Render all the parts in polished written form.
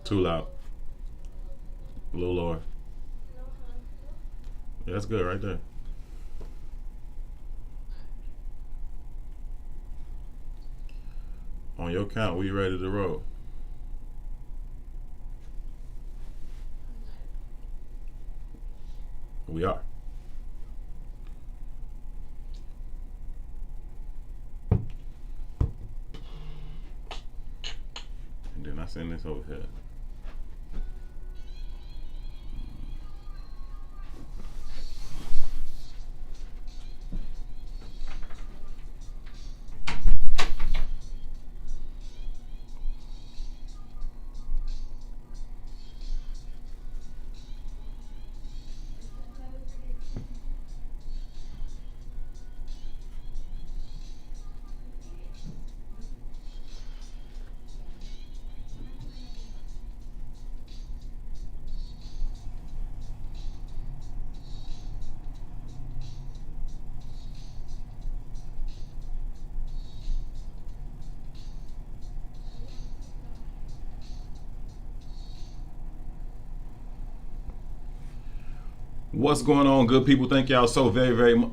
Too loud. A little lower. Yeah, that's good right there. On your count, we ready to roll. We are. And then I send this over here. What's going on, good people? Thank y'all so very, very much.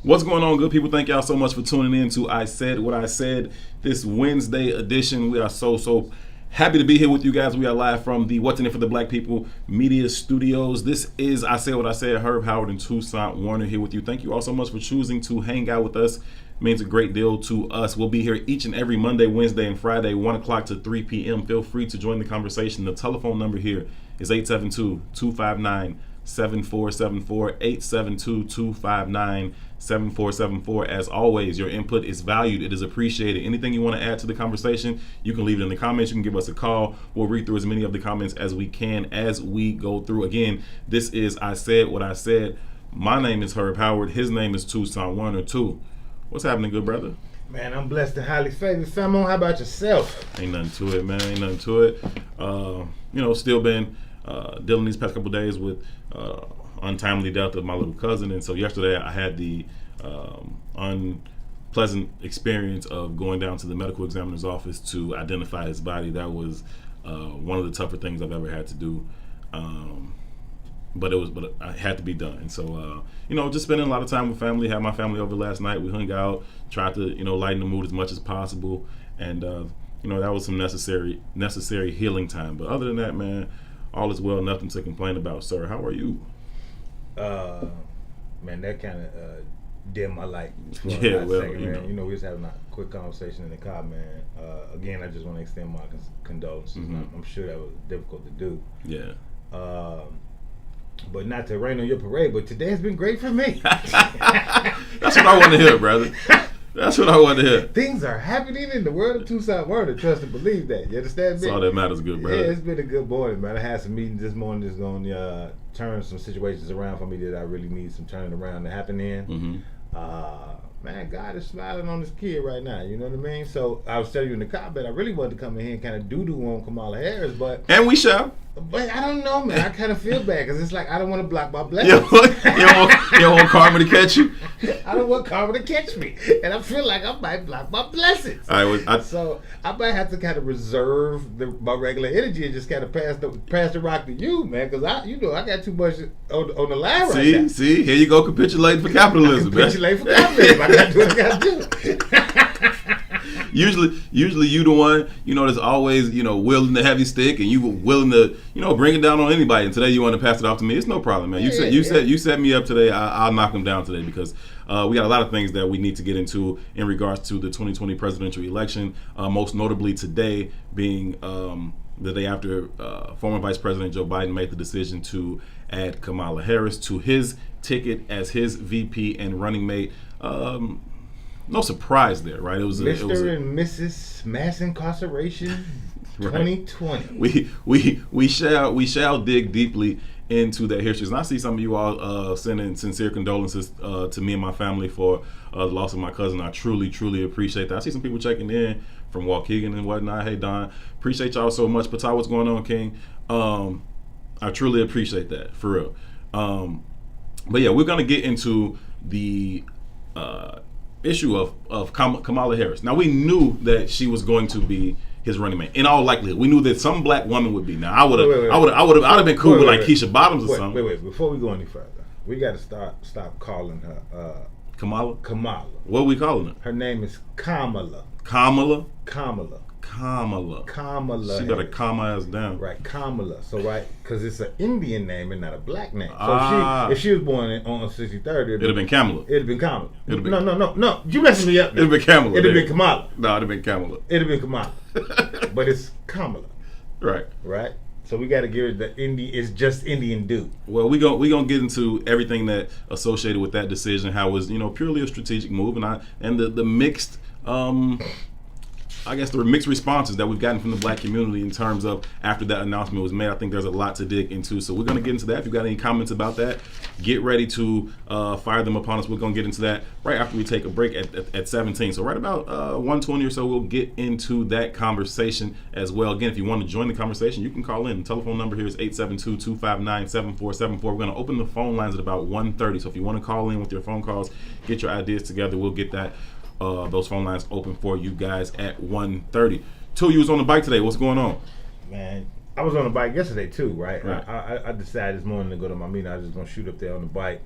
What's going on, good people? Thank y'all so much for tuning in to I Said What I Said, this Wednesday edition. We are so happy to be here with you guys. We are live from the What's in It for the Black People Media Studios. This is I Said What I Said. Herb Howard and Toussaint Warner here with you. Thank you all so much for choosing to hang out with us. It means a great deal to us. We'll be here each and every Monday, Wednesday, and Friday, 1 o'clock to 3 p.m. Feel free to join the conversation. The telephone number here is 872-259-7474, 872-259-7474. As always, your input is valued. It is appreciated. Anything you want to add to the conversation, you can leave it in the comments. You can give us a call. We'll read through as many of the comments as we can as we go through. Again, this is I Said What I Said. My name is Herb Howard. His name is Toussaint Warner, too. What's happening, good brother? Man, I'm blessed and highly favored. Famo, how about yourself? Ain't nothing to it, man. Ain't nothing to it. Still been dealing these past couple days with untimely death of my little cousin. And so yesterday I had the unpleasant experience of going down to the medical examiner's office to identify his body. That was one of the tougher things I've ever had to do. But it had to be done. And so, just spending a lot of time with family. Had my family over last night. We hung out, tried to, lighten the mood as much as possible. And, that was some necessary healing time. But other than that, man, all is well, nothing to complain about. Sir, how are you? Man, that kind of dimmed my light. Yeah, well, second, man. We was having a quick conversation in the car, man. Again, I just want to extend my condolences. Mm-hmm. I'm sure that was difficult to do. Yeah. But not to rain on your parade, but today has been great for me. That's what I want to hear, brother. That's what I want to hear. Things are happening in the world of Toussaint Warner. Trust and believe that. You understand me? That's all that matters, good brother. Yeah, it's been a good morning, man. I had some meetings this morning that's going to turn some situations around for me that I really need some turning around to happen in. Mm-hmm. Man, God is smiling on this kid right now. You know what I mean? So I was telling you in the comment, I really wanted to come in here and kind of doo-doo on Kamala Harris, and we shall. But I don't know, man. I kind of feel bad because it's like I don't want to block my blessings. You don't want karma to catch you? I don't want karma to catch me. And I feel like I might block my blessings. So I might have to kind of reserve my regular energy and just kind of pass the rock to you, man, because I got too much on the line right now. See, here you go capitulating for capitalism, man. Capitulate for capitalism. I got to do what I got to do. Usually you the one, that's always, willing the heavy stick, and you willing to, bring it down on anybody. And today you want to pass it off to me. It's no problem, man. You set me up today. I'll knock them down today because we got a lot of things that we need to get into in regards to the 2020 presidential election. Most notably today being the day after former Vice President Joe Biden made the decision to add Kamala Harris to his ticket as his VP and running mate. No surprise there, right? It was Mr. and Mrs. Mass Incarceration 2020. We shall dig deeply into that history. And I see some of you all sending sincere condolences to me and my family for the loss of my cousin. I truly, truly appreciate that. I see some people checking in from Waukegan and whatnot. Hey, Don, appreciate y'all so much. Patai, what's going on, King? I truly appreciate that, for real. But yeah, we're going to get into the issue of Kamala Harris. Now, we knew that she was going to be his running mate. In all likelihood, we knew that some black woman would be. Now, I would have been cool with like Keisha Bottoms or something. Wait. Before we go any further, we got to stop calling her Kamala. Kamala. What are we calling her? Her name is Kamala. Kamala. Kamala. Kamala. Kamala. She better calm my ass down. Right, Kamala. So because it's an Indian name and not a black name. So if she was born on 63rd, it'd have been Kamala. It'd have been Kamala. No. You messing me up. It'd have been Kamala. It'd have been Kamala. No, it'd have been Kamala. It'd have been Kamala. But it's Kamala. Right. Right. So we got to give it the it's just Indian dude. Well, we gonna get into everything that associated with that decision, how it was purely a strategic move, and the mixed I guess the mixed responses that we've gotten from the black community in terms of after that announcement was made. I think there's a lot to dig into, so we're going to get into that. If you've got any comments about that, get ready to fire them upon us. We're going to get into that right after we take a break at 17. So right about 1:20 or so, we'll get into that conversation as well. Again, if you want to join the conversation, you can call in. The telephone number here is 872-259-7474. We're going to open the phone lines at about 1:30. So if you want to call in with your phone calls, get your ideas together, we'll get that those phone lines open for you guys at 1:30. Two, you was on the bike today. What's going on? Man, I was on the bike yesterday too, right? I decided this morning to go to my meeting. I was just going to shoot up there on the bike.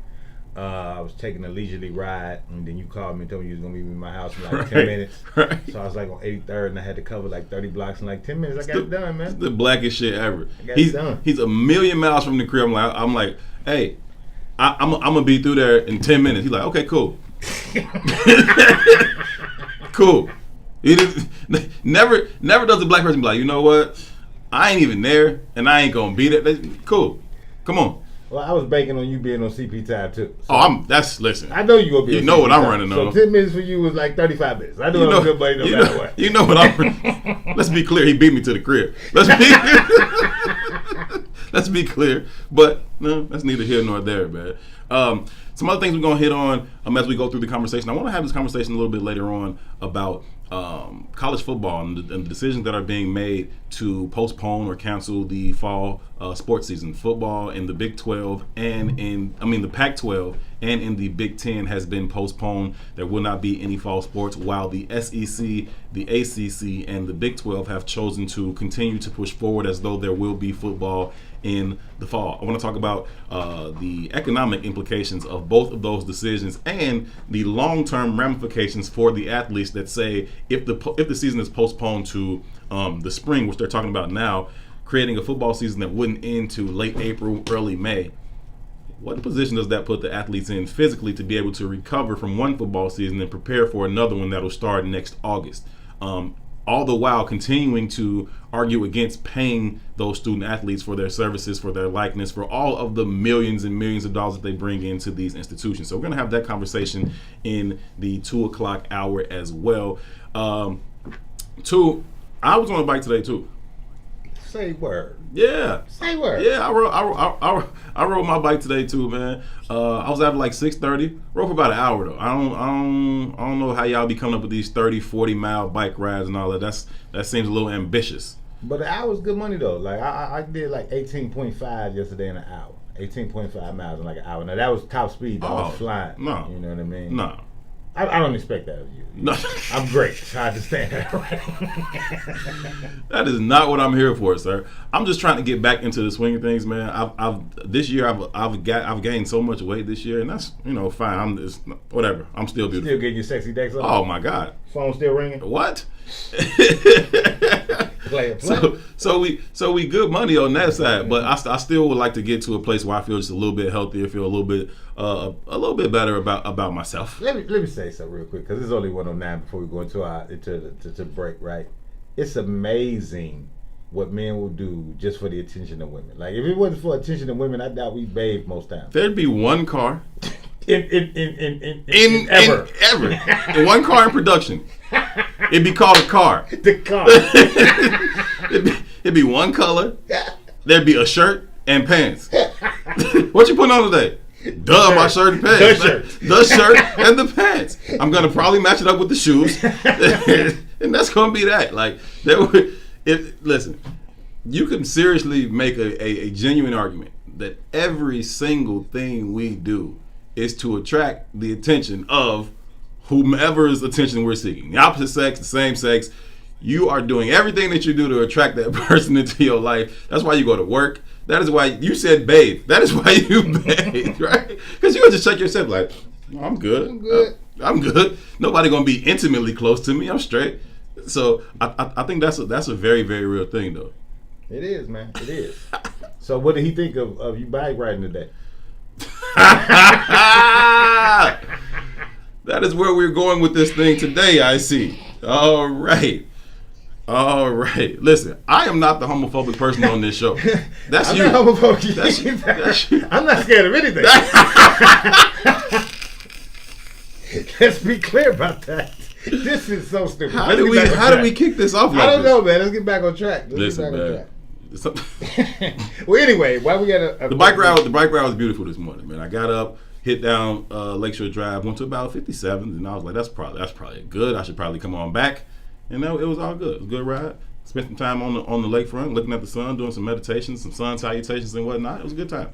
I was taking a leisurely ride, and then you called me and told me you was going to meet me in my house in like 10 minutes. Right. So I was like on 83rd, and I had to cover like 30 blocks in like 10 minutes. I got it done, man. It's the blackest shit ever. I got it done. He's a million miles from the crib. I'm like, hey, I'm going to be through there in 10 minutes. He's like, okay, cool. Cool. He never does a black person be like, you know what? I ain't even there, and I ain't gonna be there. Cool. Come on. Well, I was banking on you being on CP time too. So listen. I know you gonna be. You know what I'm running on. So 10 minutes for you was like 35 minutes. I know I'm a good buddy no matter what. You know what I'm running. Let's be clear. He beat me to the crib. Let's be clear. But no, that's neither here nor there, man. Some other things we're going to hit on as we go through the conversation. I want to have this conversation a little bit later on about college football and the decisions that are being made to postpone or cancel the fall sports season. Football in the Big 12 and the Pac-12 and in the Big 10 has been postponed. There will not be any fall sports, while the SEC, the ACC, and the Big 12 have chosen to continue to push forward as though there will be football in the fall. I want to talk about the economic implications of both of those decisions and the long-term ramifications for the athletes that say if the season is postponed to the spring, which they're talking about now, creating a football season that wouldn't end to late April, early May. What position does that put the athletes in physically to be able to recover from one football season and prepare for another one that'll start next August? All the while continuing to argue against paying those student athletes for their services, for their likeness, for all of the millions and millions of dollars that they bring into these institutions. So we're going to have that conversation in the 2 o'clock hour as well. Two, I was on a bike today too. Say word. Yeah. Say word. Yeah, I rode my bike today too, man. I was out at like 6:30. Rode for about an hour though. I don't know how y'all be coming up with these 30, 40 mile bike rides and all that. That seems a little ambitious. But an hour's good money though. Like I did like 18.5 yesterday in an hour. 18.5 miles in like an hour. Now that was top speed. I was flying. No. You know what I mean? No. I don't expect that of you. No. I'm great. I understand that. That is not what I'm here for, sir. I'm just trying to get back into the swing of things, man. This year I've gained so much weight this year, and that's fine. I'm just whatever. I'm still beautiful. Still getting your sexy decks on? Oh my God. Phone still ringing? What? Play. So we good money on that side, but I still would like to get to a place where I feel just a little bit healthier, feel a little bit better about myself. Let me say something real quick because it's only 1:09 before we go into break. Right? It's amazing what men will do just for the attention of women. Like if it wasn't for attention of women, I doubt we bathe most times. There'd be one car. In ever. In one car in production. It'd be called a car. The car. It'd be one color. There'd be a shirt and pants. What you putting on today? Duh, my shirt and pants. The shirt and the pants. I'm gonna probably match it up with the shoes, and that's gonna be that. Like listen, you can seriously make a genuine argument that every single thing we do is to attract the attention of whomever's attention we're seeking. The opposite sex, the same sex. You are doing everything that you do to attract that person into your life. That's why you go to work. That is why you said bathe. That is why you bathe, right? Because you would just check yourself like, I'm good. I'm good. Nobody gonna be intimately close to me. I'm straight. So I think that's a very, very real thing, though. It is, man. It is. So what did he think of you bike riding today? That is where we're going with this thing today, I see. All right. Listen, I am not the homophobic person on this show. That's I'm you. Not homophobic. That's you. I'm not scared of anything. Let's be clear about that. This is so stupid. How do we kick this off? I don't know, man. Let's get back on track. Well, anyway, why we got the bike ride? The bike ride was beautiful this morning, man. I got up, hit down Lakeshore Drive, went to about 57, and I was like, that's probably good. I should probably come on back, and it was all good. It was a good ride. Spent some time on the lakefront, looking at the sun, doing some meditations, some sun salutations and whatnot. It was a good time.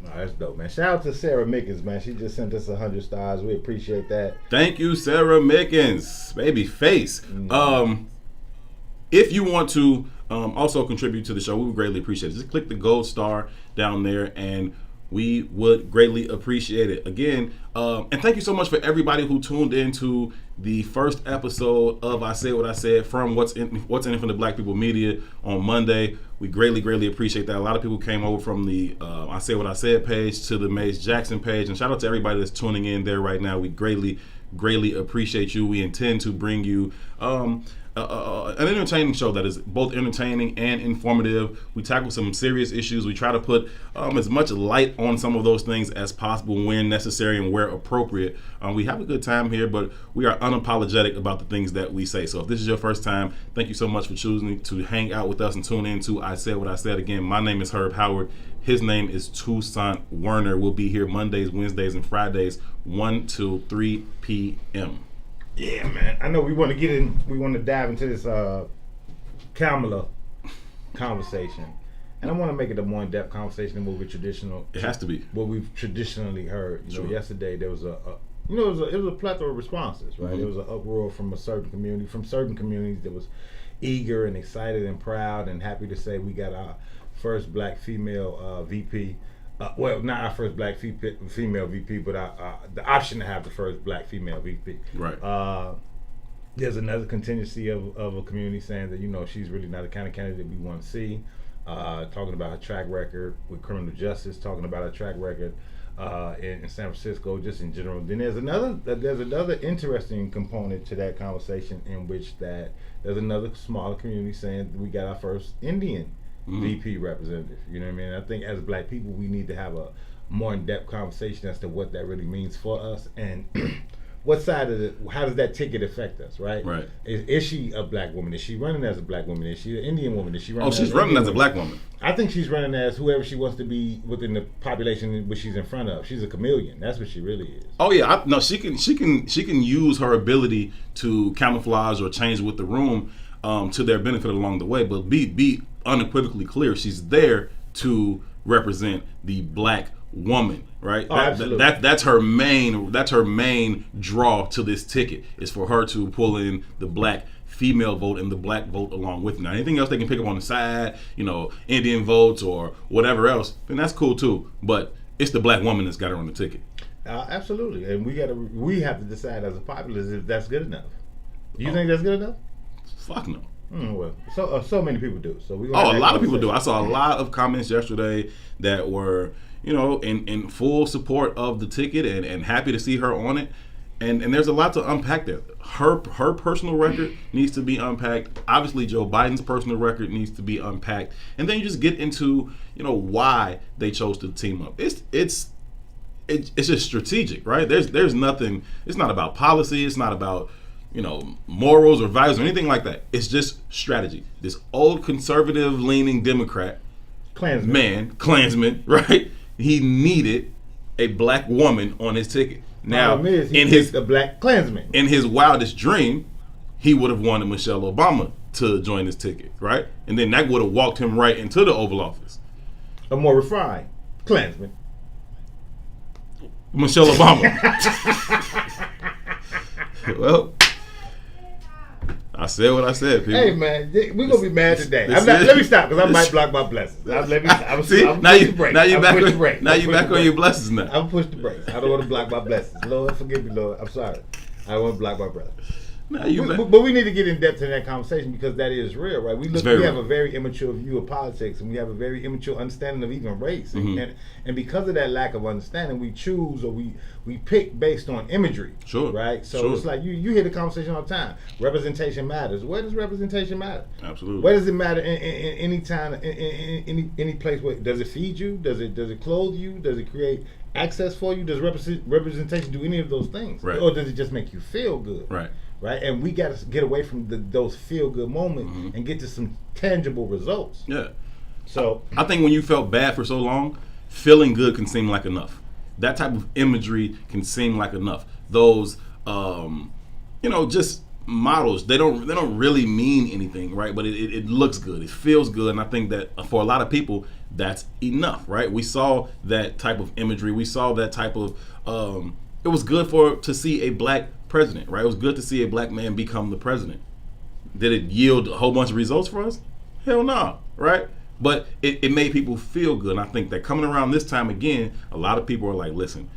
Oh, that's dope, man. Shout out to Sarah Mickens, man. She just sent us 100 stars. We appreciate that. Thank you, Sarah Mickens, baby face. If you want to also contribute to the show, we would greatly appreciate it. Just click the gold star down there, and we would greatly appreciate it. Again, and thank you so much for everybody who tuned into the first episode of I Said What I Said from What's in It for the Black People Media on Monday. We greatly, greatly appreciate that. A lot of people came over from the I Said What I Said page to the Mace Jackson page. And shout out to everybody that's tuning in there right now. We greatly, greatly appreciate you. We intend to bring you an entertaining show that is both entertaining and informative. We tackle some serious issues. We try to put as much light on some of those things as possible when necessary and where appropriate. We have a good time here, but we are unapologetic about the things that we say. So if this is your first time, thank you so much for choosing to hang out with us and tune in to I Said What I Said. Again, my name is Herb Howard. His name is Toussaint Werner. We'll be here Mondays, Wednesdays, and Fridays, 1 to 3 p.m. Yeah, man. I know we want to dive into this Kamala conversation. And I want to make it a more in-depth conversation than what it has to be. What we've traditionally heard. You Sure. know, yesterday there was it was a plethora of responses, right? Mm-hmm. There was an uproar from certain communities that was eager and excited and proud and happy to say we got our first black female VP. Well, not our first black female VP, but the option to have the first black female VP. Right. There's another contingency of a community saying that, you know, she's really not the kind of candidate we want to see. Talking about her track record with criminal justice, talking about her track record in San Francisco, just in general. Then there's another interesting component to that conversation in which that there's another smaller community saying we got our first Indian VP representative. You know what I mean? I think as black people, we need to have a more in-depth conversation as to what that really means for us and what side of how does that ticket affect us, right? Right. Is she a black woman? Is she running as a black woman? Is she an Indian woman? Is she running? She's running as a black woman. I think she's running as whoever she wants to be within the population which she's in front of. She's a chameleon. That's what she really is. Oh yeah, she can use her ability to camouflage or change with the room to their benefit along the way. But be unequivocally clear, she's there to represent the black woman, right? Oh, absolutely. That's her main draw to this ticket, is for her to pull in the black female vote and the black vote along with it. Now, anything else they can pick up on the side, you know, Indian votes or whatever else, then that's cool too. But it's the black woman that's got her on the ticket. Absolutely, and we have to decide as a populace if that's good enough. Do you think that's good enough? Fuck no. Well, so many people do. So we. A lot of people do. I saw a lot of comments yesterday that were, you know, in full support of the ticket and happy to see her on it. And there's a lot to unpack there. Her personal record needs to be unpacked. Obviously, Joe Biden's personal record needs to be unpacked. And then you just get into, you know, why they chose to team up. It's just strategic, right? There's nothing. It's not about policy. It's not about, you know, morals or values or anything like that. It's just strategy. This old conservative leaning Democrat, Klansman, right, he needed a black woman on his ticket. Now, the black Klansman. In his wildest dream, he would have wanted Michelle Obama to join his ticket, right? And then that would have walked him right into the Oval Office. A more refined Klansman. Michelle Obama. Well, I said what I said, people. Hey, man, we're going to be mad today. Let me stop, because I might block my blessings. Now you back on your blessings now. I'm push the brakes. I don't want to block my blessings. Lord, forgive me, Lord. I'm sorry. I don't want to block my brother. But we need to get in depth in that conversation, because that is real, right? We have a very immature view of politics, and we have a very immature understanding of even race. Mm-hmm. And because of that lack of understanding, we choose or we pick based on imagery. Sure. Right? So it's like you hear the conversation all the time. Representation matters. Where does representation matter? Absolutely. Where does it matter in any time, in any place? Where, does it feed you? Does it clothe you? Does it create access for you? Does representation do any of those things? Right. Or does it just make you feel good? Right. Right, and we got to get away from those feel-good moments and get to some tangible results. Yeah. So I think when you felt bad for so long, feeling good can seem like enough. That type of imagery can seem like enough. Those, just models. They don't really mean anything, right? But it looks good. It feels good, and I think that for a lot of people, that's enough, right? We saw that type of imagery. We saw that type of. It was good to see a black president, right? It was good to see a black man become the president. Did it yield a whole bunch of results for us? Hell no, right? But it made people feel good. And I think that coming around this time again, a lot of people are like, listen,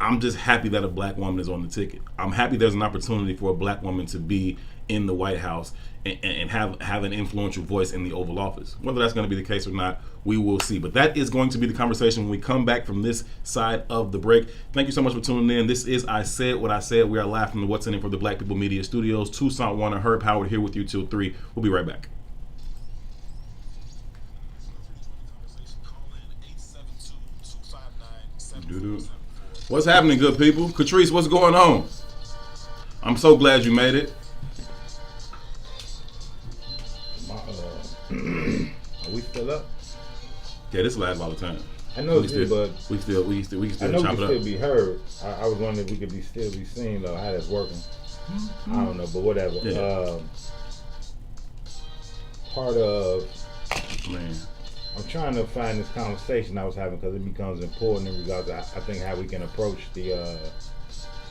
I'm just happy that a black woman is on the ticket. I'm happy there's an opportunity for a black woman to be in the White House and have an influential voice in the Oval Office. Whether that's going to be the case or not, we will see. But that is going to be the conversation when we come back from this side of the break. Thank you so much for tuning in. This is I Said What I Said. We are live from the What's In It for the Black People Media Studios. Toussaint Warner, Herb Howard here with you till 3. We'll be right back. What's happening, good people? Catrice, what's going on? I'm so glad you made it. Are we still up? Yeah, this lasts all the time. I know it's good, but we can still I know chop we it can up. still be heard. I was wondering if we could still be seen, though, how that's working. I don't know, but whatever. Yeah. Part of Man. I'm trying to find this conversation I was having, because it becomes important in regards to, I think, how we can approach the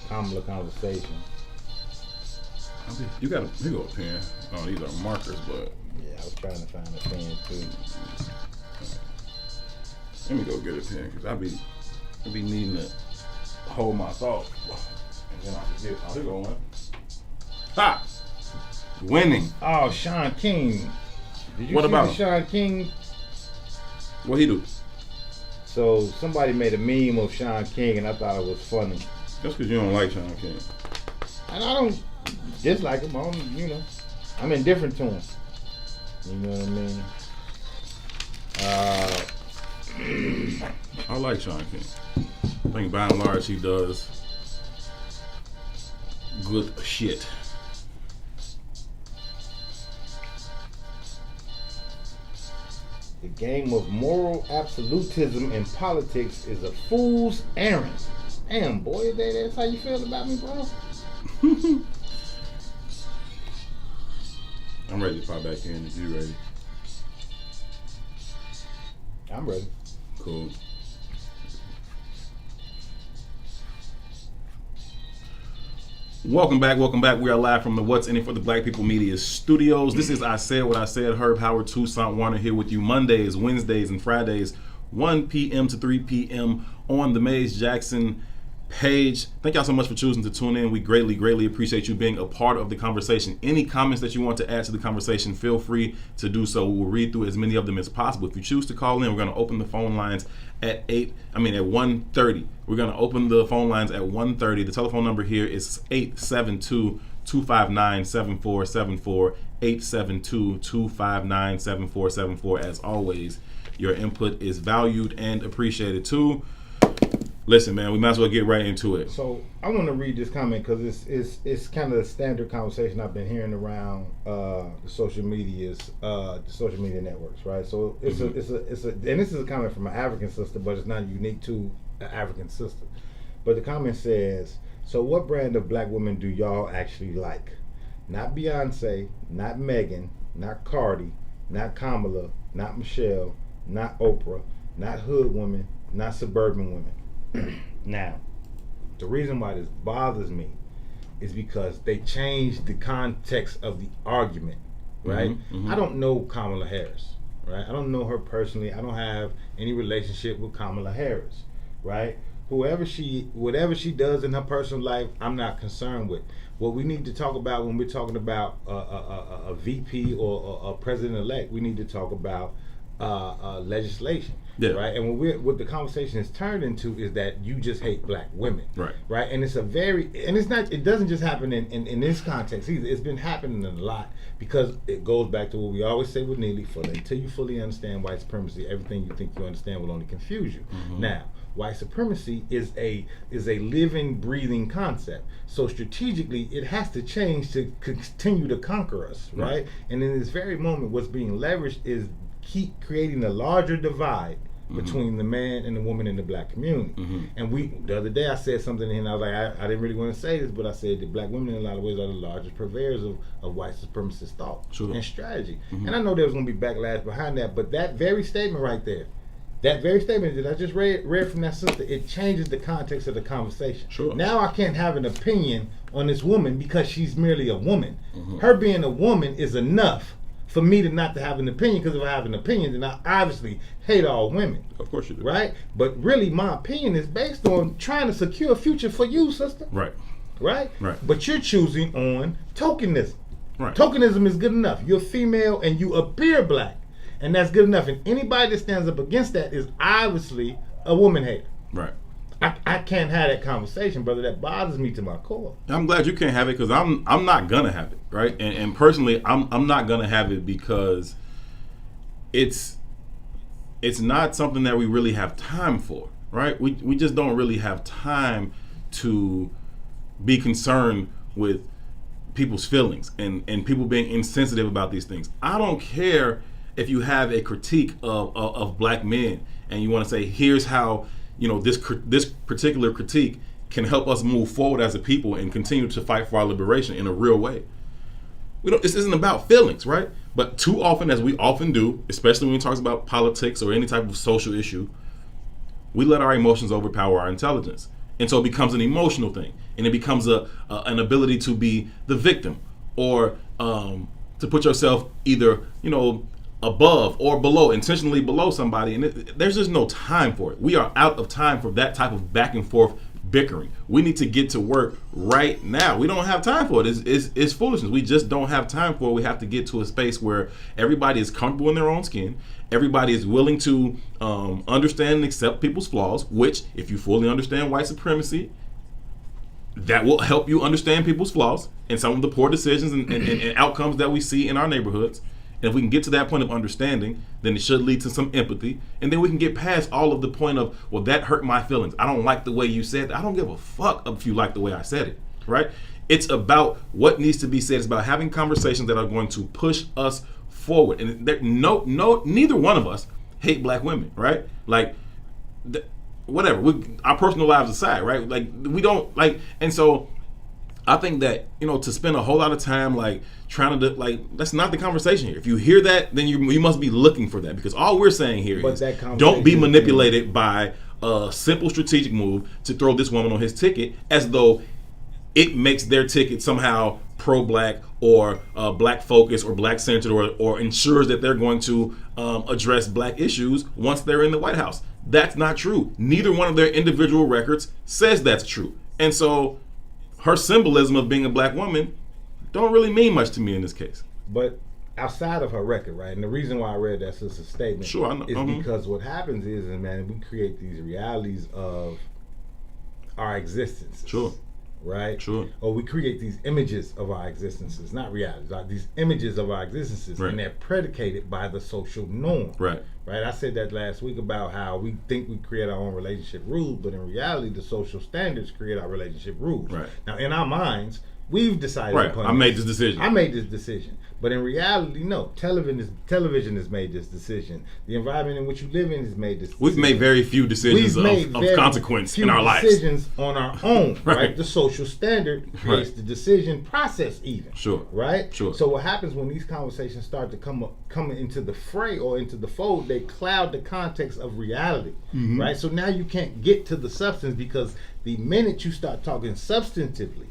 Kamala conversation. You got here go a pen. Oh, these are markers, but yeah, I was trying to find a pen too. Let me go get a pen, because I be needing to hold my thought, and then I forget. Oh, here go one. Ha! Winning. Oh, Sean King. Did you what see about the Sean King? What he do? So somebody made a meme of Sean King, and I thought it was funny. Just because you don't like Sean King. And I don't dislike him. I'm indifferent to him. You know what I mean? I like Sean King. I think by and large he does good shit. The game of moral absolutism in politics is a fool's errand. Damn, boy, that's how you feel about me, bro? I'm ready to pop back in if you ready. I'm ready. Cool. Welcome back. We are live from the What's In It for the Black People Media Studios. This is I Said What I Said. Herb Howard, Toussaint Warner here with you Mondays, Wednesdays, and Fridays, 1 p.m. to 3 p.m. on the Maze Jackson page. Thank y'all so much for choosing to tune in. We greatly appreciate you being a part of the conversation. Any comments that you want to add to the conversation, feel free to do so. We will read through as many of them as possible. If you choose to call in, we're going to open the phone lines at 1:30. We're going to open the phone lines at 1:30. The telephone number here is 872-259-7474, 872-259-7474. As always, your input is valued and appreciated too. Listen, man, we might as well get right into it. So I want to read this comment because it's kind of a standard conversation I've been hearing around the social media networks, right? So it's a and this is a comment from an African sister, but it's not unique to an African sister. But the comment says, "So what brand of black women do y'all actually like? Not Beyonce, not Megan, not Cardi, not Kamala, not Michelle, not Oprah, not hood women, not suburban women." Now, the reason why this bothers me is because they changed the context of the argument, right? I don't know Kamala Harris, right? I don't know her personally. I don't have any relationship with Kamala Harris, right? Whatever she does in her personal life, I'm not concerned with. What we need to talk about when we're talking about a VP or a president-elect, we need to talk about legislation. Yeah. Right, and what the conversation is turned into is that you just hate black women, right, and it doesn't just happen in this context either. It's been happening a lot because it goes back to what we always say with Neely: until you fully understand white supremacy, everything you think you understand will only confuse you. Now, white supremacy is a living, breathing concept. So strategically, it has to change to continue to conquer us, right? And in this very moment, what's being leveraged is keep creating a larger divide between the man and the woman in the black community. And the other day I said something and I was like, I didn't really want to say this, but I said that black women in a lot of ways are the largest purveyors of white supremacist thought and strategy. And I know there was going to be backlash behind that, but that very statement right there, that very statement that I just read from that sister, it changes the context of the conversation. Now I can't have an opinion on this woman because she's merely a woman. Her being a woman is enough for me to not to have an opinion, because if I have an opinion, then I obviously hate all women. Of course you do. Right? But really, my opinion is based on trying to secure a future for you, sister. Right. But you're choosing on tokenism. Right. Tokenism is good enough. You're female and you appear black, and that's good enough. And anybody that stands up against that is obviously a woman hater. Right. I can't have that conversation, brother. That bothers me to my core. I'm glad you can't have it because I'm not gonna have it, right? And personally, I'm not gonna have it because it's not something that we really have time for, right? We just don't really have time to be concerned with people's feelings and people being insensitive about these things. I don't care if you have a critique of black men and you want to say, here's how, you know, this particular critique can help us move forward as a people and continue to fight for our liberation in a real way. This isn't about feelings, right? But too often, as we often do, especially when we talk about politics or any type of social issue, we let our emotions overpower our intelligence. And so it becomes an emotional thing. And it becomes an ability to be the victim or to put yourself either, above or below, intentionally below somebody. And there's just no time for it. We are out of time for that type of back and forth bickering. We need to get to work right now. We don't have time for it. It's foolishness. We just don't have time for it. We have to get to a space where everybody is comfortable in their own skin. Everybody is willing to understand and accept people's flaws, which, if you fully understand white supremacy, that will help you understand people's flaws and some of the poor decisions and outcomes that we see in our neighborhoods. And if we can get to that point of understanding, then it should lead to some empathy. And then we can get past all of the point of, well, that hurt my feelings. I don't like the way you said that. I don't give a fuck if you like the way I said it, right? It's about what needs to be said. It's about having conversations that are going to push us forward. And neither one of us hate black women, right? Like, whatever. Our personal lives aside, right? Like, we don't, like, and so I think that, to spend a whole lot of time, like, trying to, that's not the conversation here. If you hear that, then you must be looking for that, because all we're saying here is don't be manipulated by a simple strategic move to throw this woman on his ticket as though it makes their ticket somehow pro-black or black focused or black centered or ensures that they're going to address black issues once they're in the White House. That's not true. Neither one of their individual records says that's true. And so her symbolism of being a black woman don't really mean much to me in this case. But outside of her record, right? And the reason why I read that sister statement is because what happens is, man, we create these realities of our existence. Sure. right? Sure. Or we create these images of our existences, not realities, like these images of our existences, right. and they're predicated by the social norm. Right. Right. I said that last week about how we think we create our own relationship rules, but in reality, the social standards create our relationship rules. Right. Now, in our minds, we've decided. Right. I made this decision. I made this decision. But in reality, no. Television has made this decision. The environment in which you live in has made this decision. We've made very few decisions of consequence in our lives. Decisions on our own, right. right? The social standard creates the decision process even. Sure. Right? Sure. So what happens when these conversations start to come into the fray or into the fold, they cloud the context of reality. Mm-hmm. Right? So now you can't get to the substance, because the minute you start talking substantively,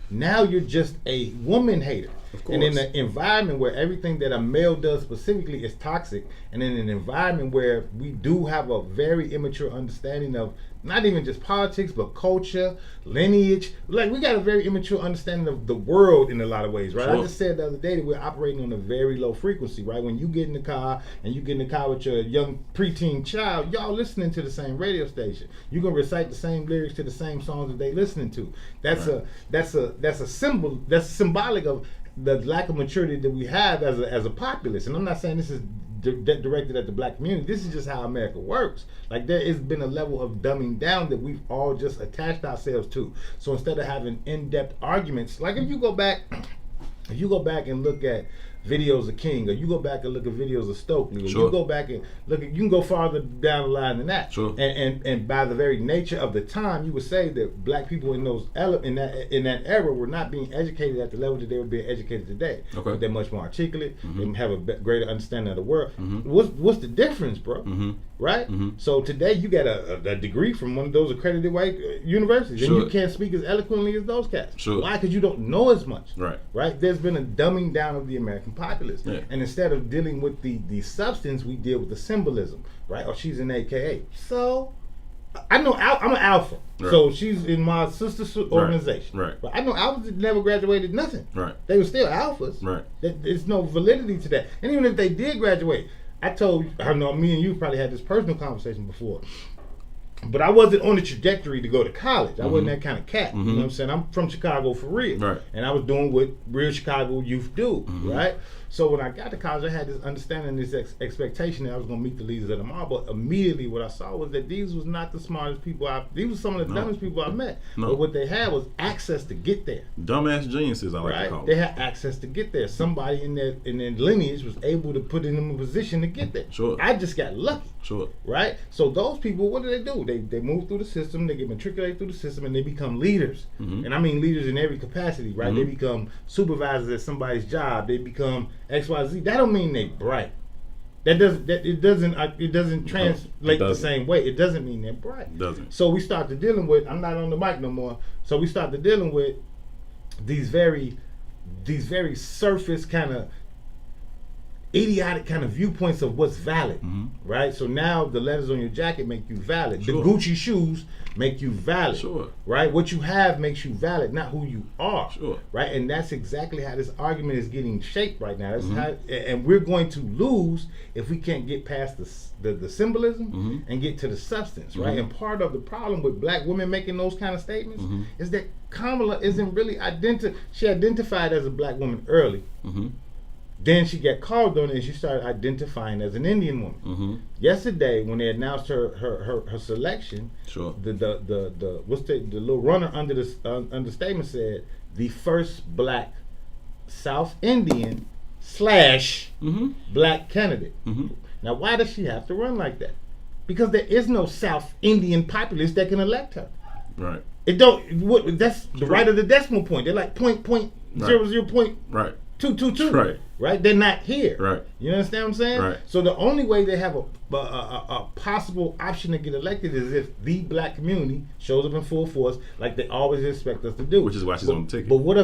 now you're just a woman hater. And in an environment where everything that a male does specifically is toxic, and in an environment where we do have a very immature understanding of not even just politics, but culture, lineage, like we got a very immature understanding of the world in a lot of ways, right? Sure. I just said the other day that we're operating on a very low frequency, right? When you get in the car and you get in the car with your young preteen child, y'all listening to the same radio station. You're gonna recite the same lyrics to the same songs that they listening to. That's a symbol. That's symbolic of the lack of maturity that we have as a populace. And I'm not saying this is directed at the black community. This is just how America works. Like, there has been a level of dumbing down that we've all just attached ourselves to. So instead of having in-depth arguments, like if you go back and look at videos of King, or you go back and look at videos of Stokely, or sure. you go back and look at, you can go farther down the line than that. Sure. And by the very nature of the time, you would say that black people in that era were not being educated at the level that they were being educated today. Okay. But they're much more articulate. Mm-hmm. They have a greater understanding of the world. Mm-hmm. What's the difference, bro? Mm-hmm. Right? Mm-hmm. So today you got a degree from one of those accredited white universities, sure. and you can't speak as eloquently as those cats. Sure. Why? Because you don't know as much. Right. Right? There's been a dumbing down of the American populace. Yeah. And instead of dealing with the substance, we deal with the symbolism, right? Or she's an AKA. So, I know I'm an alpha. Right. So she's in my sister's organization. Right. But I know alphas that never graduated nothing. Right. They were still alphas. Right. There's no validity to that. And even if they did graduate, I know me and you probably had this personal conversation before. But I wasn't on the trajectory to go to college. I wasn't that kind of cat. Mm-hmm. You know what I'm saying? I'm from Chicago for real. Right. And I was doing what real Chicago youth do, Mm-hmm. right? So when I got to college, I had this understanding, this expectation that I was going to meet the leaders of the mob. But immediately what I saw was that these was not the smartest people. These were some of the dumbest people I met. No. But what they had was access to get there. Dumbass geniuses, I like right? to call them. They had access to get there. Somebody in their lineage was able to put them in a position to get there. Sure. I just got lucky. Sure. Right? So those people, what do? They move through the system, they get matriculated through the system, and they become leaders. Mm-hmm. And I mean leaders in every capacity, right? Mm-hmm. They become supervisors at somebody's job. They become XYZ. That don't mean they bright. It doesn't translate the same way. It doesn't mean they're bright. It doesn't. So we started dealing with, I'm not on the mic no more. So we started dealing with these very surface kind of idiotic kind of viewpoints of what's valid, mm-hmm. right? So now the letters on your jacket make you valid. Sure. The Gucci shoes make you valid, sure. right? What you have makes you valid, not who you are, sure. right? And that's exactly how this argument is getting shaped right now. That's mm-hmm. how, and we're going to lose if we can't get past the symbolism mm-hmm. and get to the substance, mm-hmm. right? And part of the problem with black women making those kind of statements mm-hmm. is that Kamala isn't really she identified as a black woman early. Mm-hmm. Then she got called on it and she started identifying as an Indian woman. Mm-hmm. Yesterday, when they announced her selection, sure. the little runner under the statement said the first black South Indian / mm-hmm. black candidate. Mm-hmm. Now, why does she have to run like that? Because there is no South Indian populace that can elect her. Right. That's the right of the decimal point. They're like point right. 0.0. Right. 222. Right? They're not here. Right. You understand what I'm saying? Right. So the only way they have a possible option to get elected is if the black community shows up in full force, like they always expect us to do. Which is why she's on the ticket. But what are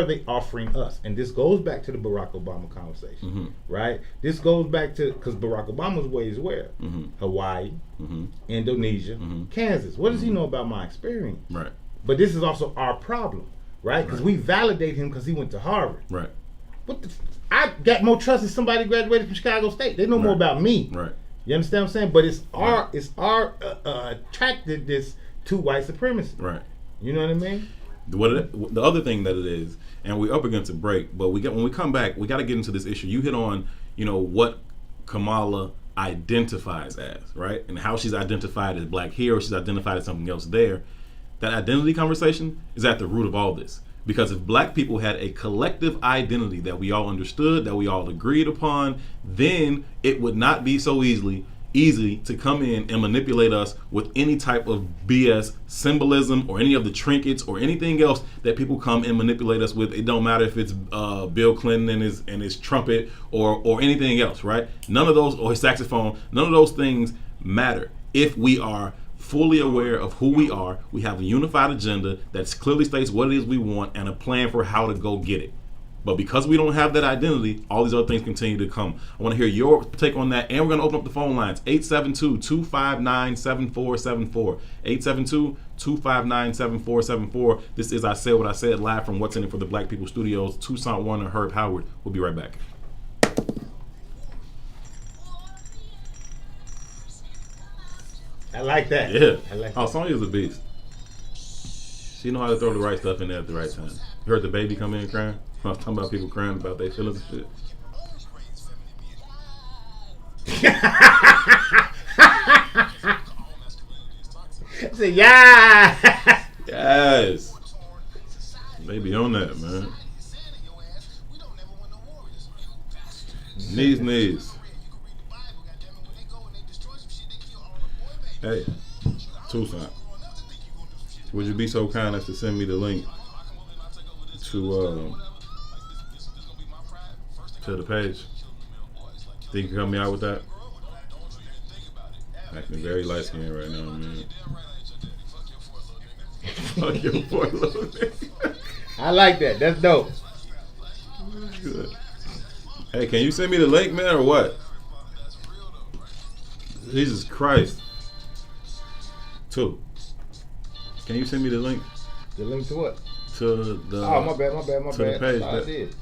they offering us? And this goes back to the Barack Obama conversation, mm-hmm. right? This goes back to, because Barack Obama's way is where? Mm-hmm. Hawaii, mm-hmm. Indonesia, mm-hmm. Kansas. What does mm-hmm. he know about my experience? Right. But this is also our problem, right? Because we validate him because he went to Harvard. Right. I got more trust if somebody graduated from Chicago State. They know more about me. Right. You understand what I'm saying? But it's our attractiveness to white supremacy. Right. You know what I mean? The other thing that it is, and we're up against a break, but when we come back, we got to get into this issue. You hit on, what Kamala identifies as, right? And how she's identified as black here, or she's identified as something else there. That identity conversation is at the root of all this. Because if black people had a collective identity that we all understood, that we all agreed upon, then it would not be so easy to come in and manipulate us with any type of BS symbolism or any of the trinkets or anything else that people come and manipulate us with. It don't matter if it's Bill Clinton and his trumpet or anything else, right? None of those, or his saxophone, none of those things matter if we are fully aware of who we are. We have a unified agenda that clearly states what it is we want and a plan for how to go get it. But because we don't have that identity, all these other things continue to come. I want to hear your take on that, and we're going to open up the phone lines. 872-259-7474. 872-259-7474. This is I Said What I Said, live from What's In It for the Black People Studios. Toussaint Warner, Herb Howard. We'll be right back. I like that. Yeah. I like that. Sonya's a beast. She know how to throw the right stuff in there at the right time. You heard the baby come in crying? I was talking about people crying about their feelings and shit. I said, yeah. Yes. Baby on that, man. Knees. Hey, Toussaint, would you be so kind as to send me the link to the page? Think you can help me out with that? Acting very light skinned right now, man. Fuck your boy, little nigga. I like that. That's dope. Good. Hey, can you send me the link, man, or what? Jesus Christ. Can you send me the link? The link to what? To the. Oh, my bad. The page. I did.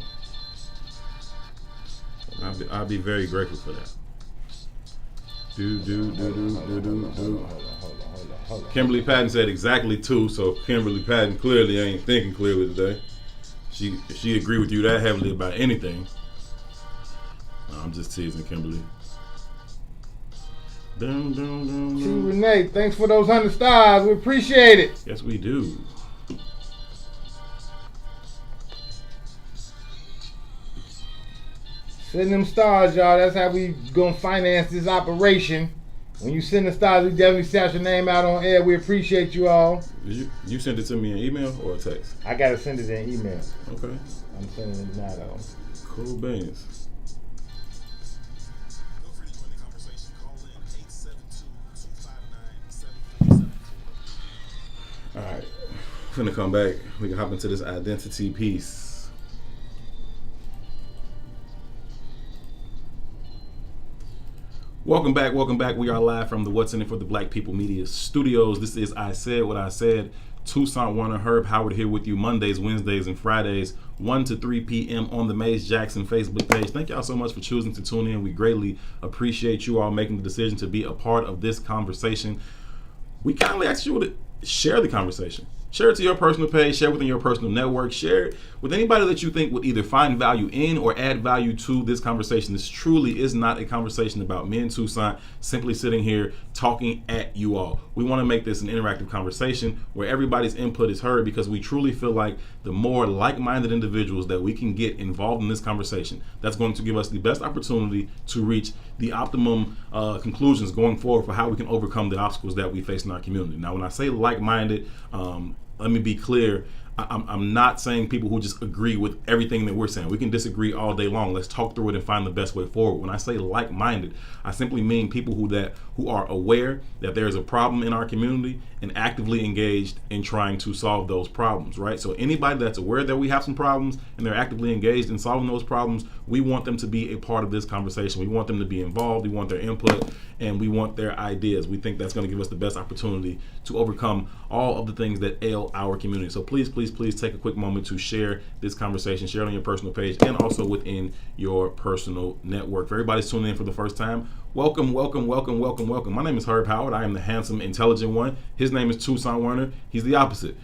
I'll be very grateful for that. Hold on. Kimberly Patton said exactly 2, so Kimberly Patton clearly ain't thinking clearly today. She agreed with you that heavily about anything. I'm just teasing, Kimberly. Renee, thanks for those 100 stars. We appreciate it. Yes, we do. Send them stars, y'all. That's how we gonna finance this operation. When you send the stars, we definitely shout your name out on air. We appreciate you all. You sent it to me in email or a text? I gotta send it in email. Okay. I'm sending it now, though. Cool beans. All right, we're gonna come back. We can hop into this identity piece. Welcome back. We are live from the What's In It for the Black People Media Studios. This is I Said What I Said. Toussaint Warner, Herb Howard here with you Mondays, Wednesdays, and Fridays, 1 to 3 p.m. on the Maze Jackson Facebook page. Thank y'all so much for choosing to tune in. We greatly appreciate you all making the decision to be a part of this conversation. We kindly ask you to share the conversation. Share it to your personal page, share it within your personal network, share it with anybody that you think would either find value in or add value to this conversation. This truly is not a conversation about me and Toussaint simply sitting here talking at you all. We want to make this an interactive conversation where everybody's input is heard, because we truly feel like the more like-minded individuals that we can get involved in this conversation, that's going to give us the best opportunity to reach the optimum conclusions going forward for how we can overcome the obstacles that we face in our community. Now, when I say like-minded, let me be clear. I'm not saying people who just agree with everything that we're saying. We can disagree all day long. Let's talk through it and find the best way forward. When I say like-minded, I simply mean people who are aware that there's a problem in our community and actively engaged in trying to solve those problems, right? So anybody that's aware that we have some problems and they're actively engaged in solving those problems, we want them to be a part of this conversation. We want them to be involved. We want their input, and we want their ideas. We think that's going to give us the best opportunity to overcome all of the things that ail our community. So please please take a quick moment to share this conversation. Share it on your personal page and also within your personal network. For everybody tuning in for the first time, welcome. My name is Herb Howard. I am the handsome, intelligent one. His name is Tucson Werner. He's the opposite.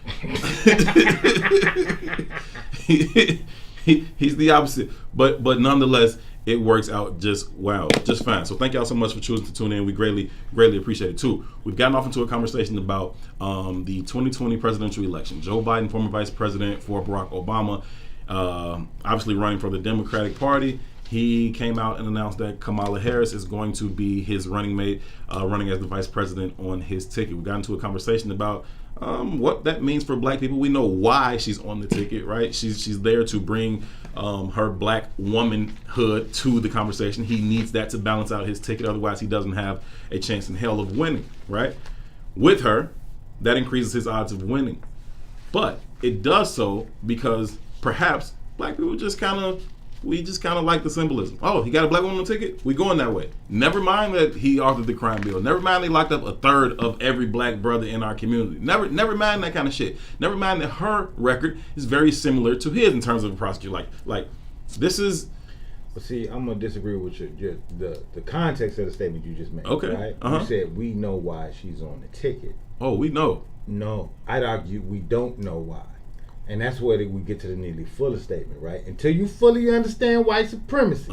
He's the opposite. But nonetheless, it works out just fine. So thank y'all so much for choosing to tune in. We greatly appreciate it too. We've gotten off into a conversation about the 2020 presidential election. Joe Biden, former vice president for Barack Obama, obviously running for the Democratic Party. He came out and announced that Kamala Harris is going to be his running mate, running as the vice president on his ticket. We got into a conversation about what that means for black people. We know why she's on the ticket, right? She's there to bring her black womanhood to the conversation. He needs that to balance out his ticket. Otherwise, he doesn't have a chance in hell of winning, right? With her, that increases his odds of winning. But it does so because perhaps black people just kind of like the symbolism. Oh, he got a black woman on the ticket? We going that way. Never mind that he authored the crime bill. Never mind they locked up a third of every black brother in our community. Never mind that kind of shit. Never mind that her record is very similar to his in terms of a prosecutor. Like this is... Well, see, I'm going to disagree with you. The context of the statement you just made. Okay. Right? You said we know why she's on the ticket. Oh, we know. No, I'd argue we don't know why. And that's where we get to the nearly fuller statement, right? Until you fully understand white supremacy,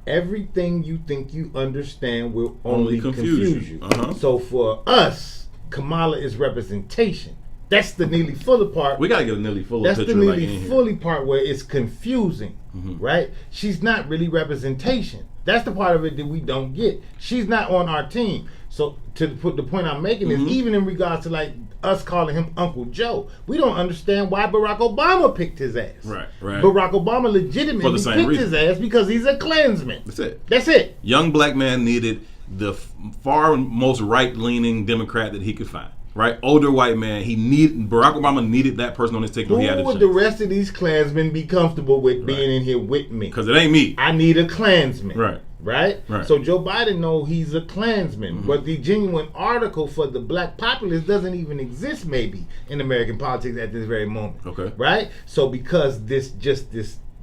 everything you think you understand will only confuse you. So for us, Kamala is representation. That's the nearly fuller part. We gotta get a nearly fuller picture. That's the nearly fully part where it's confusing, right? She's not really representation. That's the part of it that we don't get. She's not on our team. So to put the point I'm making is even in regards to like us calling him Uncle Joe, we don't understand why Barack Obama picked his ass. Right. Barack Obama legitimately picked his ass because he's a Klansman. That's it. Young black man needed the far most right-leaning Democrat that he could find. Right, older white man. Barack Obama needed that person on his ticket. Who would the rest of these Klansmen be comfortable with being in here with me? Because it ain't me. I need a Klansman. Right. So Joe Biden knows he's a Klansman, but the genuine article for the black populace doesn't even exist, maybe in American politics at this very moment. Okay. Right. So because this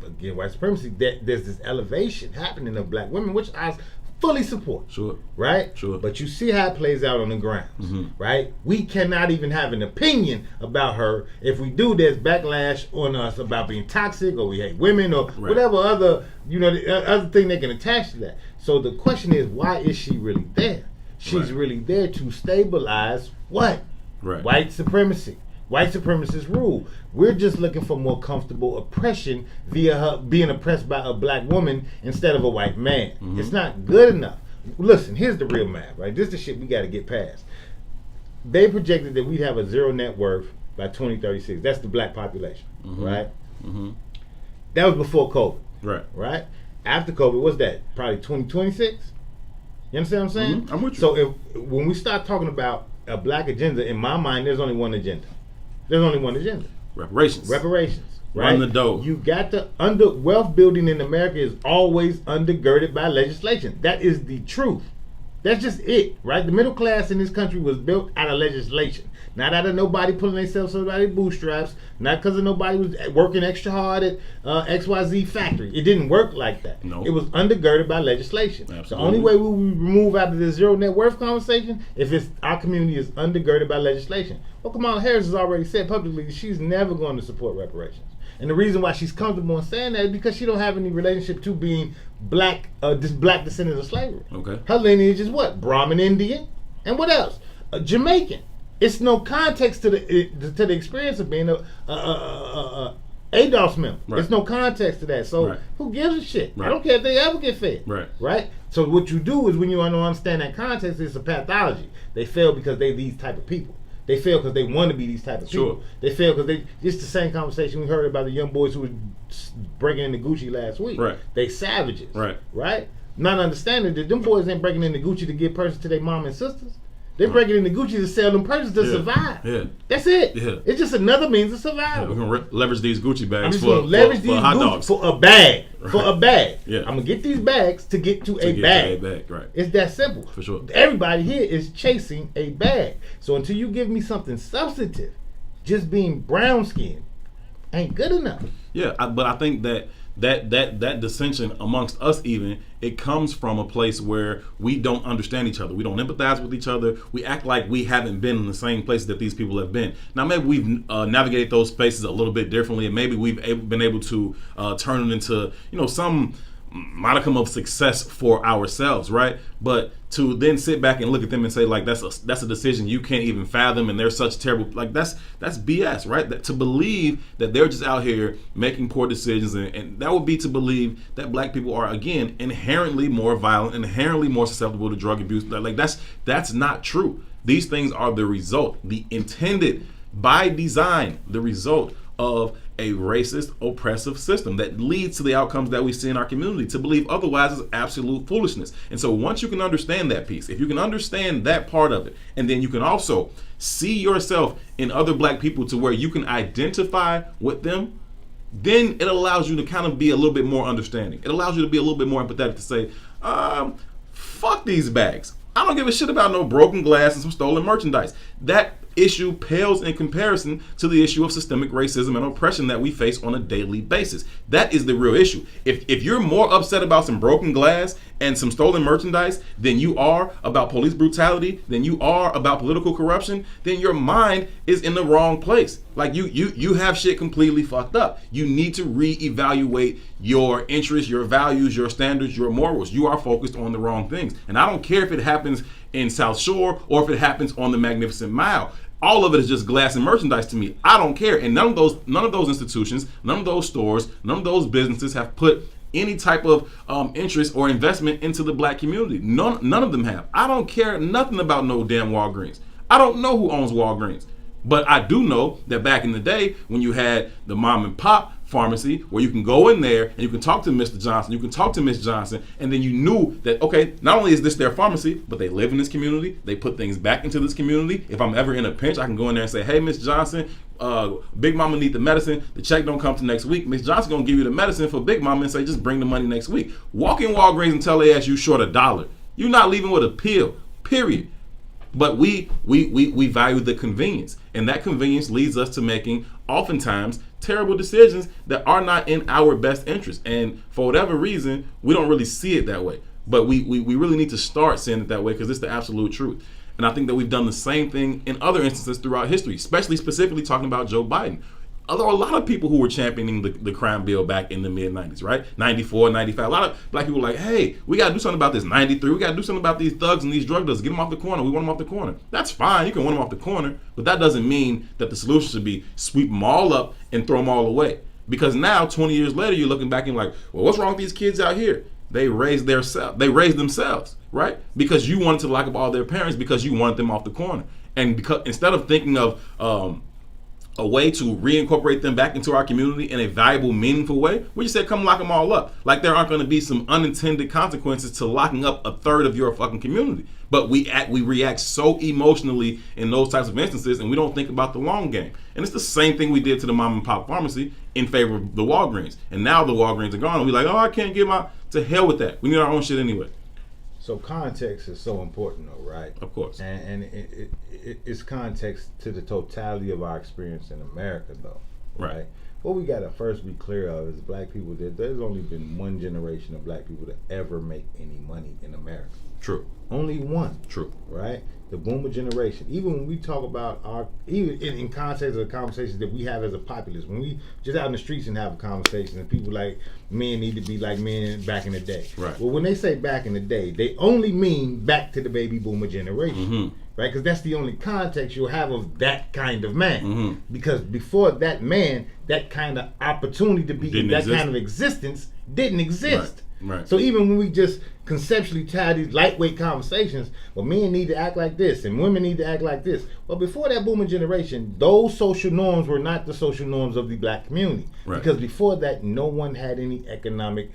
again white supremacy, there's this elevation happening of black women, which I fully support. Sure. Right? Sure. But you see how it plays out on the grounds. Right? We cannot even have an opinion about her. If we do, there's backlash on us about being toxic or we hate women or whatever other, other thing they can attach to that. So the question is, why is she really there? She's really there to stabilize what? White supremacy. White supremacist rule. We're just looking for more comfortable oppression via her being oppressed by a black woman instead of a white man. It's not good enough. Listen, here's the real math, right? This is the shit we got to get past. They projected that we'd have a zero net worth by 2036. That's the black population, right? That was before COVID. Right? After COVID, what's that? Probably 2026? You understand what I'm saying? I'm with you. So when we start talking about a black agenda, in my mind, there's only one agenda. There's only one agenda. Reparations. Right? Run the dough. You got to wealth building in America is always undergirded by legislation. That is the truth. That's just it, right? The middle class in this country was built out of legislation. Not out of nobody pulling themselves out of their bootstraps. Not because of nobody was working extra hard at XYZ factory. It didn't work like that. No. It was undergirded by legislation. Absolutely. The only way we will remove out of the zero net worth conversation if our community is undergirded by legislation. Well, Kamala Harris has already said publicly she's never going to support reparations. And the reason why she's comfortable in saying that is because she don't have any relationship to being black descendants of slavery. Okay. Her lineage is what? Brahmin Indian, and what else? Jamaican. It's no context to the experience of being a ADOS member. There's no context to that. So who gives a shit? I don't care if they ever get fed. Right. So what you do is when you don't understand that context, it's a pathology. They fail because they're these type of people. They fail because they want to be these type of people. They fail because it's the same conversation we heard about the young boys who were breaking into Gucci last week. They savages. Right? Not understanding that them boys ain't breaking into Gucci to give purses to their mom and sisters. They're breaking into Gucci to sell them purses to survive. That's it. It's just another means of survival. We're going to leverage these Gucci bags for hot dogs. For a bag. For a bag. I'm going to get these bags to get to a bag. It's that simple. For sure. Everybody here is chasing a bag. So until you give me something substantive, just being brown skinned, ain't good enough. Yeah, but I think that dissension amongst us, even, it comes from a place where we don't understand each other. We don't empathize with each other. We act like we haven't been in the same places that these people have been. Now, maybe we've navigated those spaces a little bit differently, and maybe we've been able to turn it into, some modicum of success for ourselves, right? But to then sit back and look at them and say, like, that's a decision you can't even fathom, and they're such terrible, like, that's BS, right? That to believe that they're just out here making poor decisions, and that would be to believe that black people are, again, inherently more violent, inherently more susceptible to drug abuse. Like, that's not true. These things are the result, the intended, by design, the result of a racist, oppressive system that leads to the outcomes that we see in our community. To believe otherwise is absolute foolishness. And so once you can understand that piece, if you can understand that part of it, and then you can also see yourself in other black people to where you can identify with them, then it allows you to kind of be a little bit more understanding. It allows you to be a little bit more empathetic to say, fuck these bags. I don't give a shit about no broken glass and some stolen merchandise. That issue pales in comparison to the issue of systemic racism and oppression that we face on a daily basis. That is the real issue. If you're more upset about some broken glass and some stolen merchandise than you are about police brutality, than you are about political corruption, then your mind is in the wrong place. Like you have shit completely fucked up. You need to reevaluate your interests, your values, your standards, your morals. You are focused on the wrong things. And I don't care if it happens in South Shore or if it happens on the Magnificent Mile. All of it is just glass and merchandise to me. I don't care. And none of those institutions, none of those stores, none of those businesses have put any type of interest or investment into the black community. None of them have. I don't care nothing about no damn Walgreens. I don't know who owns Walgreens. But I do know that back in the day when you had the mom and pop pharmacy where you can go in there and you can talk to Mr. Johnson, you can talk to Miss Johnson, and then you knew that, okay, not only is this their pharmacy, but they live in this community, they put things back into this community. If I'm ever in a pinch, I can go in there and say, hey, Miss Johnson, Big Mama need the medicine, the check don't come till next week. Miss Johnson gonna give you the medicine for Big Mama and say, just bring the money next week. Walk in Walgreens and tell they ask you short $1. You're not leaving with a pill, period. But we value the convenience, and that convenience leads us to making oftentimes terrible decisions that are not in our best interest. And for whatever reason, we don't really see it that way. But we really need to start seeing it that way because it's the absolute truth. And I think that we've done the same thing in other instances throughout history, specifically talking about Joe Biden. There are a lot of people who were championing the crime bill back in the mid-90s, right? 94, 95. A lot of black people were like, hey, we got to do something about this. 93, we got to do something about these thugs and these drug dealers. Get them off the corner. We want them off the corner. That's fine. You can want them off the corner. But that doesn't mean that the solution should be sweep them all up and throw them all away. Because now, 20 years later, you're looking back and like, well, what's wrong with these kids out here? They raised themselves, right? Because you wanted to lock up all their parents because you wanted them off the corner. And because instead of thinking of a way to reincorporate them back into our community in a valuable, meaningful way, we just said, come lock them all up. Like there aren't going to be some unintended consequences to locking up a third of your fucking community. But we react so emotionally in those types of instances, and we don't think about the long game. And it's the same thing we did to the mom and pop pharmacy in favor of the Walgreens. And now the Walgreens are gone, and we're like, oh, I can't get to hell with that. We need our own shit anyway. So context is so important, though, right? Of course. And it's context to the totality of our experience in America, though, right? What we got to first be clear of is black people, there's only been one generation of black people to ever make any money in America. True. Only one. True. Right? The boomer generation. Even when we talk about even in context of the conversations that we have as a populace, when we just out in the streets and have a conversation, and people like men need to be like men back in the day. Right. Well, when they say back in the day, they only mean back to the baby boomer generation. Mm-hmm. Right? Because that's the only context you'll have of that kind of man. Mm-hmm. Because before that man, that kind of opportunity to be in that kind of existence didn't exist. Right. So even when we just conceptually tie these lightweight conversations, well, men need to act like this and women need to act like this. Well, before that boomer generation, those social norms were not the social norms of the black community. Right. Because before that, no one had any economic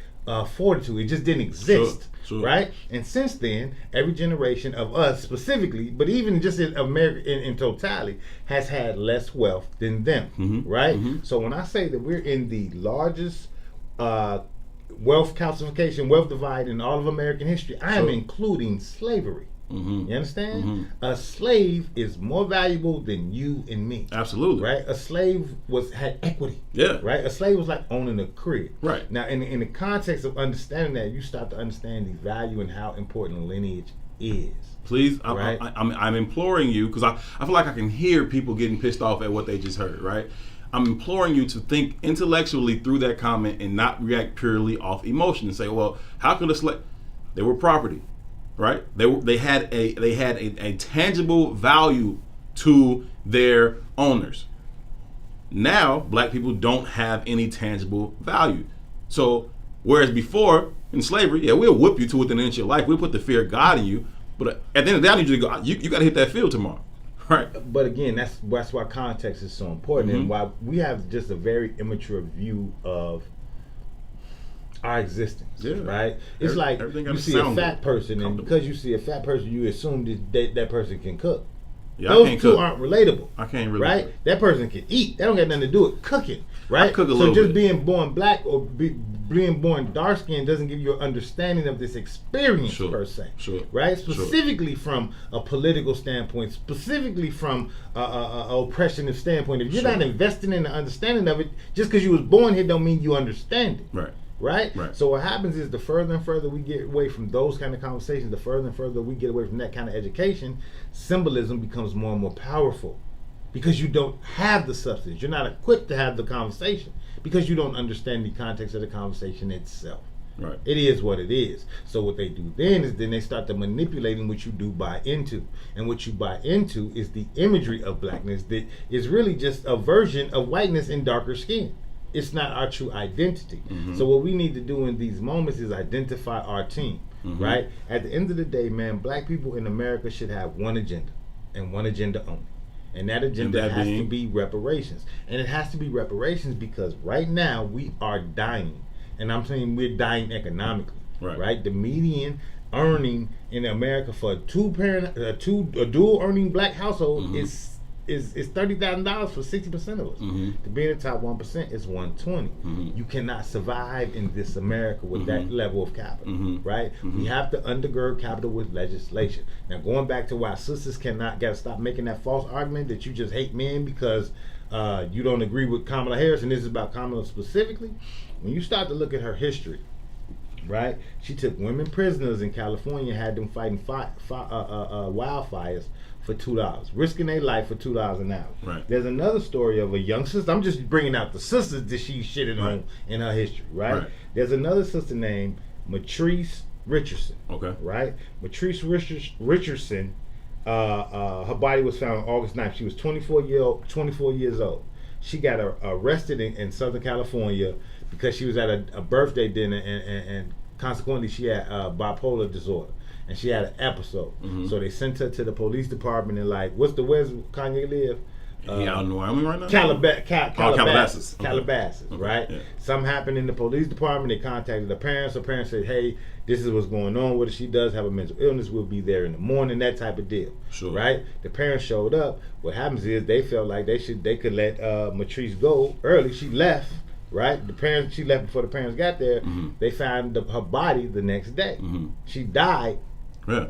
fortitude. It just didn't exist. Sure. Right? And since then, every generation of us specifically, but even just in America in totality, has had less wealth than them. Mm-hmm. Right? Mm-hmm. So when I say that we're in the largest wealth calcification, wealth divide in all of American history, I am including slavery. You understand? A slave is more valuable than you and me. Absolutely. Right? A slave had equity. Yeah. Right? A slave was like owning a crib. Right. Now, in the context of understanding that, you start to understand the value and how important lineage is. Please, right? I'm imploring you, because I feel like I can hear people getting pissed off at what they just heard, right? I'm imploring you to think intellectually through that comment and not react purely off emotion and say, well, how could a slave? They were property, right? They had a tangible value to their owners. Now, black people don't have any tangible value. So, whereas before in slavery, yeah, we'll whip you to within an inch of your life. We'll put the fear of God in you. But at the end of the day, I need you to go. You got to hit that field tomorrow. Right. But again, that's why context is so important, and why we have just a very immature view of our existence. Yeah. Right. It's like you see a fat person, and because you see a fat person, you assume that person can cook. Yeah, those two aren't relatable. I can't relate. Right. That person can eat. That don't got nothing to do with cooking. Right. I cook a little so just bit. being born black or being born dark skinned doesn't give you an understanding of this experience per se. Sure. Right. Specifically from a political standpoint, specifically from a oppressionist standpoint. If you're not investing in the understanding of it, just because you was born here don't mean you understand it. Right. Right? So what happens is the further and further we get away from those kind of conversations, the further and further we get away from that kind of education, symbolism becomes more and more powerful because you don't have the substance. You're not equipped to have the conversation because you don't understand the context of the conversation itself. Right. It is what it is. So what they do then is they start to manipulating what you do buy into. And what you buy into is the imagery of blackness that is really just a version of whiteness in darker skin. It's not our true identity. So what we need to do in these moments is identify our team, right? At the end of the day, man, black people in America should have one agenda and one agenda only. And that agenda has to be reparations. And it has to be reparations because right now we are dying. And I'm saying we're dying economically, right? The median earning in America for a dual earning black household is $30,000 for 60% of us. To be in the top 1% is $120,000. You cannot survive in this America with that level of capital, right? We have to undergird capital with legislation. Now, going back to why sisters gotta stop making that false argument that you just hate men because you don't agree with Kamala Harris, and this is about Kamala specifically. When you start to look at her history, right? She took women prisoners in California, had them fighting wildfires for $2, risking their life for $2 an hour. Right. There's another story of a young sister. I'm just bringing out the sisters that she shitted on in her history, right? There's another sister named Matrice Richardson. Okay. Right? Matrice Richardson, her body was found on August 9th. She was 24 years old. She got arrested in Southern California because she was at a birthday dinner and consequently she had bipolar disorder. And she had an episode. So they sent her to the police department and where's Kanye live? Out in Wyoming right now? Calabasas, Okay. right? Yeah. Something happened in the police department. They contacted the parents. The parents said, hey, this is what's going on with her. She does have a mental illness. We'll be there in the morning, that type of deal. Sure. Right? The parents showed up. What happens is they felt like they could let Matrice go early. She left. Right, she left before the parents got there. They found her body the next day. She died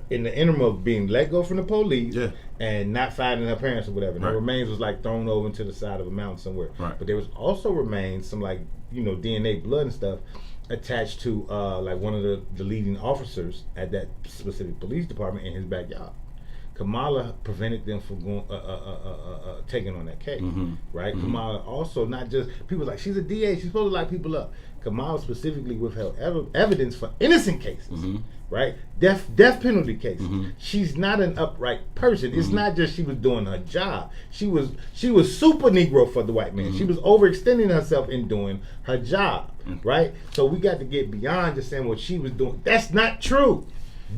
in the interim of being let go from the police and not finding her parents or whatever. Her remains was thrown over into the side of a mountain somewhere. But there was also remains, some DNA, blood and stuff attached to one of the leading officers at that specific police department in his backyard. Kamala prevented them from going taking on that case, right? Kamala also not just people she's a DA, she's supposed to lock people up. Kamala specifically withheld evidence for innocent cases, right? Death penalty cases. She's not an upright person. It's not just she was doing her job. She was super Negro for the white man. She was overextending herself in doing her job, right? So we got to get beyond just saying what she was doing. That's not true.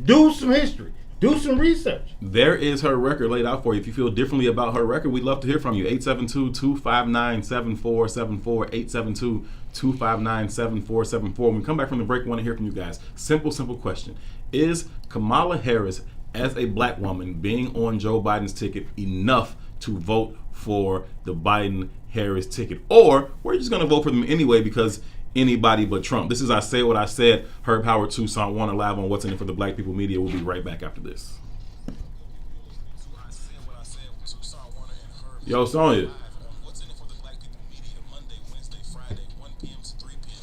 Do some history. Do some research. There is her record laid out for you. If you feel differently about her record, we'd love to hear from you. 872-259-7474. 872-259-7474. When we come back from the break, we want to hear from you guys. Simple question. Is Kamala Harris, as a black woman, being on Joe Biden's ticket enough to vote for the Biden-Harris ticket? Or we're just going to vote for them anyway because anybody but Trump. This is I Say What I Said, Herb Howard 2, Song 1 Live on What's In It for the Black People Media. We'll be right back after this. Yo, Sonya. What's in it for the Black People Media? Monday, Wednesday, Friday, 1 p.m. to 3 p.m.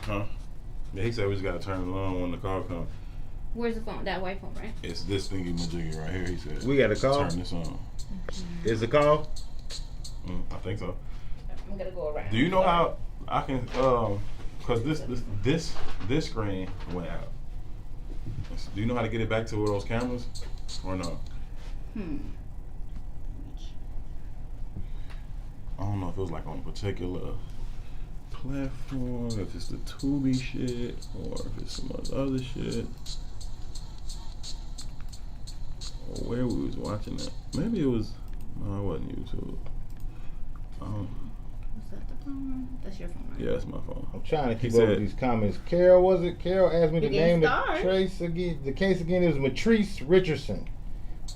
Huh? Yeah, he said we just gotta turn it on when the call comes. Where's the phone? That white phone, right? It's this thingy majiggy right here. He said we got a call. Turn this on. Is the call? I think so. I'm gonna go around. Do you know how I can? Cause this screen went out. Do you know how to get it back to those cameras, or no? I don't know if it was like on a particular platform, if it's the Tubi shit, or if it's some other shit, or where we was watching it. Maybe it was. No, it wasn't YouTube. Is that the phone? That's your phone, right? Yeah, that's my phone. I'm trying to keep up with these comments. Carol, was it? Carol asked me to name the case again. It was Matrice Richardson.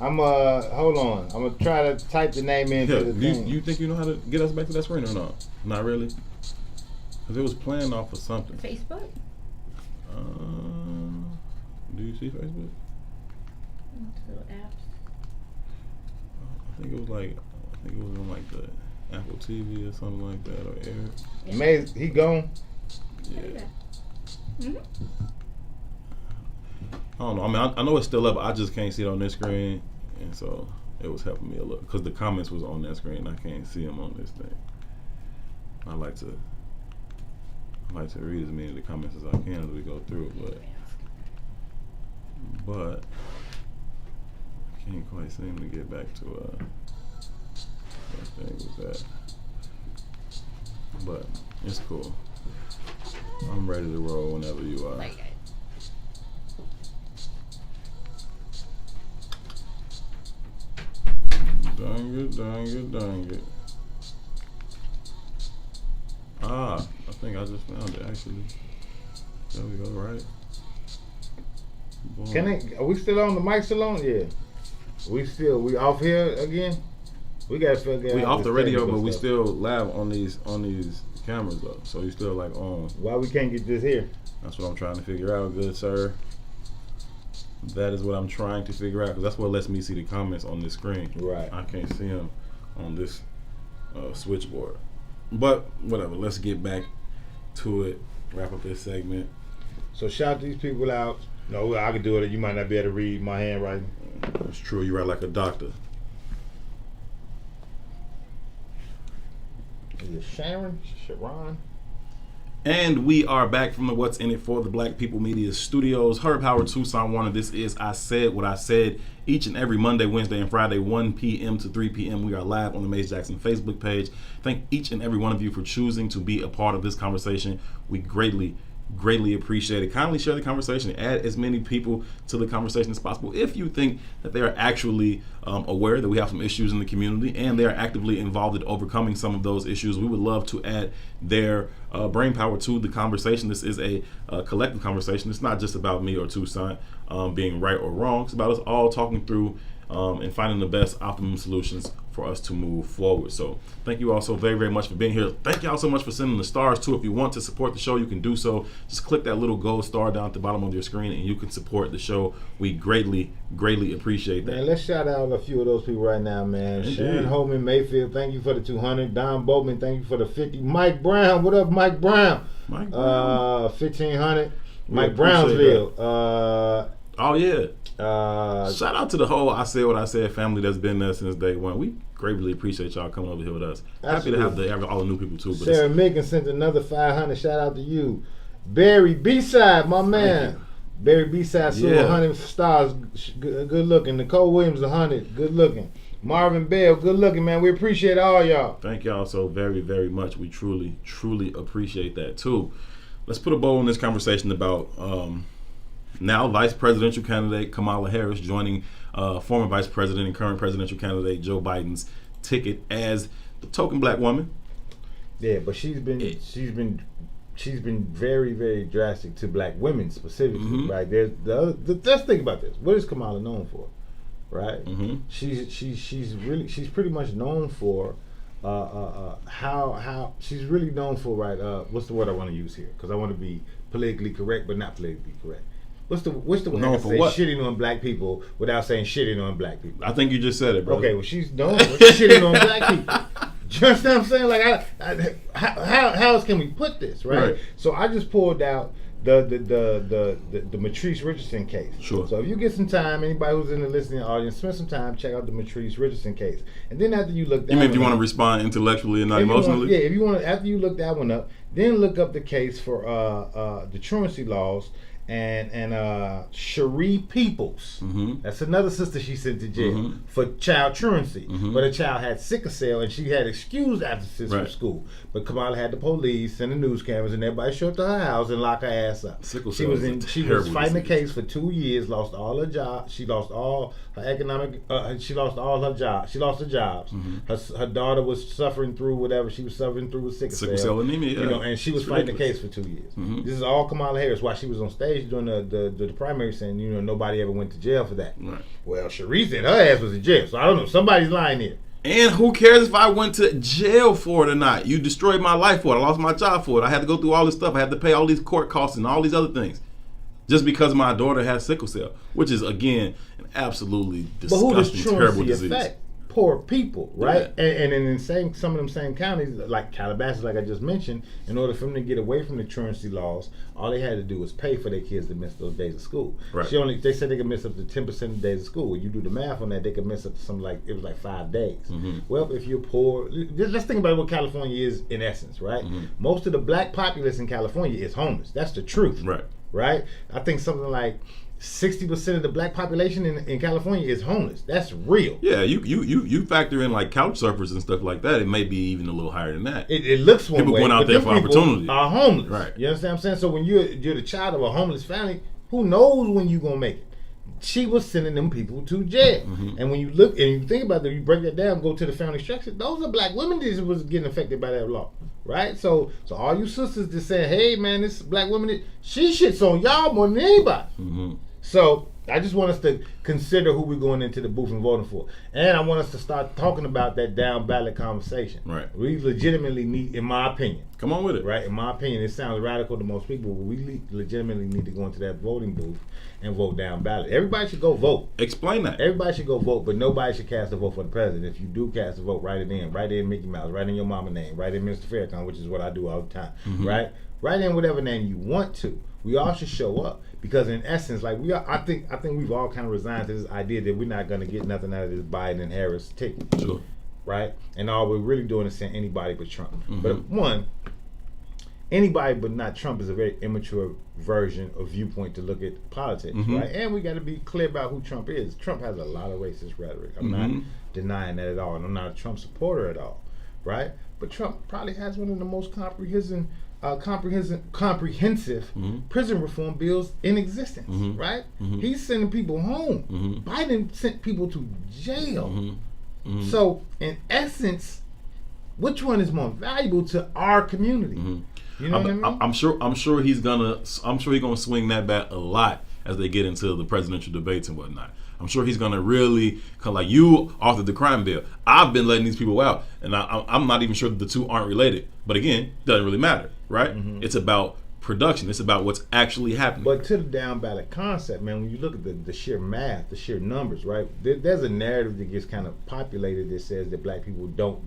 I'm hold on. I'm gonna try to type the name into the thing. You think you know how to get us back to that screen or not? Not really. Cause it was playing off of something. Facebook. Do you see Facebook? Little apps. I think it was on like the Apple TV or something like that, or Air. Yeah. Amazing. He gone. Yeah. Mm-hmm. I don't know. I mean, I know it's still up. I just can't see it on this screen, and so it was helping me a little because the comments was on that screen. I can't see them on this thing. I like to read as many of the comments as I can as we go through, but I can't quite seem to get back to that thing with that. But it's cool. I'm ready to roll whenever you are. Like, Dang it. I think I just found it actually. There we go, right? Boy. Are we still on? The mic still on? Yeah. We off here again? We gotta figure out. We off the radio, but we still live on these cameras though. So you still like on. Why we can't get this here? That's what I'm trying to figure out, good sir. That is what I'm trying to figure out because that's what lets me see the comments on this screen. Right. I can't see them on this switchboard. But whatever. Let's get back to it. Wrap up this segment. So shout these people out. No, I can do it. You might not be able to read my handwriting. It's true. You write like a doctor. Is it Sharon? And we are back from the What's in It for the Black People Media Studios. Herb Howard, Tucson, Warner. This is I Said What I Said. Each and every Monday, Wednesday, and Friday, 1 p.m. to 3 p.m. We are live on the Maze Jackson Facebook page. Thank each and every one of you for choosing to be a part of this conversation. We greatly appreciate it. Kindly share the conversation. Add as many people to the conversation as possible. If you think that they are actually aware that we have some issues in the community and they are actively involved in overcoming some of those issues, we would love to add their brain power to the conversation. This is a collective conversation. It's not just about me or Tucson being right or wrong. It's about us all talking through and finding the best optimum solutions for us to move forward. So thank you all so very, very much for being here. Thank you all so much for sending the stars too. If you want to support the show, you can do so. Just click that little gold star down at the bottom of your screen and you can support the show. We greatly appreciate that. Man, let's shout out a few of those people right now, man. Indeed. Sharon Holman Mayfield, thank you for the 200. Don Boatman, thank you for the 50. Mike Brown, what up, Mike Brown? 1500. Mike Brownsville. Oh yeah. Shout out to the whole I Said What I Said family that's been there since day one. We greatly appreciate y'all coming over here with us. Absolutely. Happy to have all the new people too. But Sarah Megan sent another 500. Shout out to you. Barry B-Side, my man. Barry B-Side, 100 stars. Good looking. Nicole Williams, 100. Good looking. Marvin Bell, good looking, man. We appreciate all y'all. Thank y'all so very, very much. We truly appreciate that too. Let's put a bow on this conversation about now vice presidential candidate Kamala Harris joining former vice president and current presidential candidate Joe Biden's ticket as the token black woman. Yeah, but she's been very, very drastic to black women specifically. Mm-hmm. Right? Let's think about this. What is Kamala known for? Right? Mm-hmm. She's pretty much known for how she's really known for, right? What's the word I want to use here? Because I want to be politically correct, but not politically correct. What's the way I can say shitting on black people without saying shitting on black people? I think you just said it, bro. Okay, well she's known for shitting on black people. You understand what I'm saying? Like, how else can we put this, right? So I just pulled out the Matrice Richardson case. Sure. So if you get some time, anybody who's in the listening audience, spend some time, check out the Matrice Richardson case. And then after you look that, you mean if you want to respond intellectually and not emotionally? If you want to, after you look that one up, then look up the case for the truancy laws and Cherie Peoples. Mm-hmm. That's another sister she sent to jail for child truancy. But a child had sickle cell and she had excused absences from school. But Kamala had the police and the news cameras and everybody showed up to her house and locked her ass up. Sickle she cell was fighting the case for 2 years, lost all her jobs. She lost all her economic. She lost all her jobs. She lost her jobs. Her daughter was suffering through whatever she was suffering through with sickle cell anemia. You know, and she was fighting the case for 2 years. This is all Kamala Harris while she was on stage during the primary, saying, you know, nobody ever went to jail for that. Right. Well, Cherie said her ass was in jail, so I don't know. Somebody's lying here. And who cares if I went to jail for it or not? You destroyed my life for it. I lost my job for it. I had to go through all this stuff. I had to pay all these court costs and all these other things just because my daughter has sickle cell, which is, again, an absolutely disgusting, terrible disease. Affect? Poor people, right? Yeah. And in some of them same counties, like Calabasas, like I just mentioned, in order for them to get away from the truancy laws, all they had to do was pay for their kids to miss those days of school. Right. They said they could miss up to 10% of the days of school. When you do the math on that, they could miss up to something like, it was like 5 days. Well, if you're poor, let's think about what California is in essence, right? Most of the black populace in California is homeless. That's the truth. Right? I think something like 60% of the black population in California is homeless. That's real. Yeah, you factor in like couch surfers and stuff like that. It may be even a little higher than that. It looks one people way. People going out there for opportunity. Are homeless. Right. You understand what I'm saying? So when you're the child of a homeless family, who knows when you're gonna make it? She was sending them people to jail. And when you look and you think about it, you break that down, go to the family structure, those are black women that was getting affected by that law. Right? So all you sisters just saying, hey man, this black woman, she shits on y'all more than anybody. So I just want us to consider who we're going into the booth and voting for. And I want us to start talking about that down ballot conversation. Right. We legitimately need, in my opinion. Come on with it. Right? In my opinion, it sounds radical to most people, but we legitimately need to go into that voting booth and vote down ballot. Everybody should go vote. Explain that. Everybody should go vote, but nobody should cast a vote for the president. If you do cast a vote, write it in. Write in Mickey Mouse. Write in your mama name. Write in Mr. Farrakhan, which is what I do all the time. Right? Write in whatever name you want to. We all should show up. Because in essence, like I think we've all kind of resigned to this idea that we're not going to get nothing out of this Biden and Harris ticket. Sure. Right? And all we're really doing is saying anybody but Trump. But one, anybody but not Trump is a very immature version or viewpoint to look at politics, right? And we got to be clear about who Trump is. Trump has a lot of racist rhetoric. I'm not denying that at all, and I'm not a Trump supporter at all, right? But Trump probably has one of the most comprehensive prison reform bills in existence, right? He's sending people home. Biden sent people to jail. So, in essence, which one is more valuable to our community? You know what I mean? I'm sure he's gonna swing that bat a lot as they get into the presidential debates and whatnot. I'm sure he's gonna really like you authored the crime bill. I've been letting these people out, and I'm not even sure that the two aren't related. But again, doesn't really matter, right? It's about production. It's about what's actually happening. But to the down ballot concept, man, when you look at the sheer math, the sheer numbers, right? There's a narrative that gets kind of populated that says that black people don't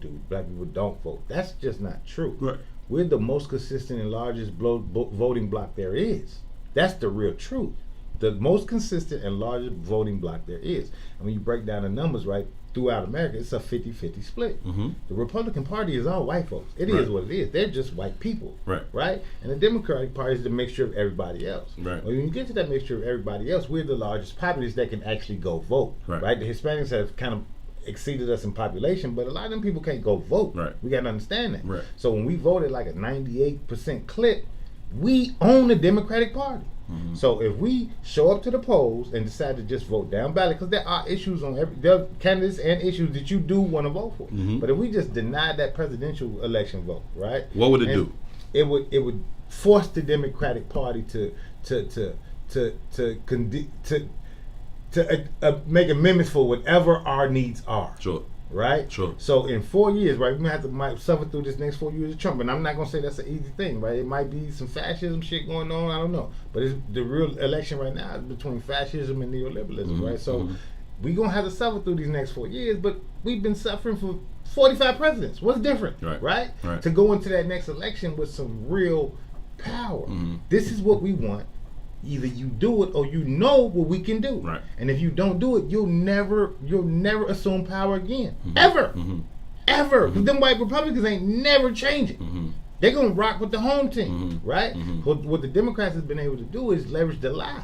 vote. That's just not true. Right. We're the most consistent and largest voting bloc there is. That's the real truth. The most consistent and largest voting bloc there is. And when you break down the numbers, right, throughout America, it's a 50-50 split. The Republican Party is all white folks. It is what it is. They're just white people. Right? And the Democratic Party is the mixture of everybody else. Right. Well, when you get to that mixture of everybody else, we're the largest populace that can actually go vote. Right? The Hispanics have kind of exceeded us in population, but a lot of them people can't go vote. We got to understand that. So when we voted like a 98% clip, we own the Democratic Party. So if we show up to the polls and decide to just vote down ballot, because there are issues on there are candidates and issues that you do want to vote for, but if we just deny that presidential election vote, right? What would it do? It would force the Democratic Party to make amendments for whatever our needs are. Sure. right? Sure. So in 4 years, right, we might suffer through this next 4 years of Trump, and I'm not gonna say that's an easy thing, right? It might be some fascism shit going on, I don't know, but it's the real election right now is between fascism and neoliberalism, right? So we gonna have to suffer through these next 4 years, but we've been suffering for 45 presidents. What's different, right? To go into that next election with some real power. This is what we want. Either you do it or you know what we can do. Right. And if you don't do it, you'll never assume power again. Ever. Ever. Because them white Republicans ain't never changing. They're going to rock with the home team. Right? What the Democrats have been able to do is leverage the lie.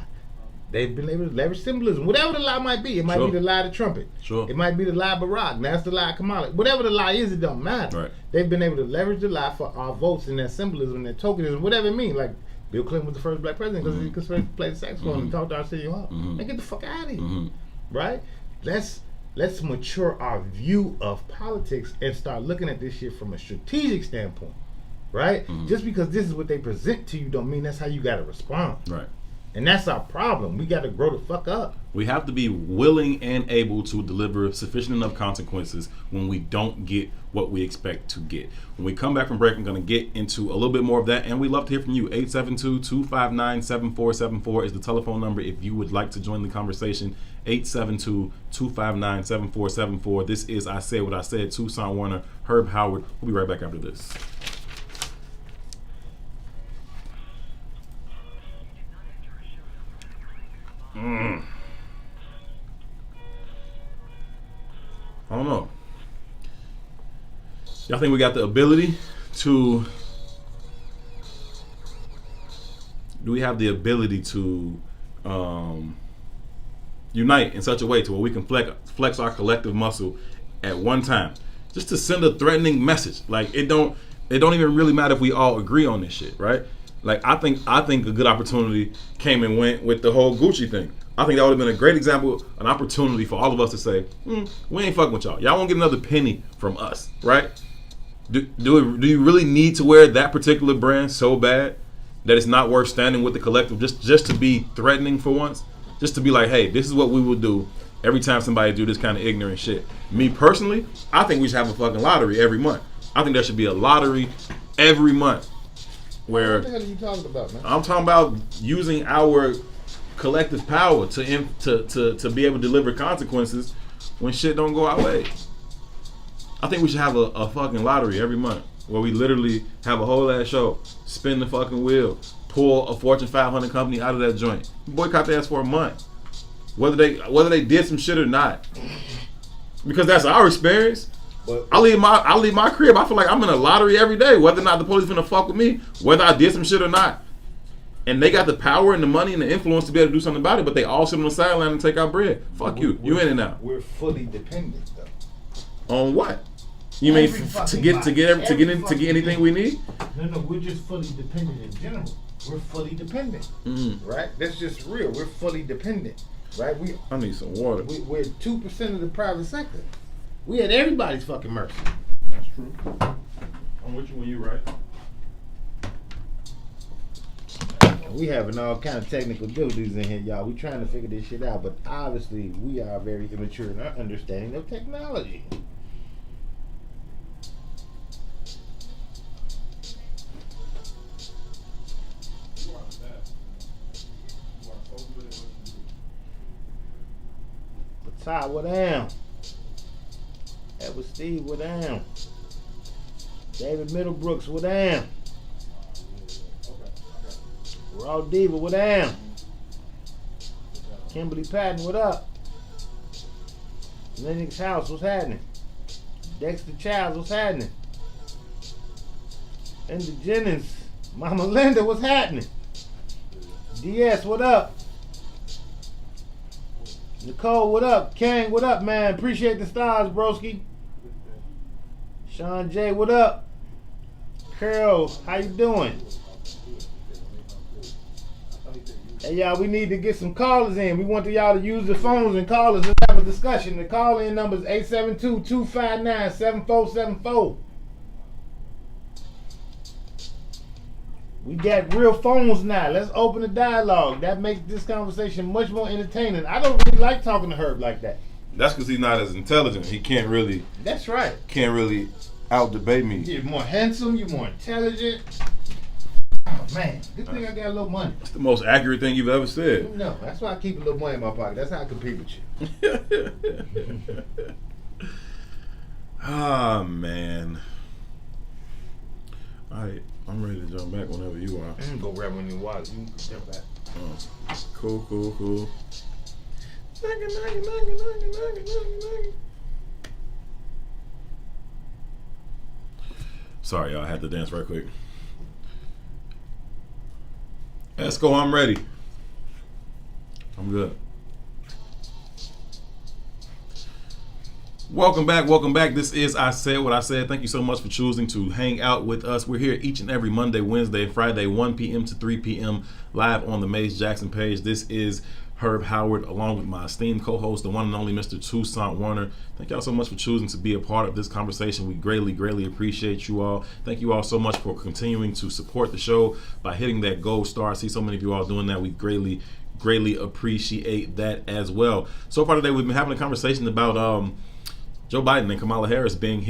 They've been able to leverage symbolism. Whatever the lie might be. It might be the lie of the trumpet. It might be the lie of Barack. That's the lie of Kamala. Whatever the lie is, it don't matter. Right. They've been able to leverage the lie for our votes and that symbolism and that tokenism, whatever it means. Like, Bill Clinton was the first black president because he could play the saxophone and talk to our city hall. Man, get the fuck out of here, right? Let's mature our view of politics and start looking at this shit from a strategic standpoint, right? Just because this is what they present to you don't mean that's how you got to respond, right? And that's our problem. We got to grow the fuck up. We have to be willing and able to deliver sufficient enough consequences when we don't get what we expect to get. When we come back from break, I'm going to get into a little bit more of that, and we'd love to hear from you. 872-259-7474 is the telephone number if you would like to join the conversation. 872-259-7474. This is I Said What I Said. Tucson Warner, Herb Howard. We'll be right back after this. I don't know. Y'all think we got the ability to... Do we have the ability to unite in such a way to where we can flex our collective muscle at one time? Just to send a threatening message. Like, it don't even really matter if we all agree on this shit, right? Like, I think a good opportunity came and went with the whole Gucci thing. I think that would have been a great example, an opportunity for all of us to say, we ain't fucking with y'all. Y'all won't get another penny from us, right? Do you really need to wear that particular brand so bad that it's not worth standing with the collective just to be threatening for once? Just to be like, hey, this is what we will do every time somebody do this kind of ignorant shit. Me personally, I think we should have a fucking lottery every month. I think there should be a lottery every month. Where, what the hell are you talking about, man? I'm talking about using our collective power to be able to deliver consequences when shit don't go our way. I think we should have a fucking lottery every month where we literally have a whole ass show, spin the fucking wheel, pull a Fortune 500 company out of that joint, boycott their ass for a month, whether they did some shit or not, because that's our experience. But I leave my crib. I feel like I'm in a lottery every day, whether or not the police finna fuck with me, whether I did some shit or not. And they got the power and the money and the influence to be able to do something about it, but they all sit on the sideline and take our bread. Fuck you. You in and out. We're fully dependent, though. On what? You mean to get anything we need? No, we're just fully dependent in general. We're fully dependent, right? That's just real. We're fully dependent, right? I need some water. We're 2% of the private sector. We at everybody's fucking mercy. That's true. I'm with you when you're right. We having all kind of technical difficulties in here, y'all. We trying to figure this shit out, but obviously we are very immature in our understanding of technology. But Ty, what down? Edward Steve, what down? David Middlebrooks, what down? Raw Diva, what down? Kimberly Patton, what up? Lennox House, what's happening? Dexter Childs, what's happening? Linda Jennings, Mama Linda, what's happening? DS, what up? Nicole, what up? Kang, what up, man? Appreciate the stars, broski. Sean J, what up? Carol, how you doing? Hey, y'all, we need to get some callers in. We want y'all to use the phones and call us and have a discussion. The call-in number is 872-259-7474. We got real phones now. Let's open the dialogue. That makes this conversation much more entertaining. I don't really like talking to Herb like that. That's because he's not as intelligent. He can't really. That's right. Can't really out debate me. You're more handsome. You're more intelligent. Oh man, good thing I got a little money. That's the most accurate thing you've ever said. No, that's why I keep a little money in my pocket. That's how I compete with you. Ah, man. Alright, I'm ready to jump back whenever you are. Go grab one of your water. You can jump back. Cool. Sorry, y'all. I had to dance right quick. Esco, I'm ready. I'm good. Welcome back. This is I Said What I Said. Thank you so much for choosing to hang out with us. We're here each and every Monday, Wednesday, and Friday, 1 p.m. to 3 p.m. live on the Maze Jackson page. This is Herb Howard, along with my esteemed co-host, the one and only Mr. Toussaint Warner. Thank y'all so much for choosing to be a part of this conversation. We greatly appreciate you all. Thank you all so much for continuing to support the show by hitting that gold star. I see so many of you all doing that. We greatly appreciate that as well. So far today, we've been having a conversation about Joe Biden and Kamala Harris being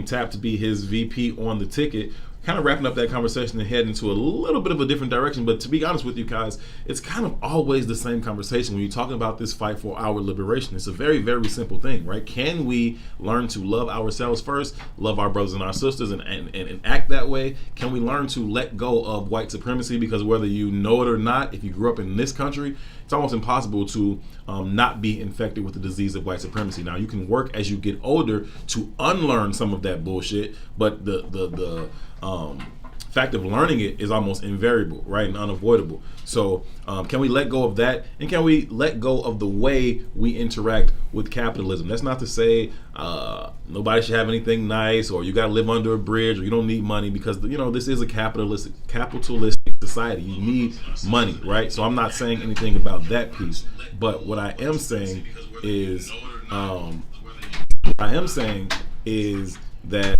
tapped to be his VP on the ticket. Kind of wrapping up that conversation and heading into a little bit of a different direction. But to be honest with you guys, it's kind of always the same conversation when you're talking about this fight for our liberation. It's a very simple thing, right? Can we learn to love ourselves first, love our brothers and our sisters, and act that way? Can we learn to let go of white supremacy? Because whether you know it or not, if you grew up in this country, it's almost impossible to not be infected with the disease of white supremacy. Now, you can work as you get older to unlearn some of that bullshit, but the fact of learning it is almost invariable, right, and unavoidable. So can we let go of that, and can we let go of the way we interact with capitalism? That's not to say nobody should have anything nice, or you got to live under a bridge, or you don't need money, because this is a capitalistic society. You need money, right? So I'm not saying anything about that piece, but what I am saying is that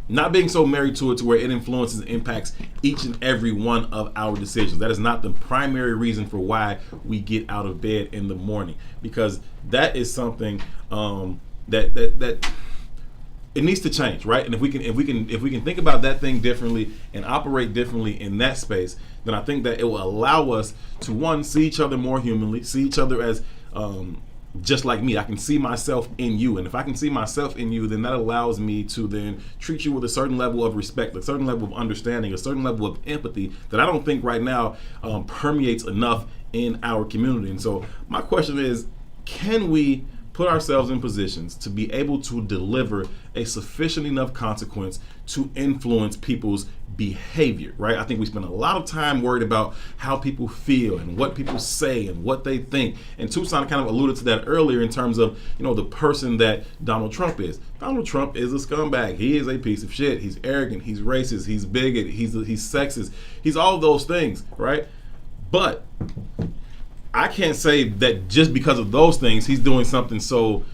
not being so married to it to where it influences and impacts each and every one of our decisions. That is not the primary reason for why we get out of bed in the morning, because that is something that it needs to change, right? And if we can think about that thing differently and operate differently in that space, then I think that it will allow us to, one, see each other more humanly, see each other as just like me. I can see myself in you, and if I can see myself in you, then that allows me to then treat you with a certain level of respect, a certain level of understanding, a certain level of empathy that I don't think right now permeates enough in our community. And so my question is, can we put ourselves in positions to be able to deliver a sufficient enough consequence to influence people's behavior, right? I think we spend a lot of time worried about how people feel and what people say and what they think. And Toussaint kind of alluded to that earlier in terms of, the person that Donald Trump is. Donald Trump is a scumbag. He is a piece of shit. He's arrogant. He's racist. He's bigot. He's sexist. He's all those things, right? But I can't say that just because of those things, he's doing something so,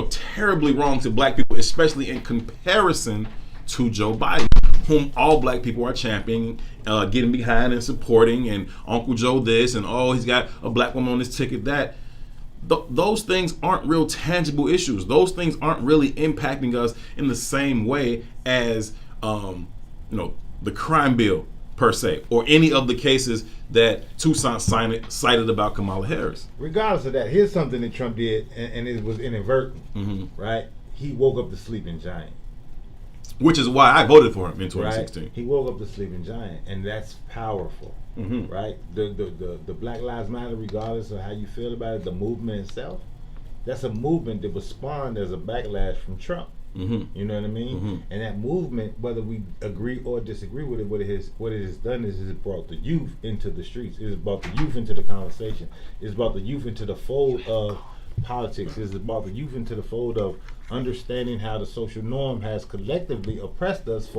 terribly wrong to black people, especially in comparison to Joe Biden, whom all black people are championing, getting behind and supporting, and Uncle Joe this, and he's got a black woman on his ticket that. Those things aren't real tangible issues. Those things aren't really impacting us in the same way as, the crime bill per se, or any of the cases that Toussaint cited about Kamala Harris. Regardless of that, here's something that Trump did, and it was inadvertent, right? He woke up the sleeping giant. Which is why I voted for him in 2016. Right? He woke up the sleeping giant, and that's powerful, right? The Black Lives Matter, regardless of how you feel about it, the movement itself, that's a movement that was spawned as a backlash from Trump. You know what I mean? And that movement, whether we agree or disagree with it, what it has done is it brought the youth into the streets. It has brought the youth into the conversation. It's brought the youth into the fold of politics. It's brought the youth into the fold of understanding how the social norm has collectively oppressed us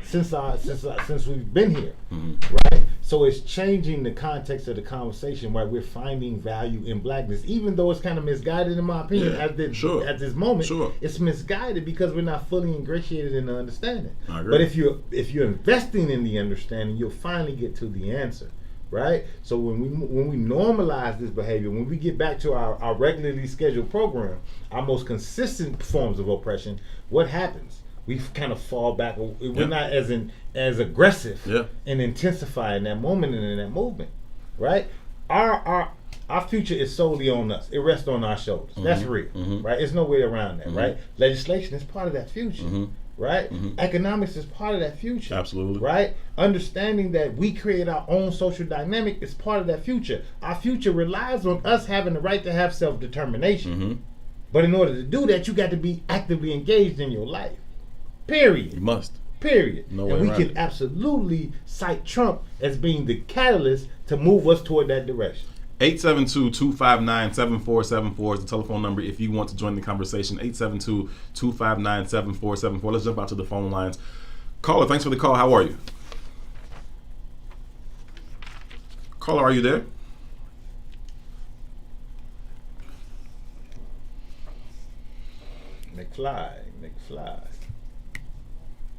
since we've been here, right? So it's changing the context of the conversation where we're finding value in blackness, even though it's kind of misguided in my opinion at this moment. It's misguided because we're not fully ingratiated in the understanding. But if you're investing in the understanding, you'll finally get to the answer. right? So when we normalize this behavior, when we get back to our regularly scheduled program, our most consistent forms of oppression, what happens? We kind of fall back. We're not as aggressive and intensify in that moment and in that movement, right? Our future is solely on us. It rests on our shoulders. That's real, right? There's no way around that, right? Legislation is part of that future, right? Economics is part of that future. Absolutely. Right? Understanding that we create our own social dynamic is part of that future. Our future relies on us having the right to have self-determination. But in order to do that, you got to be actively engaged in your life. Period. You must. Period. No and way we around can it. absolutely cite Trump as being the catalyst to move us toward that direction. 872-259-7474 is the telephone number if you want to join the conversation. 872-259-7474. Let's jump out to the phone lines. Caller, thanks for the call. How are you? Caller, are you there? McFly.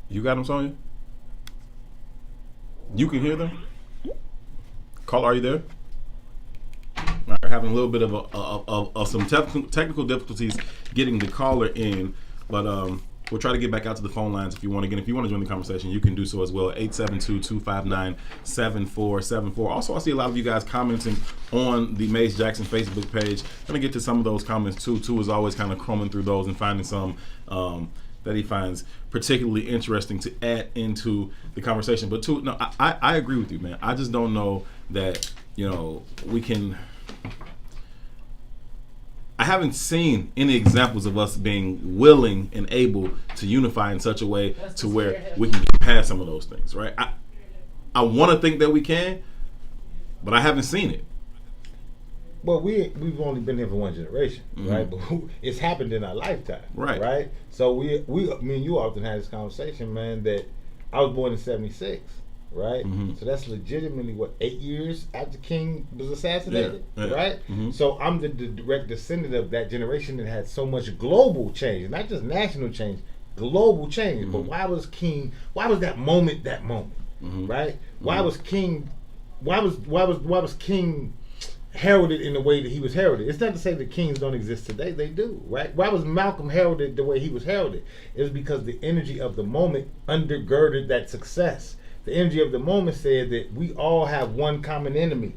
You got them, Sonya? You can hear them? Caller, are you there? All right, having a little bit of some technical difficulties getting the caller in, but we'll try to get back out to the phone lines if you want. Again, if you want to join the conversation, you can do so as well. 872-259-7474. Also, I see a lot of you guys commenting on the Mace Jackson Facebook page. Gonna get to some of those comments too. Is always kind of combing through those and finding some that he finds particularly interesting to add into the conversation. But no, I agree with you, man. I just don't know that we can. I haven't seen any examples of us being willing and able to unify in such a way to where we can get past some of those things, right? I want to think that we can, but I haven't seen it. Well, we've only been here for one generation, right? But it's happened in our lifetime, right? So me and you often had this conversation, man, that I was born in '76. Right, so that's legitimately 8 years after King was assassinated, right? So I'm the direct descendant of that generation that had so much global change, not just national change, global change. But why was that moment, right? Why was King heralded in the way that he was heralded? It's not to say that kings don't exist today. They do, right? Why was Malcolm heralded the way he was heralded? It was because the energy of the moment undergirded that success. The energy of the moment said that we all have one common enemy.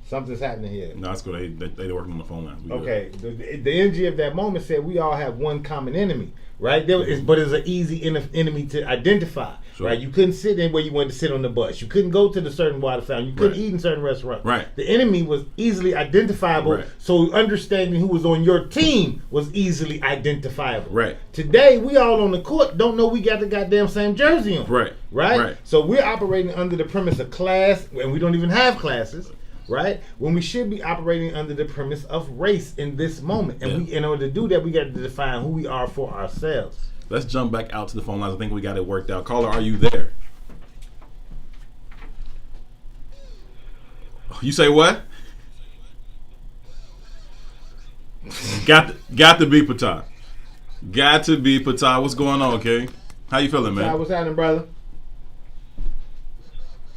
Something's happening here. No, that's good. They're working on the phone lines. Okay. The energy of that moment said we all have one common enemy, right? But it's an easy enemy to identify, right? You couldn't sit in where you wanted to sit on the bus. You couldn't go to the certain water fountain. You couldn't eat in certain restaurants. Right. The enemy was easily identifiable, so understanding who was on your team was easily identifiable. Right. Today, we all on the court don't know we got the goddamn same jersey on. Right? So we're operating under the premise of class, and we don't even have classes. Right? When we should be operating under the premise of race in this moment. And in order to do that, we got to define who we are for ourselves. Let's jump back out to the phone lines. I think we got it worked out. Caller, are you there? You say what? Got to be Patah. Got to be Patah. What's going on, King? How you feeling, man? What's happening, brother?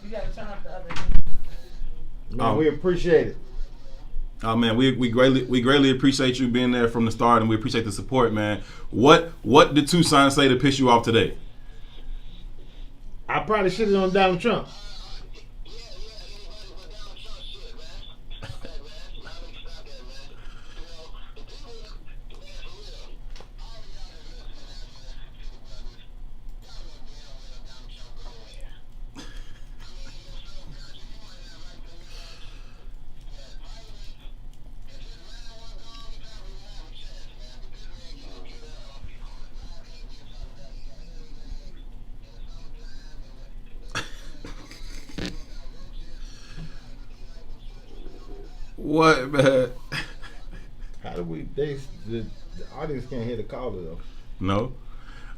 You got to turn up the other. Man, we appreciate it. Oh man, we greatly appreciate you being there from the start, and we appreciate the support, man. What did Tucson say to piss you off today? I probably shitted on Donald Trump. What, man? How do we? The audience can't hear the caller though. No.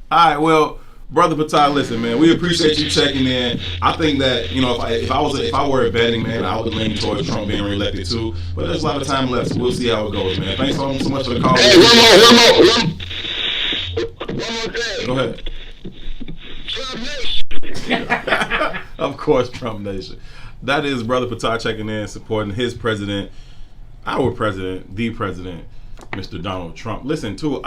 All right. Well, brother Patah, listen, man. We appreciate you checking in. I think that if I were a betting man, I would lean towards Trump being reelected too. But there's a lot of time left, so we'll see how it goes, man. Thanks so much for the call. Hey, one more thing. Go ahead. Trump Nation. Of course, Trump Nation. That is Brother Patar checking in, supporting his president, our president, the president, Mr. Donald Trump. Listen, too,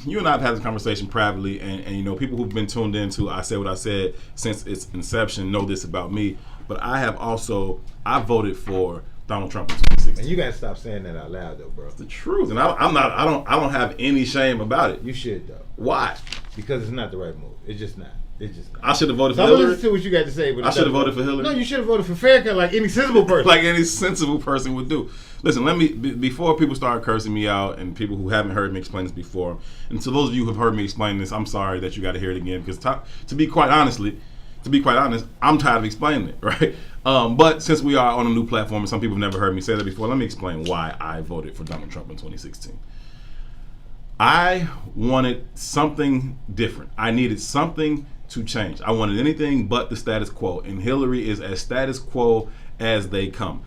you and I have had this conversation privately, and you know, people who've been tuned into I Said What I Said since its inception know this about me. But I voted for Donald Trump in 2016. And you gotta stop saying that out loud, though, bro. It's the truth, and I don't have any shame about it. You should, though. Why? Because it's not the right move. It's just not. I should have voted for so Hillary. Listen to what you got to say. I should have voted for Hillary. No, you should have voted for Farrakhan, like any sensible person. Like any sensible person would do. Listen, let me before people start cursing me out, and people who haven't heard me explain this before, and to those of you who have heard me explain this, I'm sorry that you got to hear it again, because to be quite honest, I'm tired of explaining it, right? But since we are on a new platform and some people have never heard me say that before, let me explain why I voted for Donald Trump in 2016. I wanted something different. I needed something to change. I wanted anything but the status quo, and Hillary is as status quo as they come.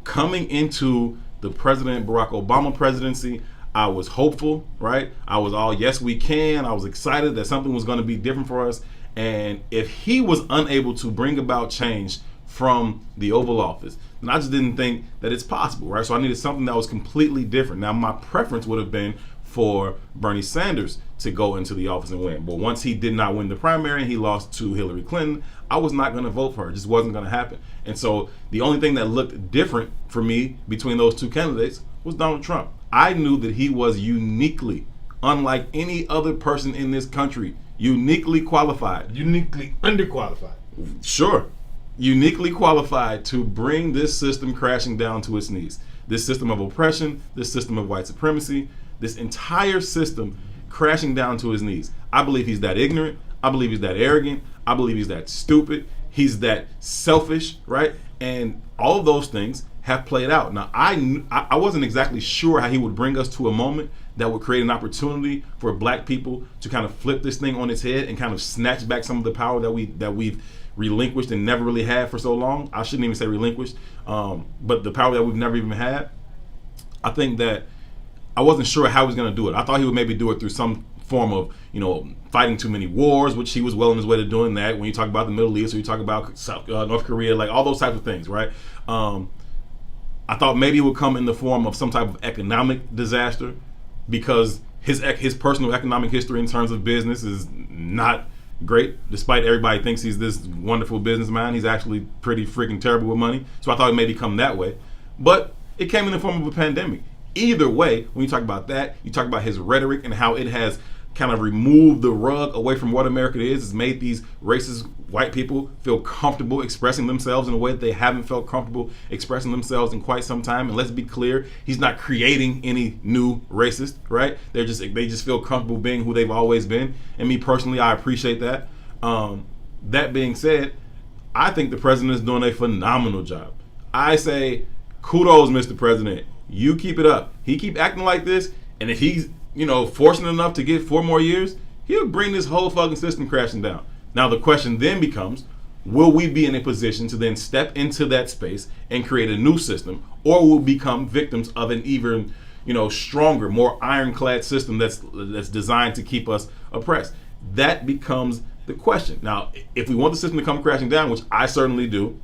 Coming into the President Barack Obama presidency, I was hopeful, right? I was all, yes, we can. I was excited that something was going to be different for us. And if he was unable to bring about change from the Oval Office, then I just didn't think that it's possible, right? So I needed something that was completely different. Now, my preference would have been for Bernie Sanders to go into the office and win. But once he did not win the primary and he lost to Hillary Clinton, I was not going to vote for her. It just wasn't going to happen. And so the only thing that looked different for me between those two candidates was Donald Trump. I knew that he was uniquely, unlike any other person in this country, uniquely qualified. Uniquely underqualified. Sure. Uniquely qualified to bring this system crashing down to its knees. This system of oppression, this system of white supremacy, this entire system crashing down to his knees. I believe he's that ignorant. I believe he's that arrogant. I believe he's that stupid. He's that selfish, right? And all of those things have played out. Now, I wasn't exactly sure how he would bring us to a moment that would create an opportunity for black people to kind of flip this thing on its head and kind of snatch back some of the power that we've relinquished and never really had for so long. I shouldn't even say relinquished, but the power that we've never even had. I think that I wasn't sure how he was going to do it. I thought he would maybe do it through some form of, fighting too many wars, which he was well on his way to doing that. When you talk about the Middle East or you talk about North Korea, like all those types of things, right? I thought maybe it would come in the form of some type of economic disaster, because his personal economic history in terms of business is not great. Despite everybody thinks he's this wonderful businessman, he's actually pretty freaking terrible with money. So I thought it maybe come that way. But it came in the form of a pandemic. Either way, when you talk about that, you talk about his rhetoric and how it has kind of removed the rug away from what America is. It's made these racist white people feel comfortable expressing themselves in a way that they haven't felt comfortable expressing themselves in quite some time. And let's be clear, he's not creating any new racist, right? They just feel comfortable being who they've always been. And me personally, I appreciate that. That being said, I think the president is doing a phenomenal job. I say, kudos, Mr. President. You keep it up. He keep acting like this, and if he's fortunate enough to get 4 more years, he'll bring this whole fucking system crashing down. Now the question then becomes, will we be in a position to then step into that space and create a new system, or will we become victims of an even stronger, more ironclad system that's designed to keep us oppressed? That becomes the question. Now, if we want the system to come crashing down, which I certainly do,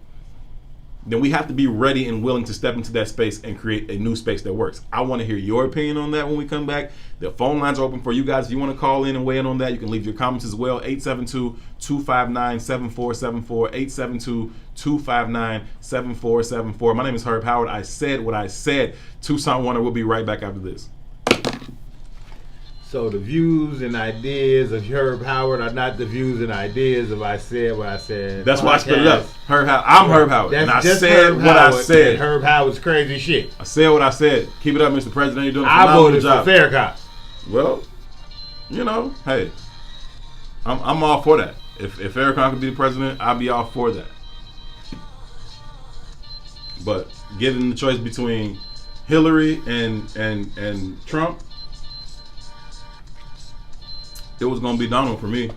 then we have to be ready and willing to step into that space and create a new space that works. I want to hear your opinion on that when we come back. The phone lines are open for you guys. If you want to call in and weigh in on that, you can leave your comments as well. 872-259-7474. 872-259-7474. My name is Herb Howard. I said what I said. Tucson Warner will be right back after this. So the views and ideas of Herb Howard are not the views and ideas of I Said What I Said. That's why I split it up. I'm Herb Howard. That's and I just said Herb what Howard I said. Herb Howard's crazy shit. I said what I said. Keep it up, Mr. President. You're doing a I phenomenal voted job. for Farrakhan. Well, hey, I'm all for that. If Farrakhan could be the president, I'd be all for that. But given the choice between Hillary and Trump, it was going to be Donald for me.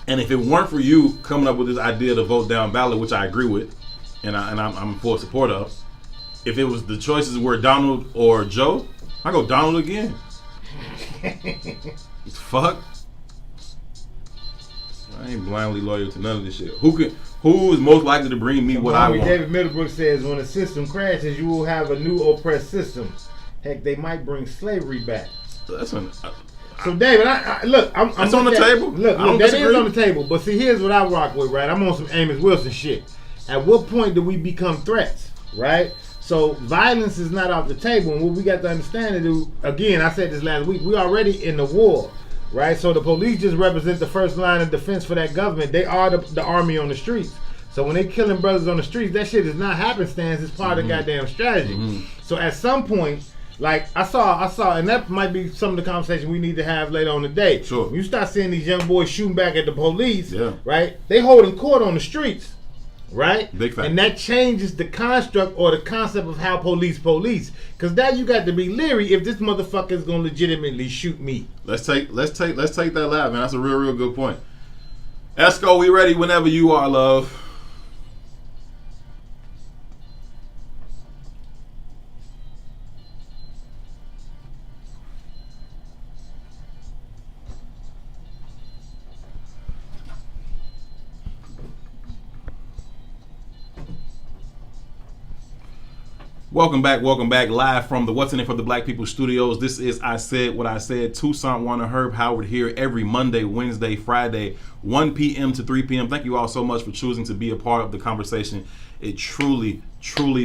And if it weren't for you coming up with this idea to vote down ballot, which I agree with, and I'm full support of, if it was the choices were Donald or Joe, I go Donald again. Fuck. I ain't blindly loyal to none of this shit. Who is most likely to bring me what I want? David Middlebrook says, when a system crashes, you will have a new oppressed system. Heck, they might bring slavery back. So David, I'm that's on the table. Look, that is on the table. But see, here's what I rock with, right? I'm on some Amos Wilson shit. At what point do we become threats, right? So violence is not off the table, and what we got to understand is, again, I said this last week, we already in the war, right? So the police just represent the first line of defense for that government. They are the army on the streets. So when they killing brothers on the streets, that shit is not happenstance. It's part of the goddamn strategy. So at some point, like I saw, and that might be some of the conversation we need to have later on today. Sure. When you start seeing these young boys shooting back at the police, yeah, right? They holding court on the streets, right? Big fact. And that changes the construct or the concept of how police. Because now you got to be leery if this motherfucker is gonna legitimately shoot me. Let's take that live, man. That's a real good point. Esco, we ready whenever you are, love. Welcome back live from the What's in It for the Black People Studios. This is I Said What I Said. Toussaint Warner Herb Howard here every Monday, Wednesday, Friday, 1 p.m. to 3 p.m. Thank you all so much for choosing to be a part of the conversation. It truly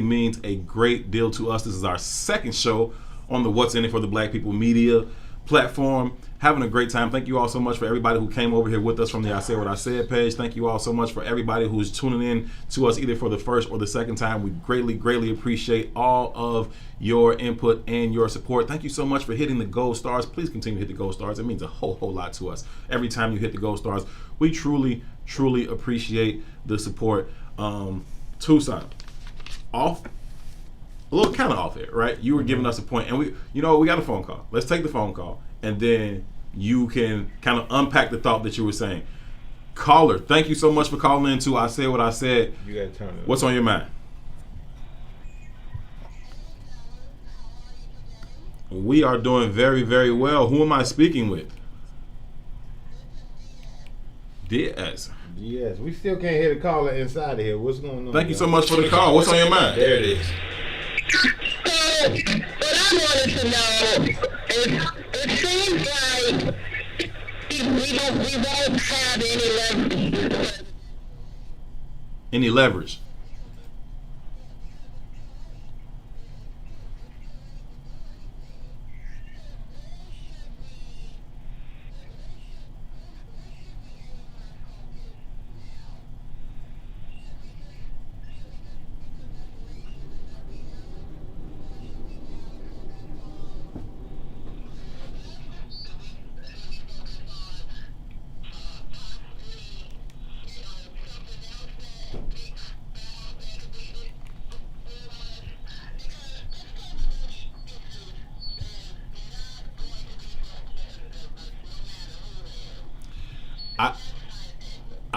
means a great deal to us. This is our second show on the What's in It for the Black People media platform. Having a great time. Thank you all so much for everybody who came over here with us from the I Said What I Said page. Thank you all so much for everybody who's tuning in to us either for the first or the second time. We greatly appreciate all of your input and your support. Thank you so much for hitting the gold stars. Please continue to hit the gold stars. It means a whole lot to us. Every time you hit the gold stars, we truly appreciate the support. Toussaint, off? A little kind of off here, right? You were giving us a point, and we got a phone call. Let's take the phone call, and then you can kind of unpack the thought that you were saying. Caller, thank you so much for calling in to I Said What I Said. You gotta turn it. What's on your mind? We are doing very well. Who am I speaking with? Diaz. Yes, we still can't hear the caller inside of here. What's going on? Thank you so much for the call. What's on your mind? There it is. What I wanted to know is, it seems like we won't have any leverage. Any leverage?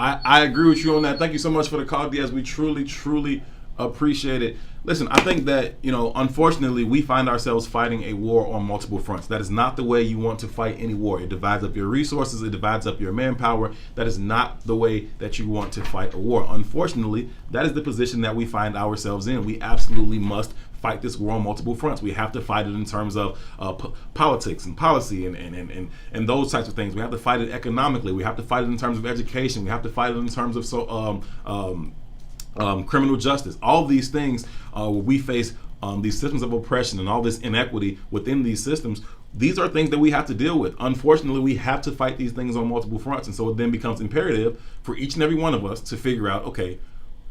I agree with you on that. Thank you so much for the call, Diaz. We truly appreciate it. Listen, I think that, unfortunately, we find ourselves fighting a war on multiple fronts. That is not the way you want to fight any war. It divides up your resources. It divides up your manpower. That is not the way that you want to fight a war. Unfortunately, that is the position that we find ourselves in. We absolutely must fight this war on multiple fronts. We have to fight it in terms of politics and policy and those types of things. We have to fight it economically. We have to fight it in terms of education. We have to fight it in terms of criminal justice. All these things we face these systems of oppression and all this inequity within these systems. These are things that we have to deal with. Unfortunately, we have to fight these things on multiple fronts, and so it then becomes imperative for each and every one of us to figure out, okay,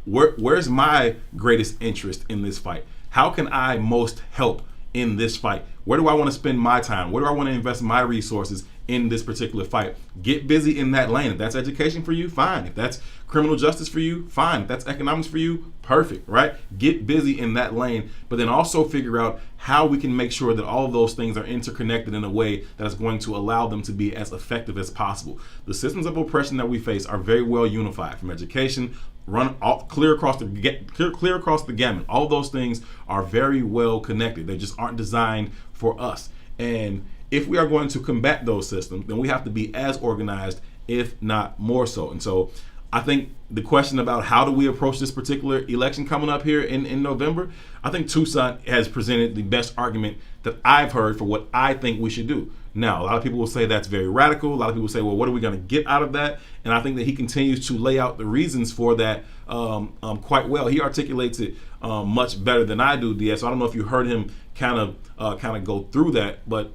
where's my greatest interest in this fight? How can I most help in this fight? Where do I want to spend my time? Where do I want to invest my resources in this particular fight? Get busy in that lane. If that's education for you, fine. If that's criminal justice for you, fine. If that's economics for you, perfect, right? Get busy in that lane, but then also figure out how we can make sure that all of those things are interconnected in a way that is going to allow them to be as effective as possible. The systems of oppression that we face are very well unified, from education, clear across the gamut. All those things are very well connected. They just aren't designed for us. And if we are going to combat those systems, then we have to be as organized if not more so. And so I think the question about how do we approach this particular election coming up here in November, I think Tucson has presented the best argument that I've heard for what I think we should do. Now, a lot of people will say that's very radical. A lot of people say, well, what are we going to get out of that? And I think that he continues to lay out the reasons for that quite well. He articulates it much better than I do, Diaz. So I don't know if you heard him kind of go through that, but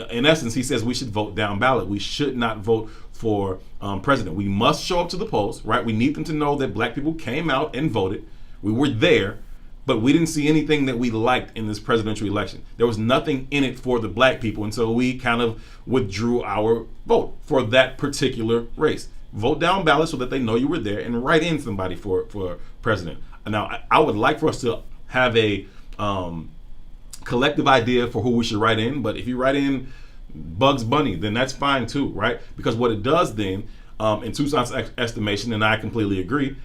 in essence, he says we should vote down ballot. We should not vote for president. We must show up to the polls, right? We need them to know that black people came out and voted. We were there, but we didn't see anything that we liked in this presidential election. There was nothing in it for the black people, and so we kind of withdrew our vote for that particular race. Vote down ballot so that they know you were there, and write in somebody for president. Now, I would like for us to have a collective idea for who we should write in, but if you write in Bugs Bunny, then that's fine too, right? Because what it does then, in Tucson's estimation, and I completely agree,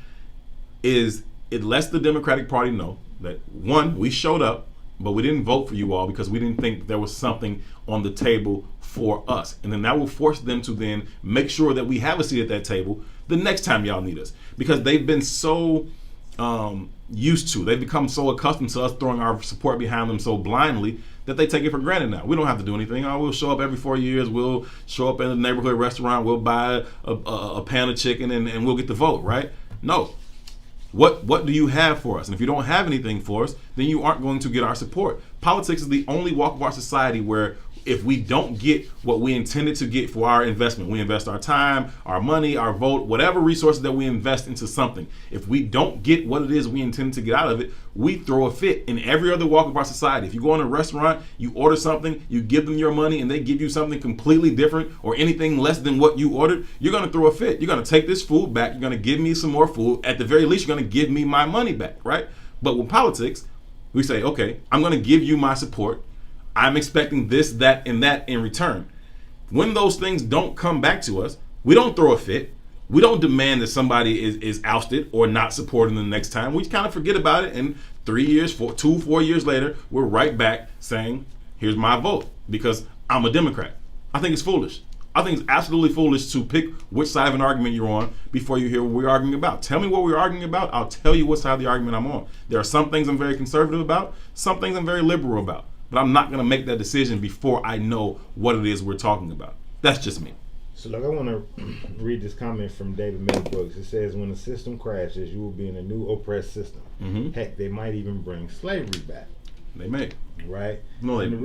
is it lets the Democratic Party know that, one, we showed up, but we didn't vote for you all because we didn't think there was something on the table for us. And then that will force them to then make sure that we have a seat at that table the next time y'all need us. Because they've been so they've become so accustomed to us throwing our support behind them so blindly that they take it for granted now. We don't have to do anything. We'll show up every 4 years. We'll show up in a neighborhood restaurant. We'll buy a pan of chicken and we'll get the vote, right? No. What do you have for us? And if you don't have anything for us, then you aren't going to get our support. Politics is the only walk of our society where if we don't get what we intended to get for our investment, we invest our time, our money, our vote, whatever resources that we invest into something. If we don't get what it is we intended to get out of it, we throw a fit in every other walk of our society. If you go in a restaurant, you order something, you give them your money, and they give you something completely different or anything less than what you ordered, you're going to throw a fit. You're going to take this food back. You're going to give me some more food. At the very least, you're going to give me my money back, right? But with politics, we say, okay, I'm going to give you my support. I'm expecting this, that, and that in return. When those things don't come back to us, we don't throw a fit. We don't demand that somebody is ousted or not supported the next time. We kind of forget about it, and 4 years later, we're right back saying, here's my vote, because I'm a Democrat. I think it's foolish. I think it's absolutely foolish to pick which side of an argument you're on before you hear what we're arguing about. Tell me what we're arguing about. I'll tell you what side of the argument I'm on. There are some things I'm very conservative about, some things I'm very liberal about. But I'm not going to make that decision before I know what it is we're talking about. That's just me. So look, I want to read this comment from David Middlebrooks. It says, when the system crashes, you will be in a new oppressed system. Mm-hmm. Heck, they might even bring slavery back. They may. Right? No, and the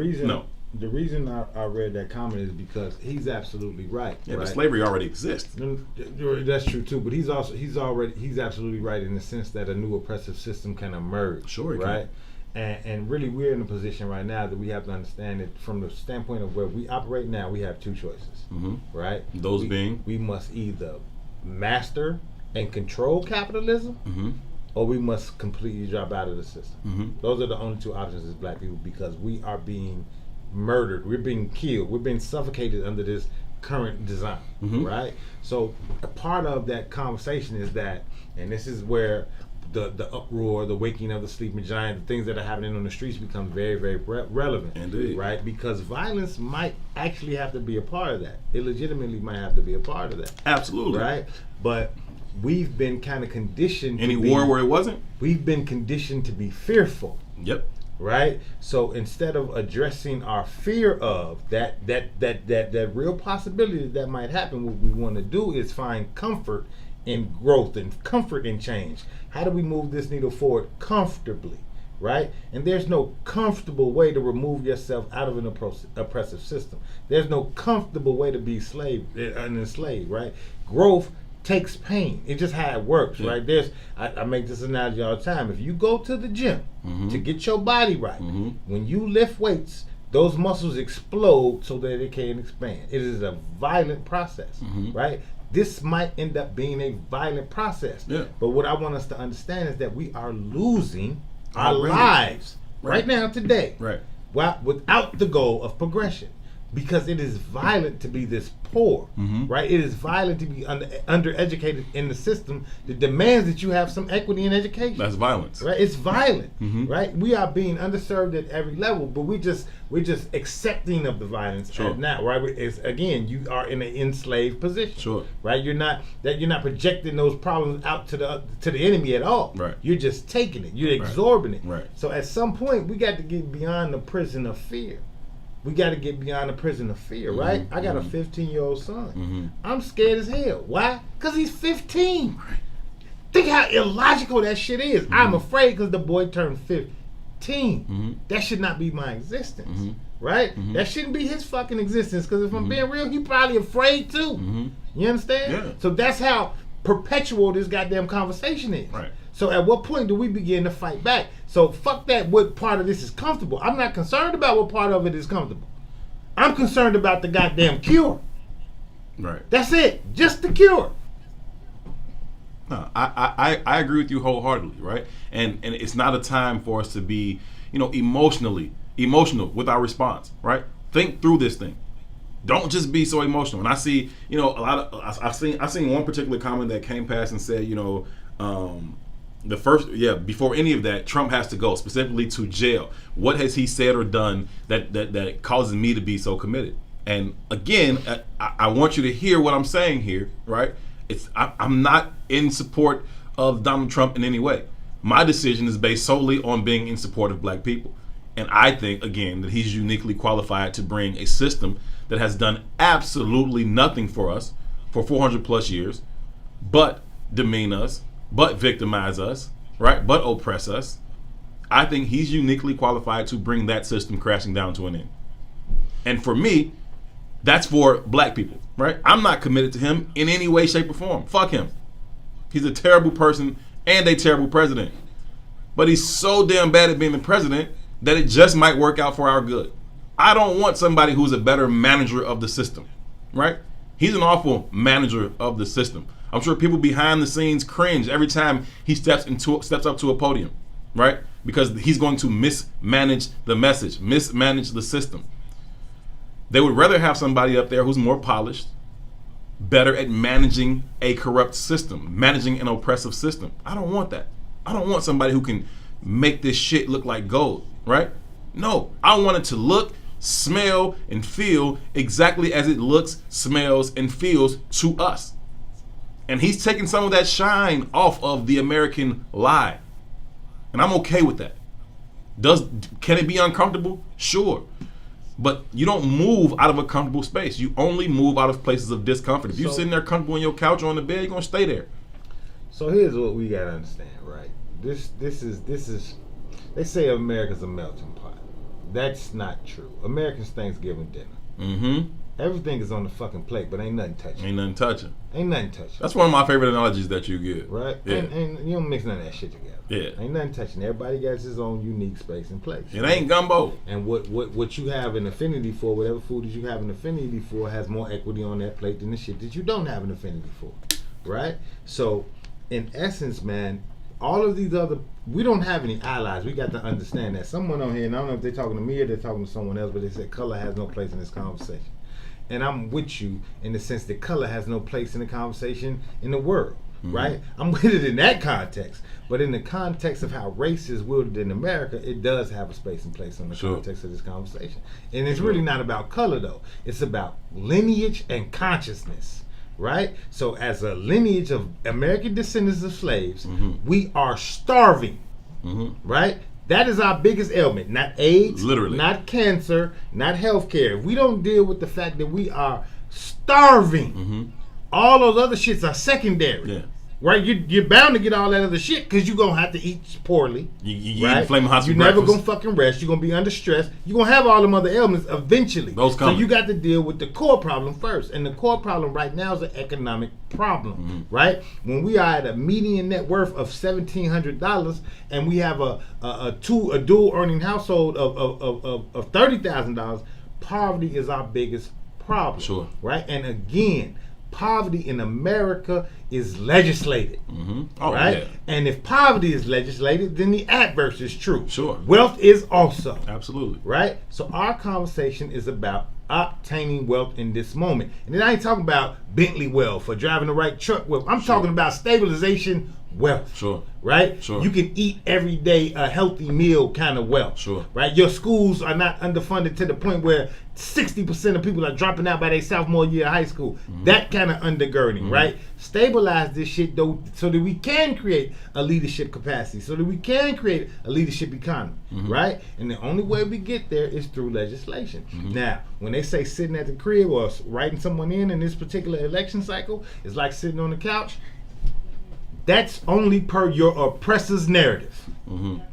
reason I read that comment is because he's absolutely right. Yeah, right? But slavery already exists. That's true too. But he's absolutely right in the sense that a new oppressive system can emerge. Sure, right? And really, we're in a position right now that we have to understand that from the standpoint of where we operate now, we have two choices, right? Those being? We must either master and control capitalism, or we must completely drop out of the system. Those are the only two options as black people, because we are being murdered, we're being killed, we're being suffocated under this current design, right? So a part of that conversation is that, and this is where the uproar, the waking of the sleeping giant, the things that are happening on the streets become very, very relevant. Indeed. Right? Because violence might actually have to be a part of that. It legitimately might have to be a part of that. Absolutely. Right? But we've been kind of conditioned Any war where it wasn't? We've been conditioned to be fearful. Yep. Right? So instead of addressing our fear of that real possibility that might happen, what we want to do is find comfort in growth and comfort in change. How do we move this needle forward comfortably, right? And there's no comfortable way to remove yourself out of an oppressive system. There's no comfortable way to be enslaved, right? Growth takes pain. It's just how it works, right? I make this analogy all the time. If you go to the gym to get your body right, when you lift weights, those muscles explode so that it can expand. It is a violent process, right? This might end up being a violent process. Yeah. But what I want us to understand is that we are losing our lives right now, today, without the goal of progression. because it is violent to be this poor, right? It is violent to be undereducated in the system that demands that you have some equity in education. That's violence, right? It's violent, right? We are being underserved at every level, but we're just accepting of the violence now, right? It's, again, you are in an enslaved position, right? You're not projecting those problems out to the enemy at all, right? You're just taking it, you're absorbing it, right? So at some point, we got to get beyond the prison of fear. We got to get beyond the prison of fear, right? I got a 15-year-old son. I'm scared as hell. Why? Because he's 15. Right. Think how illogical that shit is. I'm afraid because the boy turned 15. That should not be my existence, right? That shouldn't be his fucking existence, because if I'm being real, he probably afraid too. You understand? Yeah. So that's how perpetual this goddamn conversation is. Right. So at what point do we begin to fight back? So fuck that, what part of this is comfortable. I'm not concerned about what part of it is comfortable. I'm concerned about the goddamn cure. Right. That's it. Just the cure. No, I agree with you wholeheartedly, right? And it's not a time for us to be, emotional with our response, right? Think through this thing. Don't just be so emotional. And I see, a lot of I've seen one particular comment that came past and said, before any of that, Trump has to go, specifically to jail. What has he said or done that causes me to be so committed? And again, I want you to hear what I'm saying here, right? I'm not in support of Donald Trump in any way. My decision is based solely on being in support of black people. And I think, again, that he's uniquely qualified to bring a system that has done absolutely nothing for us for 400 plus years, but demean us, but victimize us, right? But oppress us. I think he's uniquely qualified to bring that system crashing down to an end. And for me, that's for black people, right? I'm not committed to him in any way, shape, or form. Fuck him. He's a terrible person and a terrible president. But he's so damn bad at being the president that it just might work out for our good. I don't want somebody who's a better manager of the system, right? He's an awful manager of the system. I'm sure people behind the scenes cringe every time he steps up to a podium, right? Because he's going to mismanage the message, mismanage the system. They would rather have somebody up there who's more polished, better at managing a corrupt system, managing an oppressive system. I don't want that. I don't want somebody who can make this shit look like gold, right? No, I want it to look, smell, and feel exactly as it looks, smells, and feels to us. And he's taking some of that shine off of the American lie. And I'm okay with that. Can it be uncomfortable? Sure. But you don't move out of a comfortable space. You only move out of places of discomfort. If you're sitting there comfortable in your couch or on the bed, you're going to stay there. So here's what we got to understand, right? This is, they say America's a melting pot. That's not true. America's Thanksgiving dinner. Everything is on the fucking plate, but ain't nothing touching. Ain't nothing touching. That's one of my favorite analogies that you give. Right? Yeah. And you don't mix none of that shit together. Yeah. Ain't nothing touching. Everybody got his own unique space and place. It ain't gumbo. And what you have an affinity for, whatever food that you have an affinity for, has more equity on that plate than the shit that you don't have an affinity for. Right? So, in essence, man, all of these we don't have any allies. We got to understand that. Someone on here, and I don't know if they're talking to me or they're talking to someone else, but they said color has no place in this conversation. And I'm with you in the sense that color has no place in the conversation in the world, right? I'm with it in that context. But in the context of how race is wielded in America, it does have a space and place in the context of this conversation. And it's really not about color, though. It's about lineage and consciousness, right? So as a lineage of American descendants of slaves, we are starving, right? That is our biggest ailment, not AIDS, literally, not cancer, not healthcare. If we don't deal with the fact that we are starving, all those other shits are secondary. Yeah. Right? You're bound to get all that other shit because you're going to have to eat poorly. You right? eat Flaming Hot You're never going to fucking rest. You're going to be under stress. You're going to have all them other ailments eventually. Those coming. So you got to deal with the core problem first. And the core problem right now is an economic problem. Right? When we are at a median net worth of $1,700 and we have a dual earning household of $30,000, poverty is our biggest problem. Sure. Right? And again, poverty in America is legislated. Mm-hmm. Oh, right? yeah. And if poverty is legislated, then the adverse is true. Sure. Wealth is also. Absolutely. Right? So our conversation is about obtaining wealth in this moment. And then I ain't talking about Bentley wealth or driving the right truck wealth. I'm talking about stabilization wealth. Sure. Right? Sure. You can eat every day a healthy meal kind of wealth. Sure. Right? Your schools are not underfunded to the point where 60% of people are dropping out by their sophomore year of high school. Mm-hmm. That kind of undergirding, right? Stabilize this shit though, so that we can create a leadership capacity, so that we can create a leadership economy, right? And the only way we get there is through legislation. Now, when they say sitting at the crib or writing someone in this particular election cycle is like sitting on the couch, that's only per your oppressor's narrative,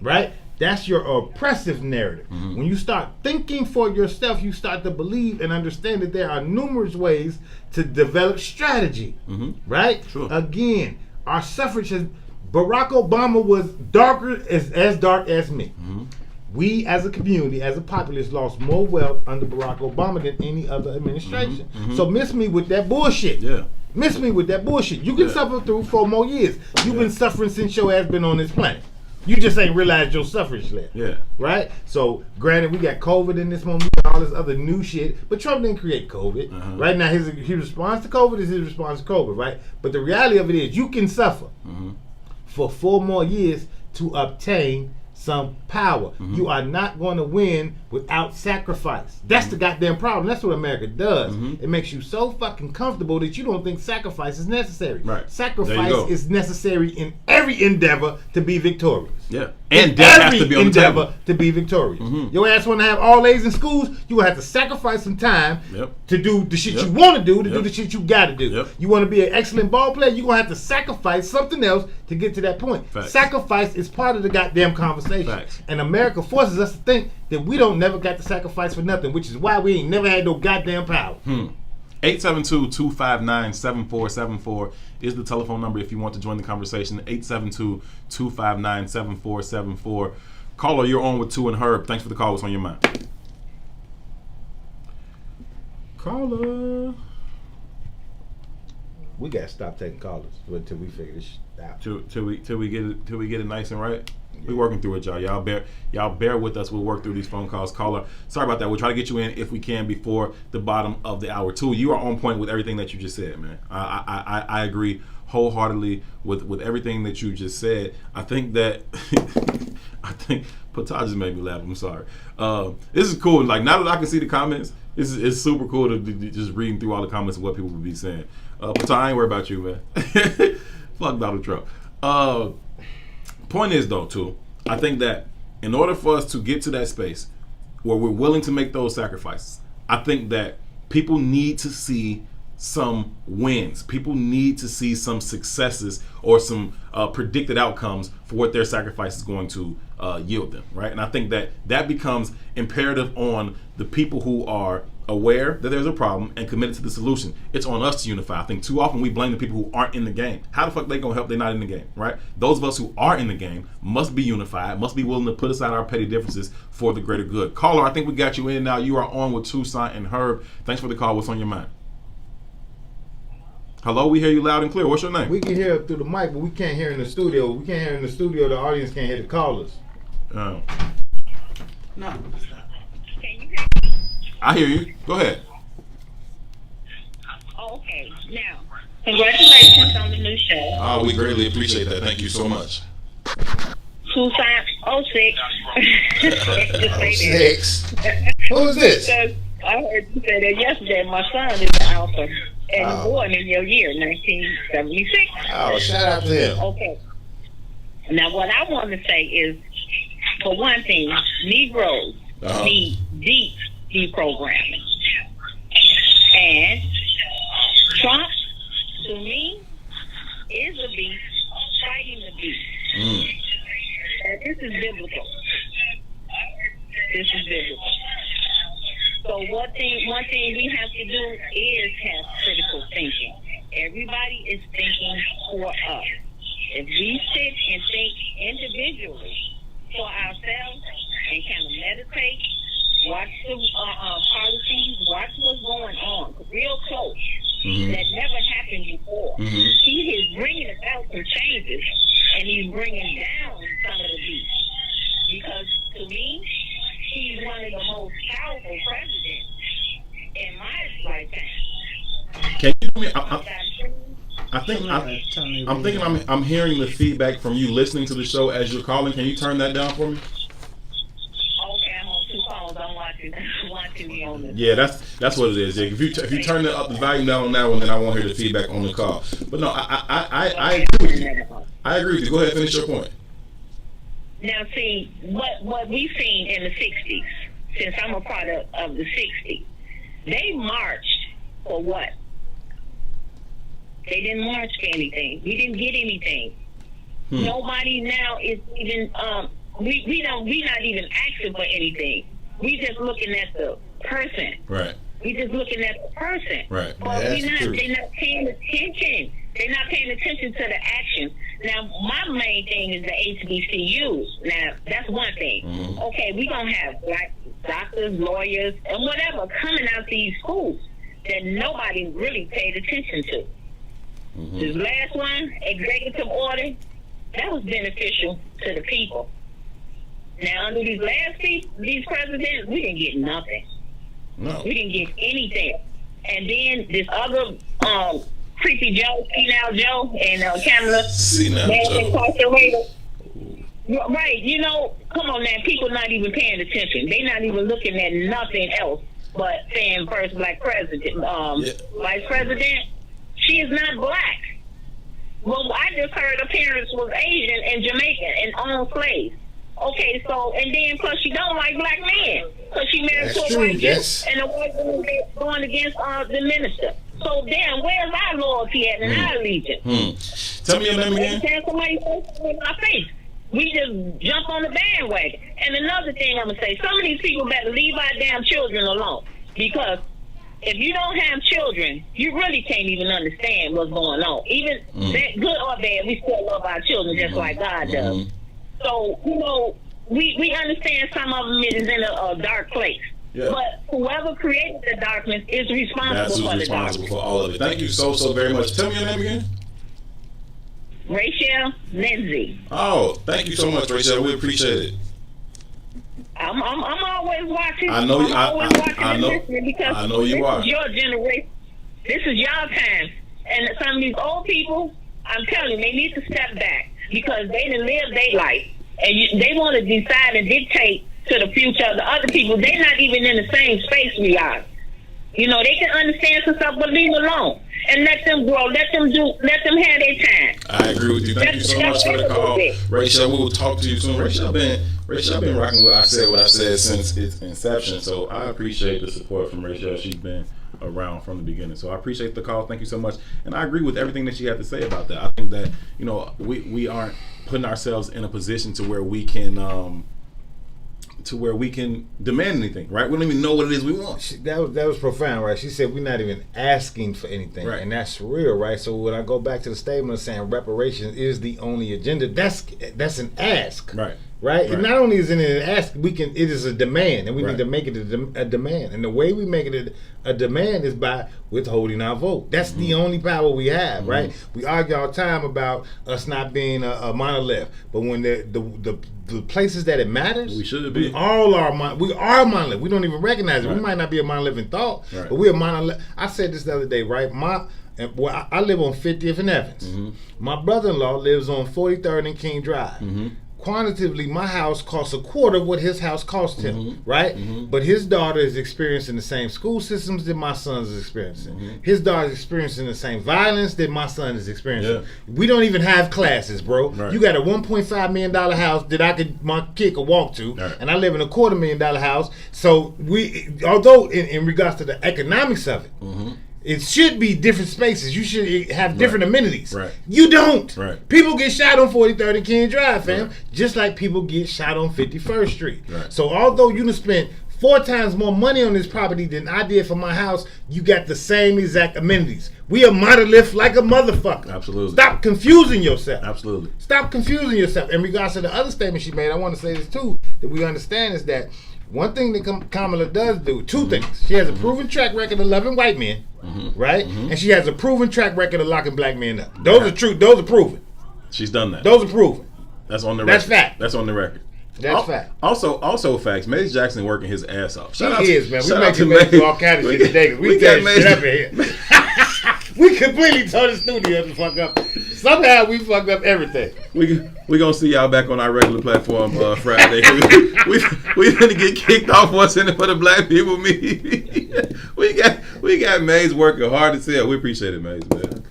right? That's your oppressive narrative. When you start thinking for yourself, you start to believe and understand that there are numerous ways to develop strategy, right? Sure. Again, our suffrage has, Barack Obama was as dark as me. We as a community, as a populace, lost more wealth under Barack Obama than any other administration. So miss me with that bullshit. Yeah. Miss me with that bullshit. You can suffer through 4 more years. You've been suffering since your ass been on this planet. You just ain't realized your suffrage left. Yeah. Right? So, granted, we got COVID in this moment, we got all this other new shit, but Trump didn't create COVID. Right now, his response to COVID is his response to COVID, right? But the reality of it is, you can suffer for 4 more years to obtain some power. You are not going to win without sacrifice. That's the goddamn problem. That's what America does. It makes you so fucking comfortable that you don't think sacrifice is necessary. Right. Sacrifice is necessary in every endeavor to be victorious. Yeah. And death has to be on the table. Endeavor to be victorious. Your ass want to have all A's in schools, you will have to sacrifice some time to do the shit you want to do, do the shit you got to do. You want to be an excellent ball player, you're going to have to sacrifice something else to get to that point. Facts. Sacrifice is part of the goddamn conversation. Facts. And America forces us to think that we don't never got to sacrifice for nothing, which is why we ain't never had no goddamn power. 872-259-7474 is the telephone number if you want to join the conversation. 872-259-7474. Caller, you're on with Tu and Herb. Thanks for the call. What's on your mind? Caller. We gotta stop taking callers until we figure this shit out. Till we get it nice and right. We're working through it, y'all. Y'all bear with us. We'll work through these phone calls. Caller, sorry about that. We'll try to get you in if we can before the bottom of the hour. Tu, you are on point with everything that you just said, man. I agree wholeheartedly with everything that you just said. I think that Pataj just made me laugh. I'm sorry. This is cool. Like, now that I can see the comments, it's super cool to just reading through all the comments of what people would be saying. Pataj, I ain't worried about you, man. Fuck Donald Trump. Point is, though, too, I think that in order for us to get to that space where we're willing to make those sacrifices, I think that people need to see some wins. People need to see some successes or some predicted outcomes for what their sacrifice is going to yield them, right? And I think that becomes imperative on the people who are aware that there's a problem and committed to the solution. It's on us to unify. I think too often we blame the people who aren't in the game. How the fuck they gonna help? They're not in the game, right? Those of us who are in the game must be unified, must be willing to put aside our petty differences for the greater good. Caller, I think we got you in now. You are on with Tucson and Herb. Thanks for the call. What's on your mind? Hello, we hear you loud and clear. What's your name? We can hear it through the mic, but we can't hear in the studio. We can't hear in the studio. The audience can't hear the callers. No. Can you hear me? I hear you. Go ahead. Okay. Now, congratulations on the new show. Oh, we greatly appreciate that. Thank you so much. 2506. Just say that. 6. Who is this? Because I heard you say that yesterday. My son is the author and born in your year, 1976. Oh, shout out to him. Okay. Now, what I want to say is, for one thing, Negroes need deep deprogramming. And Trump, to me, is a beast fighting the beast. And this is biblical. This is biblical. So one thing we have to do is have critical thinking. Everybody is thinking for us. If we sit and think individually for ourselves and kind of meditate, watch the policies, watch what's going on real close, that never happened before. He is bringing about some changes, and he's bringing down some of the beats. Because to me, he's one of the most powerful presidents in my lifetime. Can you tell me? I'm thinking I'm hearing the feedback from you listening to the show as you're calling. Can you turn that down for me? Okay, I'm on 2 phones. I'm watching TV on this. Yeah, that's what it is. Yeah, if you turn the volume down on that one, then I won't hear the feedback on the call. But no, I agree with you. I agree with you. Go ahead, finish your point. Now, see, what we've seen in the 60s, since I'm a part of the 60s, they marched for what? They didn't march for anything. We didn't get anything. Nobody now is even, we not even asking for anything. We just looking at the person. Right. We just looking at the person. Right. But they're not paying attention. They're not paying attention to the action. Now, my main thing is the HBCUs. Now, that's one thing. Okay, we're going to have black doctors, lawyers, and whatever coming out these schools that nobody really paid attention to. This last one, executive order, that was beneficial to the people. Now, under these presidents, we didn't get nothing. No. We didn't get anything. And then this other creepy Joe, Senile Joe, and Kamala, incarcerated. Right, you know, come on now, people not even paying attention. They not even looking at nothing else but saying first black president, vice president. She is not black. Well, I just heard her parents was Asian and Jamaican and owned slaves. Okay, so, and then plus she don't like black men. So she married to a white Jew, and the white woman going against the minister. So damn, where's our loyalty at and our allegiance? Tell me your name again. Tell somebody in my face. We just jump on the bandwagon. And another thing I'm gonna say, some of these people better leave our damn children alone. Because if you don't have children, you really can't even understand what's going on. Even that good or bad, we still love our children just like God does. So, you know, we understand some of them is in a dark place. Yeah. But whoever created the darkness is responsible for the darkness. For all of it. Thank you so very much. Tell me your name again. Rachel Lindsay. Oh, thank you so much, Rachel. We appreciate it. I'm always watching. I know you. I know you are. This is your generation. This is your time. And some of these old people, I'm telling you, they need to step back because they done lived their life, and they want to decide and dictate to the future of the other people. They're not even in the same space we are. You know, they can understand some stuff, but leave them alone and let them grow. Let them have their time. I agree with you. Thank you so much for the call, Rachel. We will talk to you soon. Rachel been rocking what I said since its inception. So I appreciate the support from Rachel. She's been around from the beginning. So I appreciate the call. Thank you so much. And I agree with everything that she had to say about that. I think that, you know, we aren't putting ourselves in a position to where we can demand anything, right? We don't even know what it is we want. That was profound, right? She said we're not even asking for anything, right? And that's real, right? So when I go back to the statement of saying reparations is the only agenda, that's an ask, right? And not only is it an ask, it is a demand, and we need to make it a demand. And the way we make it a demand is by withholding our vote. That's the only power we have, right? We argue all the time about us not being a monolith, but when the places that it matters, we should be. We are monolith. We don't even recognize it. We might not be a monolith in thought, but we're a monolith. I said this the other day, right? I live on 50th and Evans. My brother-in-law lives on 43rd and King Drive. Quantitatively, my house costs a quarter of what his house cost him, right? But his daughter is experiencing the same school systems that my son is experiencing. His daughter is experiencing the same violence that my son is experiencing. We don't even have classes, bro. You got a $1.5 million house that my kid could walk to, and I live in a $250,000 house. So although in regards to the economics of it, it should be different spaces. You should have different amenities. You don't. People get shot on 43rd and King Drive, fam. Just like people get shot on 51st Street. So although you done spent 4 times more money on this property than I did for my house, you got the same exact amenities. We a monolith like a motherfucker. Absolutely. Stop confusing yourself. Absolutely. Stop confusing yourself. In regards to the other statement she made, I want to say this too, that we understand is that one thing that Kamala does do, two things. She has a proven track record of loving white men, right? And she has a proven track record of locking black men up. Those are true. Those are proven. She's done that. Those are proven. That's on the record. That's fact. That's on the record. That's fact. Also facts. Mace Jackson working his ass off. He is, man. We make him do all kinds of shit today. We got shit up in here. We completely told the studio to fuck up. Somehow we fucked up everything. We gonna see y'all back on our regular platform Friday. we gonna get kicked off once in for the black people meeting. we got Maze working hard as hell. We appreciate it, Maze, man.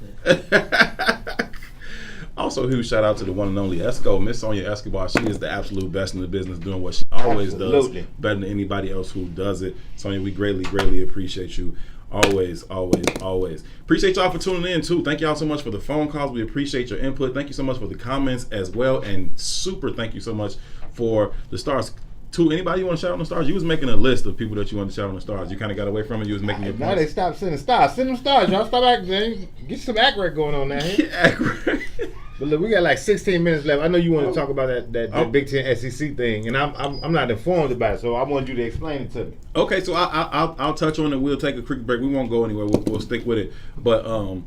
Also, huge shout out to the one and only Esco, Miss Sonia Escobar. She is the absolute best in the business, doing what she always does, better than anybody else who does it. Sonia, we greatly appreciate you. Always. Appreciate y'all for tuning in too. Thank y'all so much for the phone calls. We appreciate your input. Thank you so much for the comments as well, and super thank you so much for the stars. To anybody you want to shout out on the stars? You was making a list of people that you want to shout out on the stars. You kind of got away from it. You was making your points. Now they stopped sending stars. Send them stars, y'all. Stop acting. Get some accurate going on now. But look, we got like 16 minutes left. I know you want to talk about that Big Ten SEC thing, and I'm not informed about it, so I want you to explain it to me. Okay, so I'll touch on it. We'll take a quick break. We won't go anywhere. We'll stick with it. But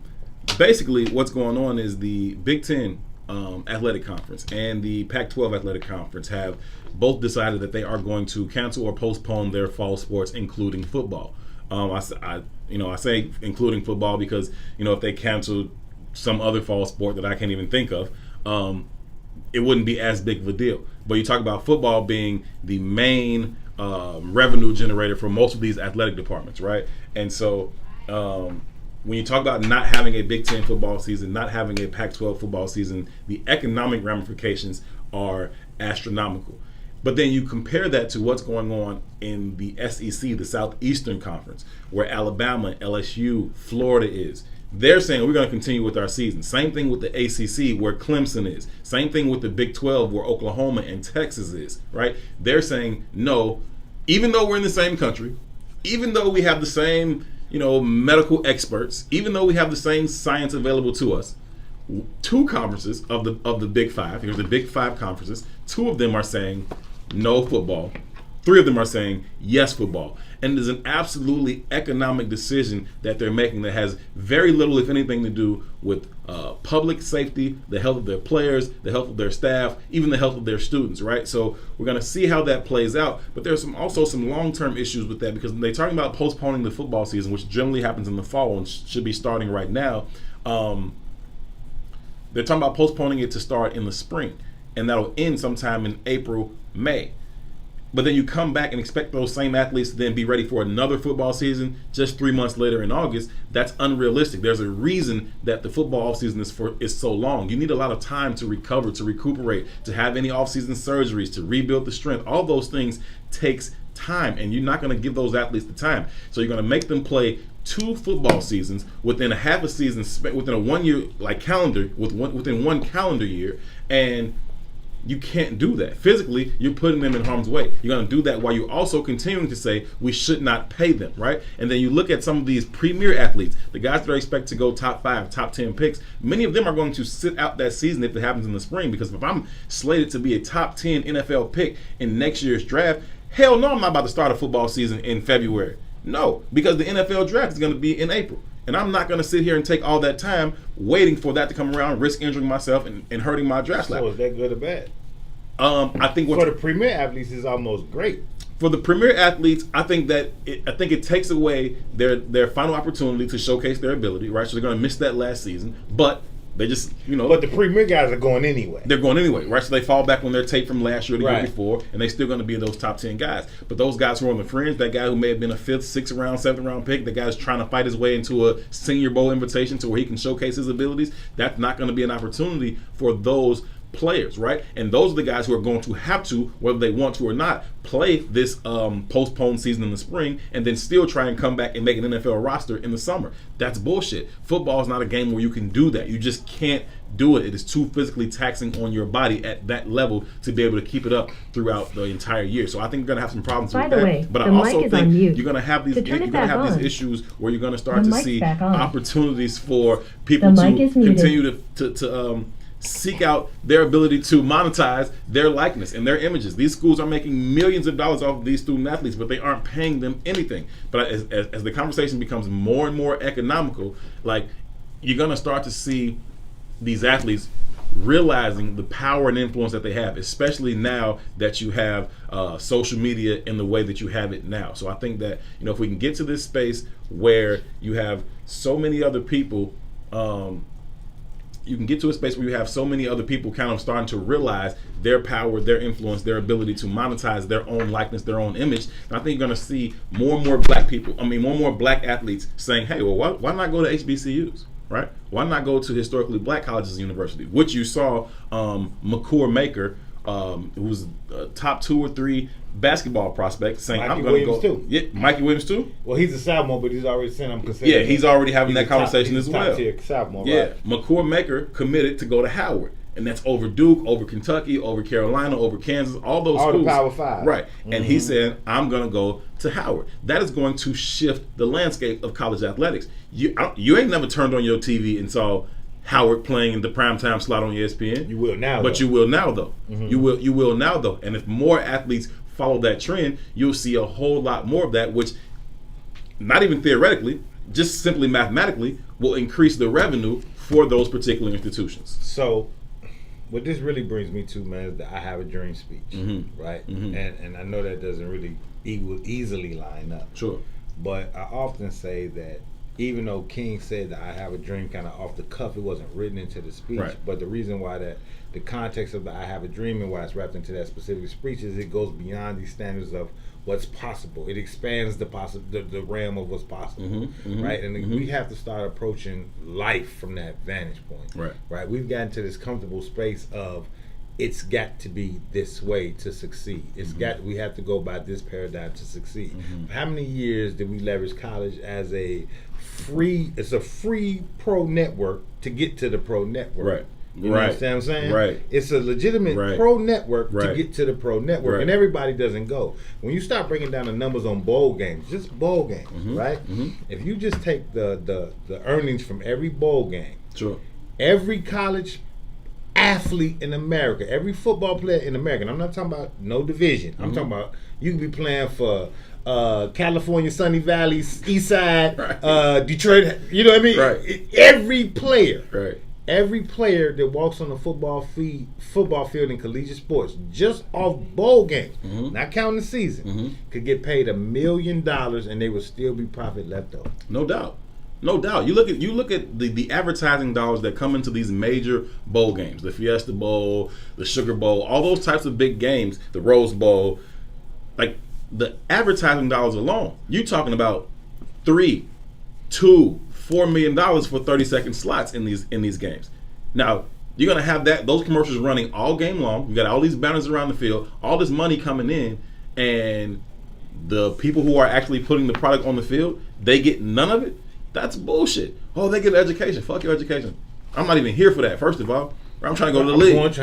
basically, what's going on is the Big Ten Athletic Conference and the Pac-12 Athletic Conference have both decided that they are going to cancel or postpone their fall sports, including football. I say including football because if they canceled some other fall sport that I can't even think of, it wouldn't be as big of a deal. But you talk about football being the main revenue generator for most of these athletic departments, right? And so when you talk about not having a Big Ten football season, not having a Pac-12 football season, the economic ramifications are astronomical. But then you compare that to what's going on in the SEC, the Southeastern Conference, where Alabama, LSU, Florida is. They're saying we're going to continue with our season. Same thing with the ACC, where Clemson is. Same thing with the Big 12, where Oklahoma and Texas is, right? They're saying no, even though we're in the same country, even though we have the same, medical experts, even though we have the same science available to us, two conferences of the Big Five, here's the Big Five conferences, two of them are saying no football. Three of them are saying yes football. And there's an absolutely economic decision that they're making that has very little, if anything, to do with public safety, the health of their players, the health of their staff, even the health of their students, right? So we're going to see how that plays out. But there's also some long-term issues with that, because they're talking about postponing the football season, which generally happens in the fall and should be starting right now. They're talking about postponing it to start in the spring, and that'll end sometime in April, May. But then you come back and expect those same athletes to then be ready for another football season just 3 months later in August. That's unrealistic. There's a reason that the football offseason is so long. You need a lot of time to recover, to recuperate, to have any offseason surgeries, to rebuild the strength. All those things takes time, and you're not going to give those athletes the time. So you're going to make them play 2 football seasons within a half a season, within a 1 year calendar, within 1 calendar year, and you can't do that. Physically, you're putting them in harm's way. You're going to do that while you're also continuing to say we should not pay them, right? And then you look at some of these premier athletes, the guys that are expected to go top 5, top 10 picks. Many of them are going to sit out that season if it happens in the spring, because if I'm slated to be a top 10 NFL pick in next year's draft, hell no, I'm not about to start a football season in February. No, because the NFL draft is going to be in April. And I'm not going to sit here and take all that time waiting for that to come around, risk injuring myself and hurting my draft slot. So is that good or bad? I think for the premier athletes is almost great. For the premier athletes, I think it takes away their final opportunity to showcase their ability, right? So they're going to miss that last season, but they just, But the premier guys are going anyway. They're going anyway, right? So they fall back on their tape from last year or the year before, and they're still going to be those top 10 guys. But those guys who are on the fringe, that guy who may have been a 5th, 6th round, 7th round pick, the guy's trying to fight his way into a Senior Bowl invitation to where he can showcase his abilities, that's not going to be an opportunity for those players, right? And those are the guys who are going to have to, whether they want to or not, play this postponed season in the spring and then still try and come back and make an NFL roster in the summer. That's bullshit. Football is not a game where you can do that. You just can't do it. It is too physically taxing on your body at that level to be able to keep it up throughout the entire year. So I think you're going to have some problems with that. But I also think you're going to have these issues where you're going to start to see opportunities for people to continue seek out their ability to monetize their likeness and their images. These schools are making millions of dollars off of these student athletes, but they aren't paying them anything. But as the conversation becomes more and more economical, like, you're going to start to see these athletes realizing the power and influence that they have, especially now that you have social media in the way that you have it now. So I think that, if we can get to this space where you have so many other people, you can get to a space where you have so many other people kind of starting to realize their power, their influence, their ability to monetize their own likeness, their own image. And I think you're going to see more and more more and more black athletes saying, hey, well, why not go to HBCUs? Right? Why not go to historically black colleges and universities? Which you saw McCour Maker, who's a top 2 or 3 basketball prospect, saying, Mikey I'm going to go. Williams too. Yeah, Mikey Williams too? Well, he's a sophomore, but he's already saying I'm considered. Yeah, he's already having that conversation as well. Top-tier sophomore, yeah, right? McCour Maker committed to go to Howard. And that's over Duke, over Kentucky, over Carolina, over Kansas, all those schools. All the Power 5. Right. And he said, I'm going to go to Howard. That is going to shift the landscape of college athletics. You ain't never turned on your TV and saw Howard playing in the primetime slot on ESPN. You will now, but though. you will now, though. You will now, though. And if more athletes follow that trend, you'll see a whole lot more of that, which, not even theoretically, just simply mathematically, will increase the revenue for those particular institutions. So, what this really brings me to, man, is the I Have a Dream speech, right? And I know that doesn't really easily line up. Sure. But I often say that even though King said that I Have a Dream kind of off the cuff, it wasn't written into the speech. Right. But the reason why the context of the I Have a Dream and why it's wrapped into that specific speech is it goes beyond these standards of what's possible. It expands the realm of what's possible, right? And we have to start approaching life from that vantage point, right? We've gotten to this comfortable space of it's got to be this way to succeed. We have to go by this paradigm to succeed. How many years did we leverage college as a free pro network to get to the pro network? Right. You understand what I'm saying? Right. It's a legitimate pro network to get to the pro network, and everybody doesn't go. When you start breaking down the numbers on bowl games, just bowl games, right? If you just take the earnings from every bowl game, every college athlete in America, every football player in America, and I'm not talking about no division. I'm talking about you can be playing for California, Sunny Valley, East Side, Detroit. You know what I mean? Right. Every player. Right. Every player that walks on the football field in collegiate sports, just off bowl games, not counting the season, could get paid $1 million and they would still be profit left over. No doubt. You look at the advertising dollars that come into these major bowl games, the Fiesta Bowl, the Sugar Bowl, all those types of big games, the Rose Bowl, like the advertising dollars alone. You talking about $3, $2, $4 million for 30-second slots in these games. Now you're gonna have those commercials running all game long. You got all these banners around the field, all this money coming in, and the people who are actually putting the product on the field, they get none of it. That's bullshit. Oh, they get an education. Fuck your education. I'm not even here for that. First of all, I'm trying to go to the league. You know what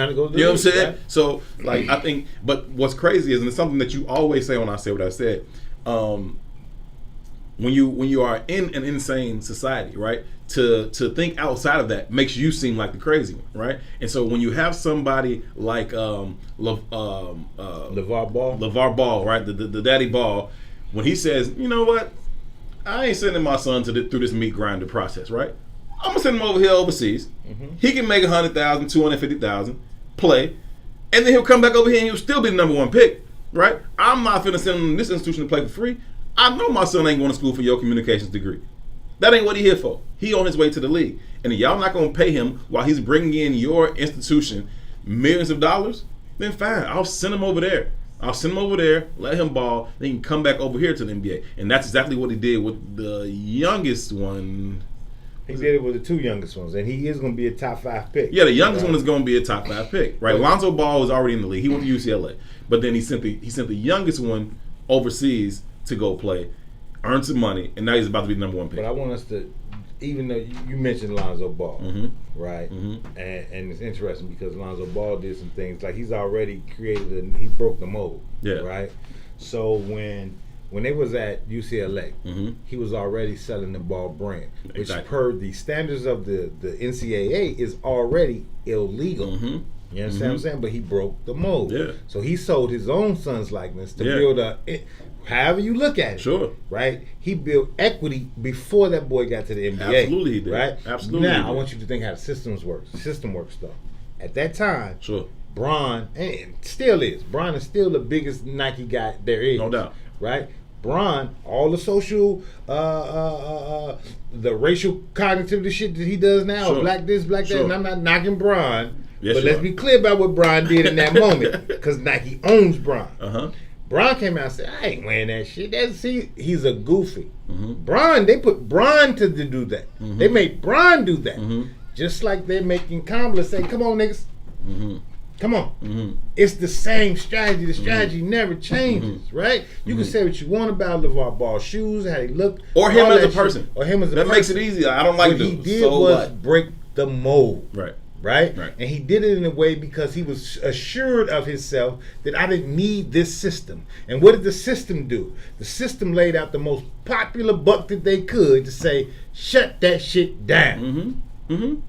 I'm saying? Right? So, like, I think. But what's crazy is, and it's something that you always say when I say what I said. When you are in an insane society, right? To think outside of that makes you seem like the crazy one, right? And so when you have somebody like LeVar Ball, right? The daddy Ball, when he says, you know what, I ain't sending my son through this meat grinder process, right? I'm gonna send him over here overseas. He can make $100,000, $250,000, play, and then he'll come back over here and he'll still be the number 1 pick, right? I'm not finna send him to this institution to play for free. I know my son ain't going to school for your communications degree. That ain't what he here for. He on his way to the league. And if y'all not going to pay him while he's bringing in your institution millions of dollars, then fine. I'll send him over there. Let him ball, then he can come back over here to the NBA. And that's exactly what he did with the youngest one. He did it with the 2 youngest ones, and he is going to be a top 5 pick. Yeah, the youngest one is going to be a top 5 pick, right? Lonzo Ball was already in the league. He went to UCLA. But then he sent the youngest one overseas to go play, earn some money, and now he's about to be the number 1 pick. But I want us to, even though you mentioned Lonzo Ball, right? And it's interesting because Lonzo Ball did some things like he's already created he broke the mold, right? So when when they was at UCLA, he was already selling the ball brand, which per the standards of the NCAA is already illegal. You understand what I'm saying? But he broke the mold. Yeah. So he sold his own son's likeness to build however you look at it. Sure. Right? He built equity before that boy got to the NBA. Absolutely he did. Right? Absolutely. Now, I want you to think how the system works though. At that time, Bron, and still is, Bron is still the biggest Nike guy there is. No doubt. Right? Bron, all the social, the racial cognitive shit that he does now, black this, black that, and I'm not knocking Bron, but let's be clear about what Bron did in that moment, because Nike owns Bron. Bron came out and said, I ain't wearing that shit. He's a goofy. Bron, they put Bron to do that. They made Bron do that. Just like they're making Kamala say, come on, niggas. Come on. It's the same strategy. The strategy never changes, right? You can say what you want about LeVar Ball's shoes, how they look. Or him as a person. Or him as a person. That makes it easy. I don't like it. What he did was break the mold. Right. And he did it in a way because he was assured of himself that I didn't need this system. And what did the system do? The system laid out the most popular buck that they could to say, shut that shit down.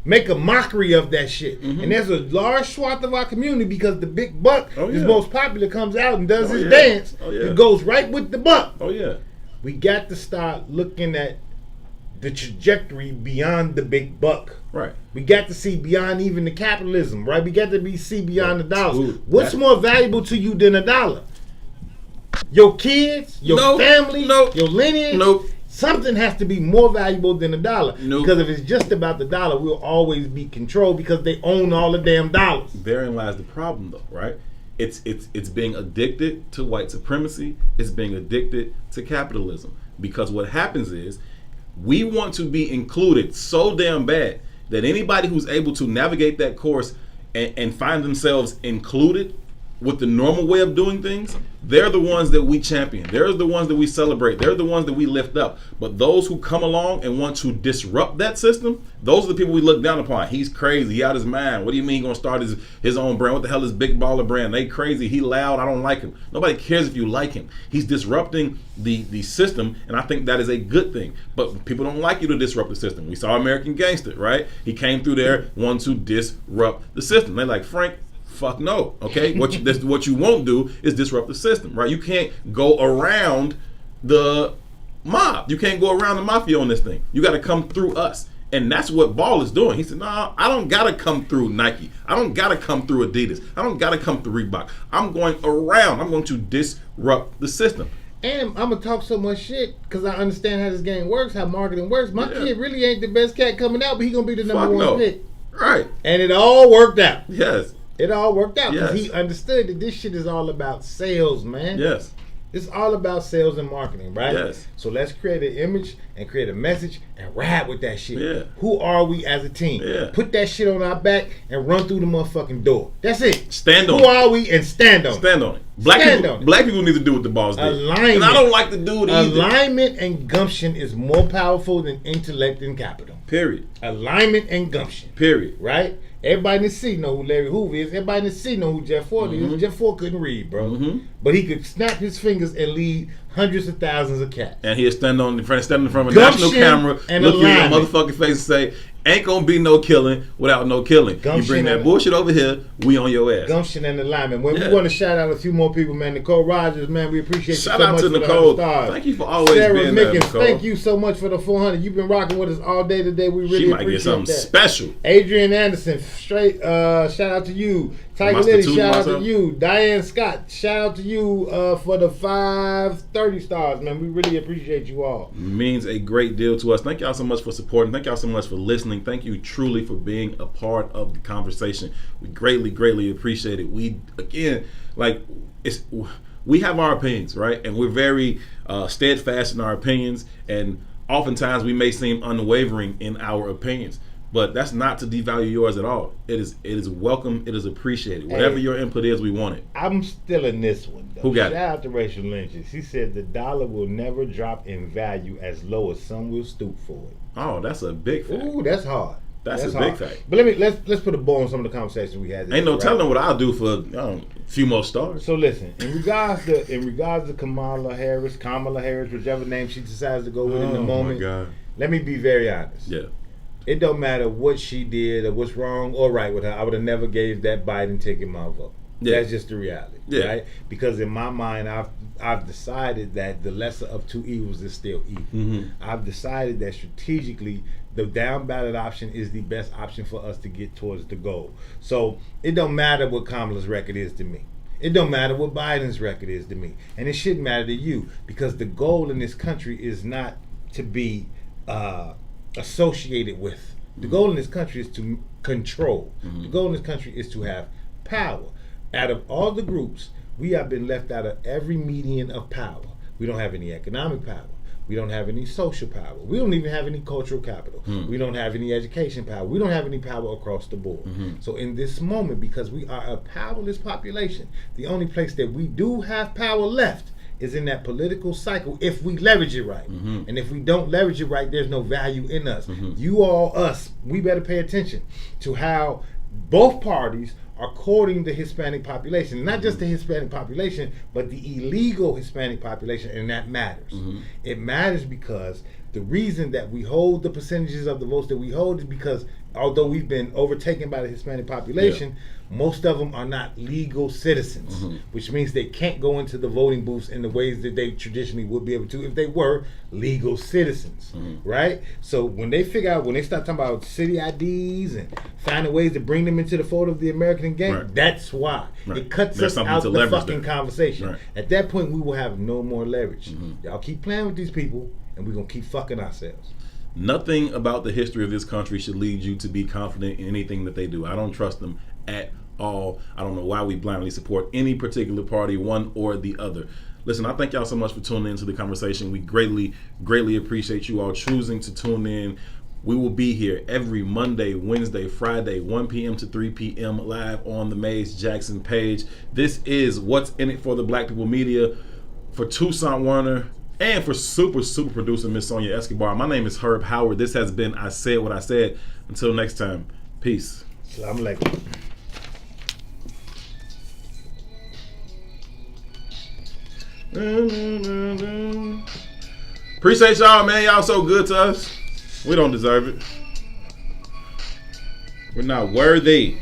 Make a mockery of that shit. And there's a large swath of our community because the big buck is most popular, comes out and does his dance. It goes right with the buck. We got to start looking at the trajectory beyond the big buck. We got to see beyond even the capitalism, right? We got to see beyond the dollars. What's more valuable to you than a dollar? Your kids, your family, your lineage. Something has to be more valuable than a dollar. Because if it's just about the dollar, we'll always be controlled because they own all the damn dollars. Therein lies the problem, though, right? It's being addicted to white supremacy. It's being addicted to capitalism. Because what happens is we want to be included so damn bad that anybody who's able to navigate that course and find themselves included with the normal way of doing things, they're the ones that we champion. They're the ones that we celebrate. They're the ones that we lift up. But those who come along and want to disrupt that system, those are the people we look down upon. He's crazy. He out his mind. What do you mean he's going to start his own brand? What the hell is Big Baller brand? They crazy. He loud. I don't like him. Nobody cares if you like him. He's disrupting the system, and I think that is a good thing. But people don't like you to disrupt the system. We saw American Gangster, right? He came through there, wanted to disrupt the system. They're like, Frank, fuck no, okay? What you won't do is disrupt the system, right? You can't go around the mob. You can't go around the mafia on this thing. You got to come through us. And that's what Ball is doing. He said, nah, I don't got to come through Nike. I don't got to come through Adidas. I don't got to come through Reebok. I'm going around. I'm going to disrupt the system. And I'm going to talk so much shit because I understand how this game works, how marketing works. My kid really ain't the best cat coming out, but he going to be the number one pick. Right. And it all worked out. Yes. It all worked out because he understood that this shit is all about sales, man. Yes. It's all about sales and marketing, right? Yes. So let's create an image and create a message and ride with that shit. Yeah. Who are we as a team? Yeah. Put that shit on our back and run through the motherfucking door. That's it. Stand on it. Who are we and stand on it. Stand on it. Black people need to do what the boss did. Alignment. And I don't like to do it either. Alignment and gumption is more powerful than intellect and capital. Period. Alignment and gumption. Period. Right? Everybody in the city know who Larry Hoover is. Everybody in the city know who Jeff Ford is. Jeff Ford couldn't read, bro. But he could snap his fingers and lead hundreds of thousands of cats. And he'll stand in front of a national camera, look you in the motherfucking face and say, ain't gonna be no killing without no killing. Gumption, you bring that bullshit over here, we on your ass. Gumption and alignment. We want to shout out a few more people, man. Nicole Rogers, man, we appreciate you so much. Shout out to Nicole. Thank you for always being there, Nicole. Thank you so much for the 400. You've been rocking with us all day today. We really appreciate that. She might get something special. Adrian Anderson, straight shout out to you. Tiger Liddy, shout out to you. Diane Scott, shout out to you for the 530 stars, man. We really appreciate you all. Means a great deal to us. Thank y'all so much for supporting. Thank y'all so much for listening. Thank you truly for being a part of the conversation. We greatly, greatly appreciate it. We have our opinions, right? And we're very steadfast in our opinions, and oftentimes we may seem unwavering in our opinions. But that's not to devalue yours at all. It is welcome. It is appreciated. Whatever your input is, we want it. I'm still in this one, though. Who got it? Shout out to Rachel Lynch. She said the dollar will never drop in value as low as some will stoop for it. Oh, that's a big fact. Ooh, that's hard. That's a big fact. But let's put a bow on some of the conversations we had. Ain't no telling what I'll do for a few more stars. So listen, in regards to Kamala Harris, whichever name she decides to go with in the moment. My God. Let me be very honest. Yeah. It don't matter what she did or what's wrong or right with her. I would have never gave that Biden ticket my vote. Yeah. That's just the reality. Yeah. Right? Because in my mind, I've decided that the lesser of two evils is still evil. Mm-hmm. I've decided that strategically, the down ballot option is the best option for us to get towards the goal. So it don't matter what Kamala's record is to me. It don't matter what Biden's record is to me. And it shouldn't matter to you, because the goal in this country is not to be associated with. The goal in this country is to control. Mm-hmm. The goal in this country is to have power. Out of all the groups, we have been left out of every median of power. We don't have any economic power. We don't have any social power. We don't even have any cultural capital. We don't have any education power. We don't have any power across the board. So in this moment, because we are a powerless population, the only place that we do have power left is in that political cycle if we leverage it right. And if we don't leverage it right, there's no value in us. You all, us, we better pay attention to how both parties are courting the Hispanic population. Not just the Hispanic population, but the illegal Hispanic population, and that matters. It matters because the reason that we hold the percentages of the votes that we hold is because although we've been overtaken by the Hispanic population, most of them are not legal citizens, which means they can't go into the voting booths in the ways that they traditionally would be able to if they were legal citizens, right? So when they start talking about city IDs and finding ways to bring them into the fold of the American game, that's why. It cuts us out the fucking conversation. At that point, we will have no more leverage. Y'all keep playing with these people, and we're going to keep fucking ourselves. Nothing about the history of this country should lead you to be confident in anything that they do. I don't trust them at all. I don't know why we blindly support any particular party, one or the other. Listen, I thank y'all so much for tuning into the conversation. We greatly appreciate you all choosing to tune in. We will be here every Monday, Wednesday, Friday, 1 p.m. to 3 p.m. live on the Maze Jackson page. This is What's in It for the Black People Media. For Toussaint Warner and for super producer Miss Sonia Escobar, my name is Herb Howard. This has been I Said What I Said. Until next time, peace. Assalamu alaikum. Appreciate y'all, man. Y'all so good to us. We don't deserve it. We're not worthy.